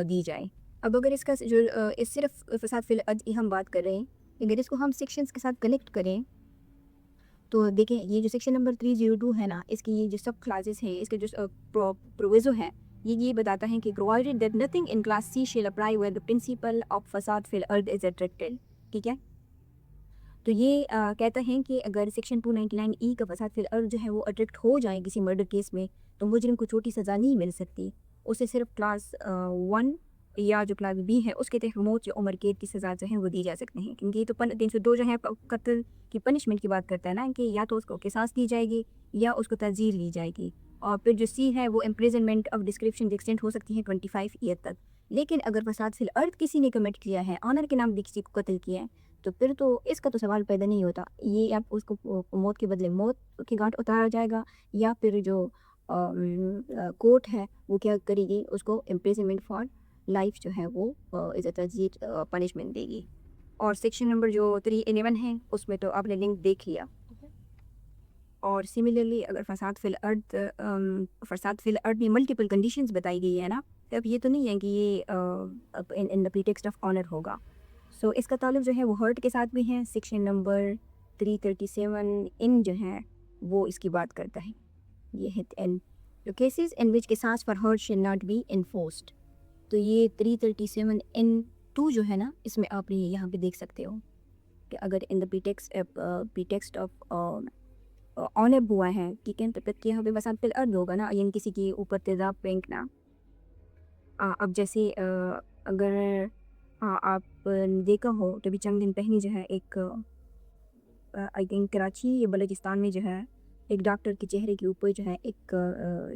دی جائے. اب اگر اس کا جو اس صرف فساد فی الارض کی ہم بات کر رہے ہیں، اگر اس کو ہم سیکشنز کے ساتھ کنیکٹ کریں تو دیکھیں یہ جو سیکشن نمبر 302 ہے نا اس کی یہ جو سب کلاسز ہیں، اس کے جو پروویزو ہے یہ بتاتا ہے کہ provided that nothing in class C shall apply where the principle of فساد فی الارض is attracted، ٹھیک ہے. تو یہ کہتا ہے کہ اگر سیکشن 299 کا فساد فی الارض جو ہے وہ اٹریکٹ ہو جائے کسی مرڈر کیس میں تو مجرم کو چھوٹی سزا نہیں مل سکتی، اسے صرف کلاس 1 یا جو کلاس B ہے اس کے تحت موت یا عمر قید کی سزا جو ہے وہ دی جا سکتے ہیں. کیونکہ یہ تو 302 جو ہے قتل کی پنشمنٹ کی بات کرتا ہے نا، کہ یا تو اس کو قصاص دی جائے گی یا اس کو تعزیر لی جائے گی. اور پھر جو C ہے وہ امپریزنمنٹ آف ڈسکرپشن ایکسٹینڈ ہو سکتی ہے 25 ایئر تک. لیکن اگر فساد فی الارض کسی نے کمٹ کیا ہے، آنر کے نام بھی کسی کو قتل کیا ہے، تو پھر تو اس کا تو سوال پیدا نہیں ہوتا، یہ آپ اس کو موت کے بدلے موت کی گھاٹ اتارا جائے گا، یا پھر جو کورٹ ہے وہ کیا کرے گی، اس کو امپریزنمنٹ فار لائف جو ہے وہ از اے تجدید پنشمنٹ دے گی۔ اور سیکشن نمبر جو 311 ہے اس میں تو آپ نے لنک دیکھ لیا۔ اور سملرلی اگر فساد فی الارض میں ملٹیپل کنڈیشنز بتائی گئی ہے نا، تب یہ تو نہیں ہے کہ یہ ان دا پریٹیکسٹ آف آنر ہوگا۔ سو اس کا تعلق جو ہے وہ ہرٹ کے ساتھ بھی ہے۔ سیکشن نمبر 337 ان جو ہے وہ اس کی بات کرتا ہے، یہ ہے ان کیسز ان وچ قصاص فار ہرٹ شل ناٹ بی انفورسڈ۔ تو یہ 337 ان 2 جو ہے نا، اس میں آپ یہ یہاں پہ دیکھ سکتے ہو کہ اگر ان دا پریٹیکسٹ آف آنر ہوا ہے، ٹھیک ہے، تو پھر یہاں پہ فساد فی الارض ہوگا نا، یعنی کسی کے اوپر تیزاب پھینکنا۔ اب جیسے اگر آپ دیکھا ہو تو ابھی چند دن پہلے جو ہے ایک آئی تھنک کراچی یا بلوچستان میں جو ہے ایک ڈاکٹر کے چہرے کے اوپر جو ہے ایک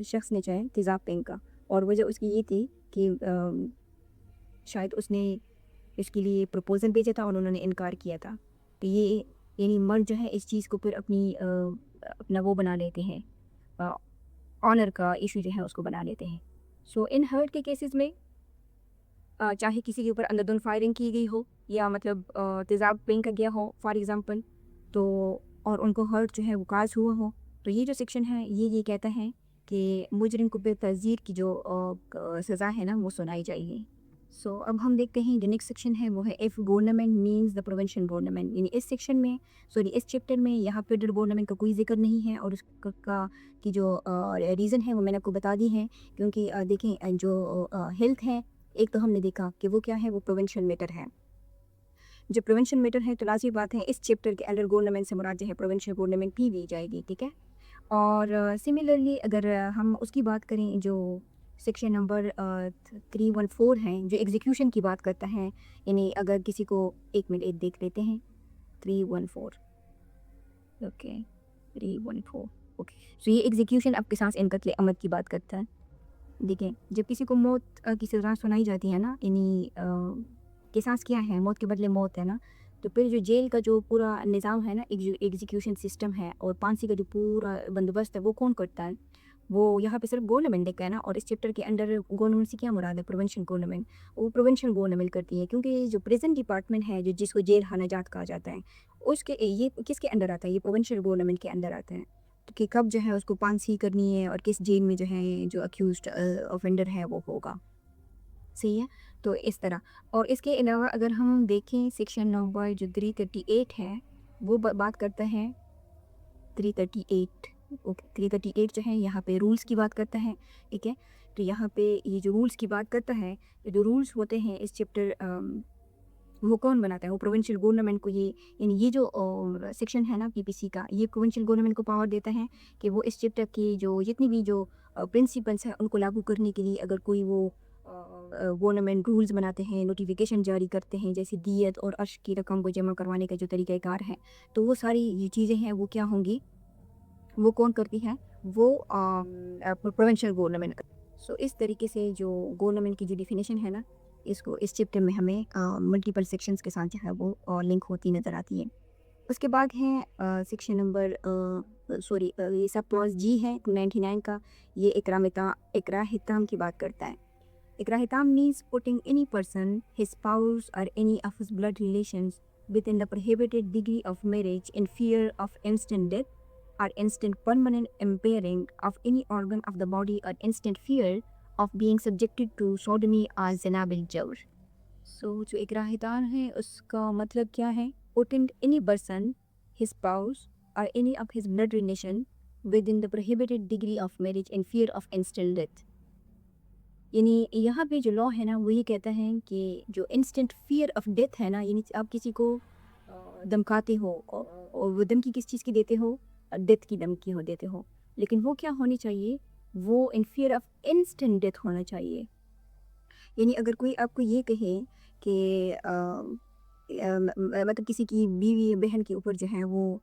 شخص نے جو ہے تیزاب پھینکا، اور وجہ اس کی یہ تھی کہ شاید اس نے اس کے لیے پروپوزل بھیجا تھا اور انہوں نے انکار کیا تھا۔ تو یہ یعنی مرد جو ہے اس چیز کو پھر اپنا وہ بنا لیتے ہیں، آنر کا ایشو جو ہے اس کو بنا لیتے ہیں۔ سو ان ہرٹ کے کیسز میں چاہے کسی کے اوپر اندھادھند فائرنگ کی گئی ہو یا مطلب تیزاب پھینکا گیا ہو فار ایگزامپل، تو اور ان کو ہرٹ جو ہے وہ کاز ہوا ہو، تو یہ جو سیکشن ہے یہ کہتا ہے کہ مجرم کو بے تعزیر کی جو سزا ہے نا وہ سنائی جائے گی۔ سو اب ہم دیکھتے ہیں جو نیکسٹ سیکشن ہے وہ ہے F government means the provincial government, یعنی اس سیکشن میں اس چیپٹر میں یہاں فیڈرل گورنمنٹ کا کوئی ذکر نہیں ہے، اور اس کا کی جو ریزن ہے وہ میں نے آپ کو بتا دی ہے، کیونکہ دیکھیں جو ہیلتھ ہے، ایک تو ہم نے دیکھا کہ وہ کیا ہے، وہ پروونشن میٹر ہے۔ جو پروونشن میٹر ہے تو لازمی بات ہے اس چیپٹر کے انڈر گورنمنٹ سے مراد جو ہے پروونشن گورنمنٹ بھی لی جائے گی، ٹھیک ہے۔ اور سملرلی اگر ہم اس کی بات کریں جو سیکشن نمبر 314 ہے جو ایگزیکیوشن کی بات کرتا ہے، یعنی اگر کسی کو ایک منٹ دیکھ لیتے ہیں 314 اوکے 314 اوکے، سو یہ ایگزیکیوشن اب قصاص ان قتل عمد کی بات کرتا ہے۔ دیکھیں جب کسی کو موت کی سزا سنائی جاتی ہے نا، یعنی قصاص کیا ہے، موت کے بدلے موت ہے نا، تو پھر جو جیل کا جو پورا نظام ہے نا، ایگزیکیوشن سسٹم ہے اور پھانسی کا جو پورا بندوبست ہے وہ کون کرتا ہے، وہ یہاں پہ صرف گورنمنٹ دیکھا ہے نا، اور اس چیپٹر کے انڈر گورنمنٹ سے کیا مراد ہے، پروونشن گورنمنٹ، وہ پروونشن گورنمنٹ کرتی ہے، کیونکہ جو پریزن ڈپارٹمنٹ ہے جس کو جیل خانہ جات کہا جاتا ہے، اس کے یہ کس کے انڈر آتا ہے، یہ پروونشن گورنمنٹ کے انڈر آتا ہے، کہ کب جو ہے اس کو پھانسی کرنی ہے اور کس جیل میں جو ہے جو اکیوزڈ آفینڈر ہے وہ ہوگا، صحیح ہے۔ تو اس طرح، اور اس کے علاوہ اگر ہم دیکھیں سیکشن نمبر جو 338 ہے وہ بات کرتا ہے 338 اوکے 338 جو ہے یہاں پہ رولز کی بات کرتا ہے، ٹھیک ہے۔ تو یہاں پہ یہ جو رولز کی بات کرتا ہے، جو رولز ہوتے ہیں اس چیپٹر وہ کون بناتا ہے، وہ پروونشل گورنمنٹ کو، یعنی یہ جو سیکشن ہے نا PPC کا، یہ پروونشل گورنمنٹ کو پاور دیتا ہے کہ وہ اس چیپٹر کی جو جتنی بھی جو پرنسپلس ہیں ان کو لاگو کرنے کے لیے اگر کوئی وہ گورنمنٹ رولز بناتے ہیں، نوٹیفیکیشن جاری کرتے ہیں، جیسے دیت اور عرش کی رقم کو جمع کروانے کا جو طریقہ کار ہے، تو وہ ساری یہ چیزیں ہیں وہ کیا ہوں گی، وہ کون کرتی ہے، وہ پروونشل گورنمنٹ۔ سو اس طریقے سے جو گورنمنٹ کی جو ڈیفینیشن ہے نا، اس کو اس چیپٹر میں ہمیں ملٹیپل سیکشنز کے ساتھ جو ہے وہ لنک ہوتی نظر آتی ہے۔ اس کے بعد ہے سیکشن نمبر یہ سب کلاس جی ہے 299 کا، یہ اکراہ کی بات کرتا ہے۔ اکراہ means putting any person, his spouse or any of his blood relations within the prohibited degree of marriage in fear of instant death or instant permanent impairing of any organ of the body or instant fear of being subjected to sodomy or zina bil jawr۔ So جو اکراہ ہے اس کا مطلب کیا ہے، putting any person, his spouse or any of his blood relation within the prohibited degree of marriage in fear of instant death۔ یعنی یہاں پہ جو لا ہے نا وہ یہ کہتا ہے کہ جو انسٹنٹ فیئر آف ڈیتھ ہے نا، یعنی آپ کسی کو دمکاتے ہو اور وہ دمکی کس چیز کی دیتے ہو، ڈیتھ کی دمکی دیتے ہو، لیکن وہ کیا ہونی چاہیے، وہ ان فیئر آف انسٹنٹ ڈیتھ ہونا چاہیے۔ یعنی اگر کوئی آپ کو یہ کہے کہ مطلب کسی کی بیوی بہن کے اوپر جو ہے وہ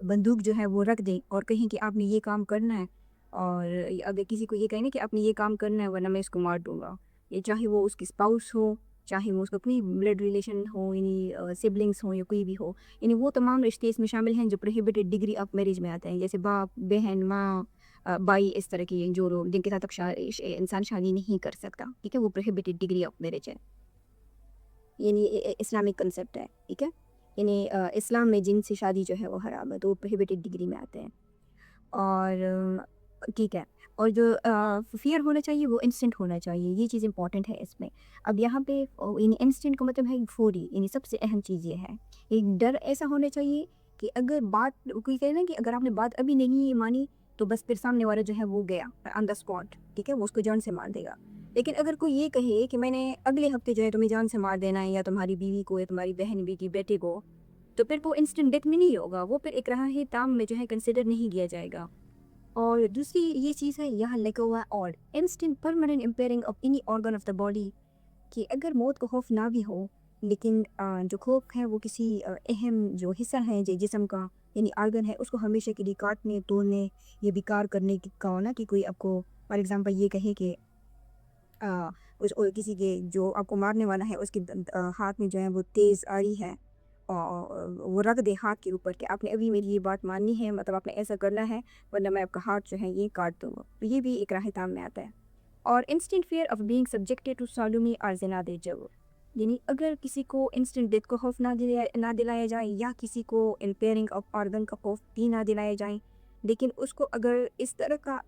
بندوق جو ہے وہ رکھ دیں اور کہیں کہ آپ نے یہ کام کرنا ہے، اور اگر کسی کو یہ کہیں نا کہ آپ نے یہ کام کرنا ہے ورنہ میں اس کو مار دوں گا، یہ چاہے وہ اس کی اسپاؤس ہو، چاہے وہ اس کو کوئی بلڈ ریلیشن ہو، یعنی سبلنگس ہوں یا کوئی بھی ہو، یعنی وہ تمام رشتے اس میں شامل ہیں جو پروہیبٹڈ ڈگری آف میرج میں آتے ہیں، جیسے باپ، بہن، ماں، بھائی، اس طرح کے جو لوگ جن کے ساتھ انسان شادی نہیں کر سکتا، ٹھیک ہے، وہ پروہیبٹڈ ڈگری آف میرج ہے، یعنی اسلامک کنسیپٹ ہے، ٹھیک ہے، یعنی اسلام میں جن سے شادی جو ہے وہ حرام ہے، تو وہ پروہیبٹڈ ڈگری میں آتے ہیں، اور ٹھیک ہے، اور جو فیئر ہونا چاہیے وہ انسٹنٹ ہونا چاہیے، یہ چیز امپورٹنٹ ہے اس میں۔ اب یہاں پہ یعنی انسٹنٹ کا مطلب ہے فوری، یعنی سب سے اہم چیز یہ ہے، ایک ڈر ایسا ہونا چاہیے کہ اگر بات کوئی کہے نا کہ اگر آپ نے بات ابھی نہیں مانی تو بس پھر سامنے والا جو ہے وہ گیا آن دا اسپاٹ، ٹھیک ہے، وہ اس کو جان سے مار دے گا۔ لیکن اگر کوئی یہ کہے کہ میں نے اگلے ہفتے جو ہے تمہیں جان سے مار دینا ہے، یا تمہاری بیوی کو یا تمہاری بہن، بیٹی، بیٹے کو، تو پھر وہ انسٹنٹ ڈیتھ میں نہیں ہوگا، وہ پھر اکراہ تام میں جو ہے کنسیڈر نہیں کیا جائے گا۔ اور دوسری یہ چیز ہے یہاں لکھا ہوا اور instant permanent impairing of any organ of the body, کہ اگر موت کو خوف نہ بھی ہو لیکن جو خوف ہے وہ کسی اہم جو حصہ ہے جو جسم کا یعنی آرگن ہے اس کو ہمیشہ کے لیے کاٹنے، توڑنے یا بیکار کرنے کا ہونا، کہ کوئی آپ کو فار ایگزامپل یہ کہے کہ کسی کے جو آپ کو مارنے والا ہے اس کے ہاتھ میں جو ہے وہ تیز آری ہے، اور وہ رکھ دے ہاتھ کے اوپر کہ آپ نے ابھی میری یہ بات ماننی ہے، مطلب آپ نے ایسا کرنا ہے ورنہ میں آپ کا ہاتھ جو ہے یہ کاٹ دوں گا، تو یہ بھی اکراہ تام میں آتا ہے۔ اور instant fear of being subjected to sodomy اور زنا دے جب، یعنی اگر کسی کو انسٹنٹ ڈیتھ کو خوف نہ دلایا جائے یا کسی کو امپیئرنگ آف آرگن کا خوف بھی نہ دلایا جائے، لیکن اس کو اگر اس طرح کا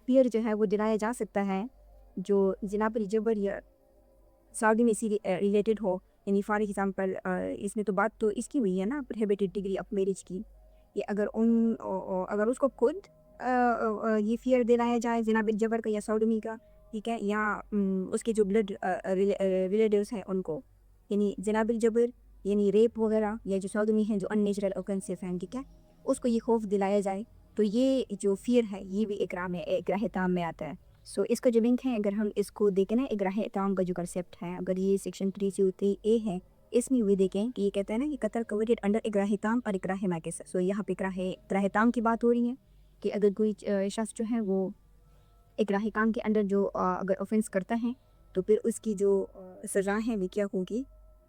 فیئر جو ہے وہ دلایا جا سکتا ہے جو زنا پر جبر یا سالومی سے ریلیٹڈ ہو، یعنی فار ایگزامپل اس میں تو بات تو اس کی ہوئی ہے نا پروہیبٹڈ ڈگری آف میرج کی، کہ اگر اس کو خود یہ فیئر دلایا جائے زنا بالجبر کا یا سالومی کا، ٹھیک ہے، یا اس کے جو بلڈ ریلیٹیوز ہیں ان کو، یعنی زنا بالجبر یعنی ریپ وغیرہ، یا جو سالومی ہیں جو ان نیچرل اوفینسو ہیں، ٹھیک ہے، اس کو یہ خوف دلایا جائے، تو یہ جو فیئر ہے یہ بھی اکراہ تام میں آتا ہے۔ سو اس کا جو لنک ہے اگر ہم اس کو دیکھیں نا، اکراہ تام کا جو کنسیپٹ ہے، اگر یہ سیکشن 303A ہے، اس میں بھی دیکھیں کہ یہ کہتا ہے نا کہ قتل کمیٹڈ انڈر اکراہ تام اور اکراہ ناقص، سو یہاں پہ اکراہ تام کی بات ہو رہی ہے کہ اگر کوئی شخص جو ہے وہ اکراہ تام کے اندر جو اگر اوفینس کرتا ہے تو پھر اس کی جو سزا ہے وہ کیا ہوگی،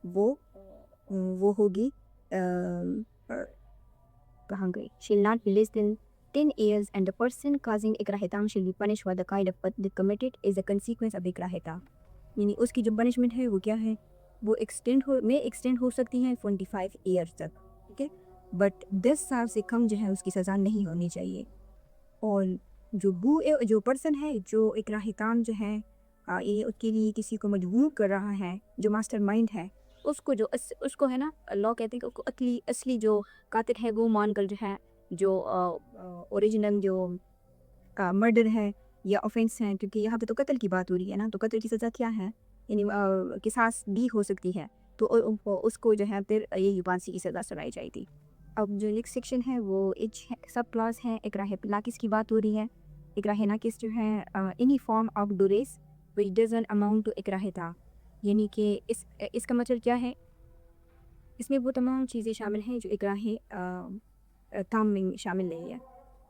وہ ہوگی کہاں گئی، shall not be less than 10 years and the person causing اکراہ تام shall be punished for the kind of death committed is a consequence of اکراہ تام، یعنی اس کی جو پنشمنٹ ہے وہ کیا ہے، وہ ایکسٹینڈ ہو سکتی ہے 25 ایئرس تک، ٹھیک ہے، بٹ 10 سال سے کم جو ہے اس کی سزا نہیں ہونی چاہیے۔ اور جو پرسن ہے جو اکراہ تام جو ہے یہ اس کے لیے کسی کو مجبور کر رہا ہے، جو ماسٹر مائنڈ ہے، اس کو ہے نا لا کہتے ہیں کہ اس کو اصلی جو قاتل ہے وہ مان کر جو ہے جو اوریجنل جو مرڈر ہے یا اوفینس ہے، کیونکہ یہاں پہ تو قتل کی بات ہو رہی ہے نا، تو قتل کی سزا کیا ہے، یعنی قصاص بھی ہو سکتی ہے، تو اس کو جو ہے پھر یہ پھانسی کی سزا سنائی جائے گی۔ اب جو نیکسٹ سیکشن ہے وہ سب کلاس ہے، اکراہ ناقص کی بات ہو رہی ہے۔ اکراہ ناقص جو ہے any form of duress which doesn't amount to اکراہ تام، یعنی کہ اس کا مطلب کیا ہے، اس میں وہ تمام چیزیں شامل ہیں جو اکراہ تام میں شامل نہیں ہے،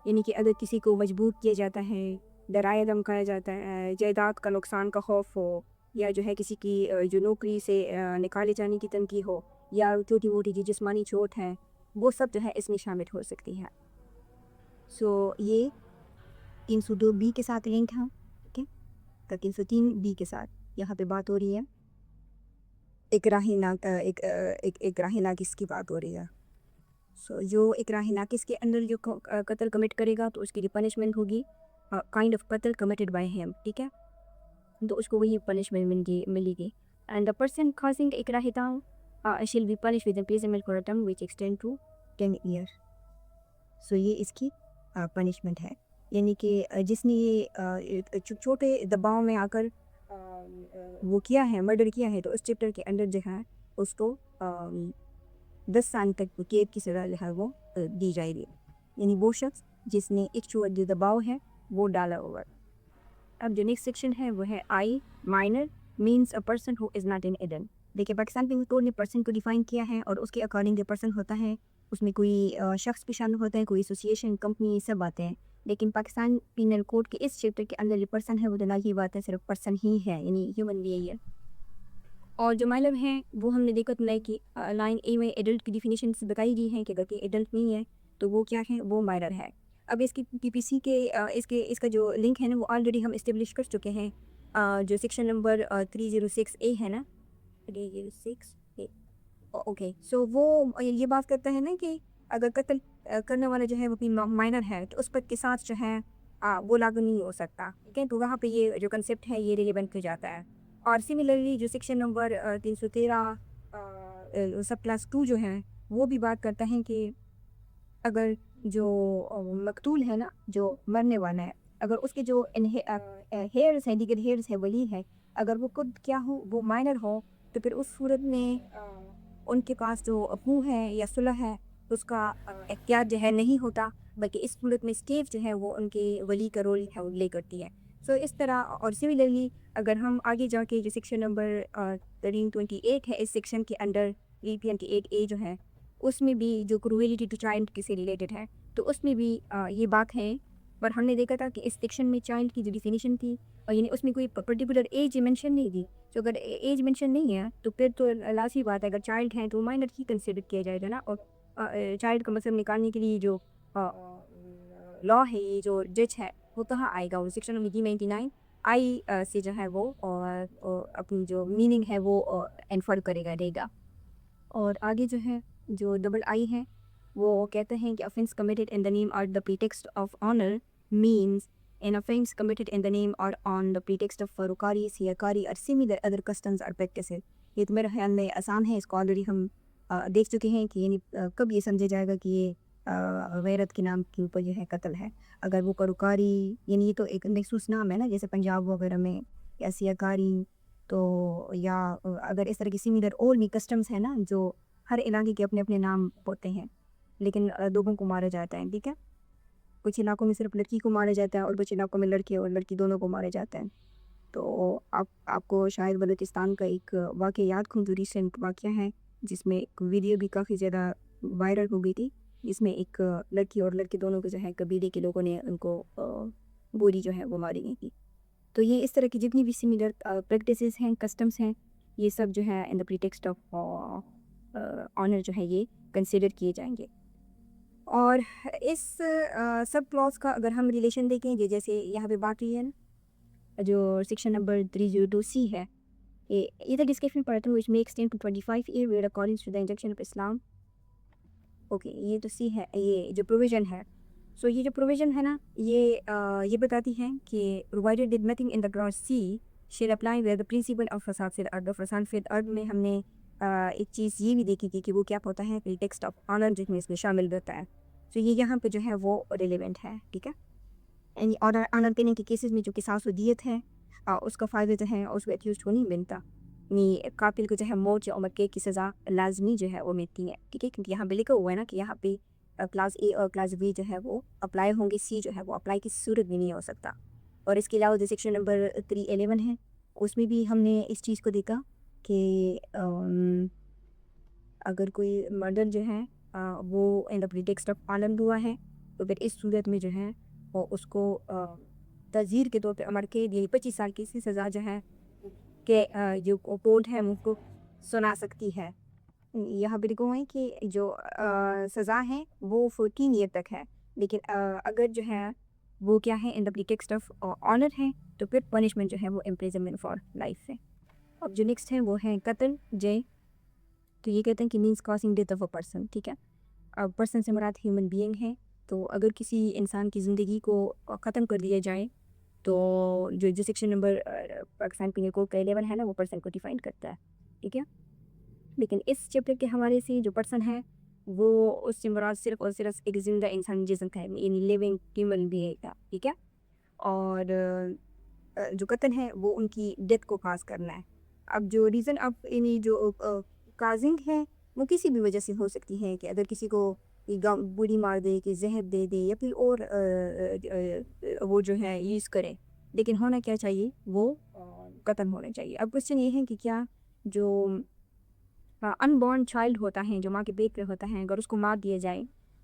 یعنی کہ اگر کسی کو مجبور کیا جاتا ہے، ڈرایا دھمکایا جاتا ہے، جائیداد کا نقصان کا خوف ہو، یا جو ہے کسی کی جو نوکری سے نکالے جانے کی تنقید ہو، یا چھوٹی موٹی جو جسمانی چوٹ ہے، وہ سب جو ہے اس میں شامل ہو سکتی ہے۔ سو یہ 302B کے ساتھ لنک ہے، ٹھیک ہے، تو 303B کے ساتھ یہاں پہ بات ہو رہی ہے اکراہ ناقص کی بات ہو رہی ہے۔ سو جو اکراہ ناقص کے اندر جو قتل کمٹ کرے گا تو اس کی جو پنشمنٹ ہوگی کائنڈ آف قتل کمٹڈ بائی ہیم، ٹھیک ہے، تو اس کو وہی پنشمنٹ ملے گی۔ اینڈ دا پرسن کازنگ اکراہ تام shall be punished with imprisonment for a term which extend to 10 year. So یہ اس کی پنشمنٹ ہے، یعنی کہ جس نے یہ چھوٹے دباؤ میں آ کر وہ کیا ہے، مرڈر کیا ہے، تو اس چیپٹر کے اندر جو ہے اس کو 10 سال تک قید کی سزا جو ہے وہ دی جائے گی، یعنی وہ شخص جس نے ایک جو دباؤ ہے وہ ڈالا ہوگا۔ اب جو نیکسٹ سیکشن ہے وہ ہے I minor means a person who is not an ایڈن۔ دیکھیے پاکستان پینل کوڈ نے پرسن کو ڈیفائن کیا ہے، اور اس کے اکارڈنگ جو پرسن ہوتا ہے اس میں کوئی شخص بھی شامل ہوتا ہے، کوئی ایسوسیشن، کمپنی، سب آتے ہیں۔ لیکن پاکستان پینل کوڈ کے اس چیپٹر کے اندر جو پرسن ہے وہ تو کی بات ہے، صرف پرسن ہی ہے، یعنی ہیومن بینگ ہے. اور جو مائنر ہیں وہ ہم نے دیکھا تھا کہ لائن اے میں ایڈلٹ کی ڈیفینیشنس بتائی گئی ہیں کہ اگر کوئی ایڈلٹ نہیں ہے تو وہ کیا ہے، وہ مائنر ہے. اب اس کی پی پی سی کے اس کا جو لنک ہے نا وہ آلریڈی ہم اسٹیبلش کر چکے ہیں، جو سیکشن نمبر 306A ہے نا، 306A. اوکے، سو وہ یہ بات کرتا ہے نا کہ اگر قتل کرنے والا جو ہے وہ مائنر ہے تو اس پر کے ساتھ جو ہے وہ لاگو نہیں ہو سکتا. ٹھیک ہے، تو وہاں پہ یہ جو کنسیپٹ ہے یہ ریلیونٹ ہو جاتا ہے. اور سملرلی جو سیکشن نمبر 313 سب کلاس 2 جو ہے وہ بھی بات کرتا ہے کہ اگر جو مقتول ہے نا، جو مرنے والا ہے، اگر اس کے جو ہیئرس ہیں، دیگر ہیئرس ہے، ولی ہے، اگر وہ خود کیا ہو، وہ مائنر ہو، تو پھر اس صورت میں ان کے پاس جو ابو ہے یا صلح ہے اس کا اختیار جو ہے نہیں ہوتا، بلکہ اس صورت میں اسٹیٹ جو ہے وہ ان کے ولی کا رول ہے وہ لے کرتی ہے. سو اس طرح. اور سملرلی اگر ہم آگے جا کے جو سیکشن نمبر 1328 ہے، اس سیکشن کے انڈر 328A جو ہے اس میں بھی جو کرویلٹی ٹو چائلڈ کے سے ریلیٹڈ ہے، تو اس میں بھی یہ بات ہے. پر ہم نے دیکھا تھا کہ اس سیکشن میں چائلڈ کی جو ڈیفینیشن تھی، اور یعنی اس میں کوئی پرٹیکولر ایج مینشن نہیں تھی. تو اگر ایج مینشن نہیں ہے تو پھر تو لازمی بات ہے اگر چائلڈ ہیں تو مائنر ہی کنسیڈر کیا جائے گا نا. اور چائلڈ کا مطلب نکالنے کے لیے جو لا ہے، یہ جو جج ہے وہ کہاں آئے گا، وہ سیکشن نمبر 399I سے جو ہے وہ اپنی جو میننگ ہے وہ انفر کرے گا، دے گا. اور آگے جو ہے جو I ہے وہ کہتے ہیں کہ offense committed in the name or the pretext of honor means an offense committed in the name or on the pretext of فروکاری، سیاکاری اور similar other customs or practices. یہ تو میرے خیال میں آسان ہے، اس کو آلریڈی ہم دیکھ چکے ہیں کہ یعنی کب یہ سمجھا جائے گا کہ یہ غیرت کے نام کے اوپر جو ہے قتل ہے. اگر وہ پروکاری، یعنی یہ تو ایک مخصوص نام ہے نا، جیسے پنجاب وغیرہ میں، یا سیاکاری، تو یا اگر اس طرح کی سملر اور بھی کسٹمز ہیں نا جو ہر علاقے کے اپنے اپنے نام ہوتے ہیں لیکن لوگوں کو مارا جاتا ہے. ٹھیک ہے، کچھ علاقوں میں صرف لڑکی کو مارا جاتا ہے اور کچھ علاقوں میں لڑکے اور لڑکی دونوں کو مارا جاتا ہے. تو آپ کو شاید بلوچستان کا ایک واقعہ یاد کھوں، جو ریسنٹ واقعہ ہے جس میں ایک ویڈیو بھی کافی زیادہ وائرل ہو گئی تھی، جس میں ایک لڑکی اور لڑکے دونوں کو جو ہے قبیلے کے لوگوں نے ان کو گولی جو ہے وہ ماری گئی تھی. تو یہ اس طرح کی جتنی بھی سملر پریکٹسز ہیں، کسٹمز ہیں، یہ سب جو ہے in the pretext of honour جو ہے یہ کنسیڈر کیے جائیں گے. اور اس سب کلاس کا اگر ہم ریلیشن دیکھیں گے، جیسے یہاں پہ بات ہوئی ہے نا جو سیکشن نمبر 302C ہے، یہ تھا ڈسکشن پڑھتا ہوں which may extend to 25 year where according to the injunction of Islam. Okay, یہ تو سی ہے، یہ جو پروویژن ہے. سو یہ جو پروویژن ہے نا یہ بتاتی ہے کہ provided did nothing in the clause C shall apply where the principle of فساد فی الارض. فساد فی الارض میں ہم نے ایک چیز یہ بھی دیکھی تھی کہ وہ کیا ہوتا ہے، ٹیکسٹ آف آنر جس میں اس میں شامل رہتا ہے. تو یہ یہاں پہ جو ہے وہ ریلیونٹ ہے. ٹھیک ہے، یعنی آنر کرنے کے کیسز میں جو قصاص و دیت ہے اس کا فائدہ جو ہے اس کو ایکیوزڈ کو نہیں ملتا، یعنی قاتل کو جو ہے موت یا عمر قید کی سزا لازمی جو ہے وہ ملتی ہے. ٹھیک ہے، کیونکہ یہاں پہ لکھا ہوا ہے نا کہ یہاں پہ کلاس اے اور کلاس بی جو ہے وہ اپلائی ہوں گے، سی جو ہے وہ اپلائی کی صورت بھی نہیں ہو سکتا. اور اس کے علاوہ جو سیکشن نمبر 311 ہے اس میں بھی ہم نے اس چیز کو دیکھا کہ اگر کوئی مرڈر جو ہے وہ ان دا پریٹیکسٹ آف آنر ہوا ہے تو پھر اس صورت میں جو ہے وہ اس کو تعزیر کے طور پہ عمر قید یعنی 25 سال کی سزا جو ہے کہ جو کورٹ ہے وہ کو سنا سکتی ہے. یہاں پہ لکھا ہوا ہے کہ جو سزا ہے وہ 14 ایئر تک ہے، لیکن اگر جو ہے وہ کیا ہے in the pretext of honour ہے تو پھر پنشمنٹ جو ہے وہ امپریزنمنٹ فار لائف ہے. اب جو نیکسٹ ہے وہ ہے قتل جے. تو یہ کہتے ہیں کہ means causing death of a person. ٹھیک ہے، اب پرسن سے مراد ہیومن بینگ ہے. تو اگر کسی انسان کی زندگی کو ختم کر دیا جائے تو جو section number Pakistan penal code کا 11 ہے نا وہ پرسن کو ڈیفائن کرتا ہے. ٹھیک ہے، لیکن اس چیپٹر کے حوالے سے جو پرسن ہے وہ اس سے مراد صرف اور صرف ایک زندہ انسان جسم کا ہے، یعنی لیونگ ہیومن بینگ کا. ٹھیک ہے، اور جو قتل ہے وہ ان کی ڈیتھ کو خاص کرنا ہے. اب جو ریزن اب یعنی جو کازنگ ہے وہ کسی بھی وجہ سے ہو سکتی ہے، کہ اگر کسی کو بوڑھی مار دے، کہ زہر دے دے، یا پھر اور وہ جو ہے یوز کرے، لیکن ہونا کیا چاہیے، وہ قتل ہونا چاہیے. اب کوشچن یہ ہے کہ کیا جو ان بورن چائلڈ ہوتا ہے جو ماں کے پیٹ پہ ہوتا ہے اگر اس کو مار دیا جائے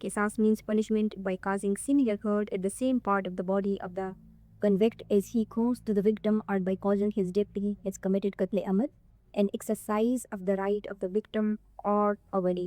Qisas means punishment by causing similar hurt at the same part of the body of the convict as he caused to the victim, or by causing his death he has committed qatl amad, an exercise of the right of the victim or a wali.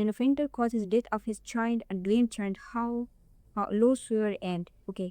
an offender causes death of his child and grandchild, how lawsurer and okay,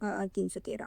313।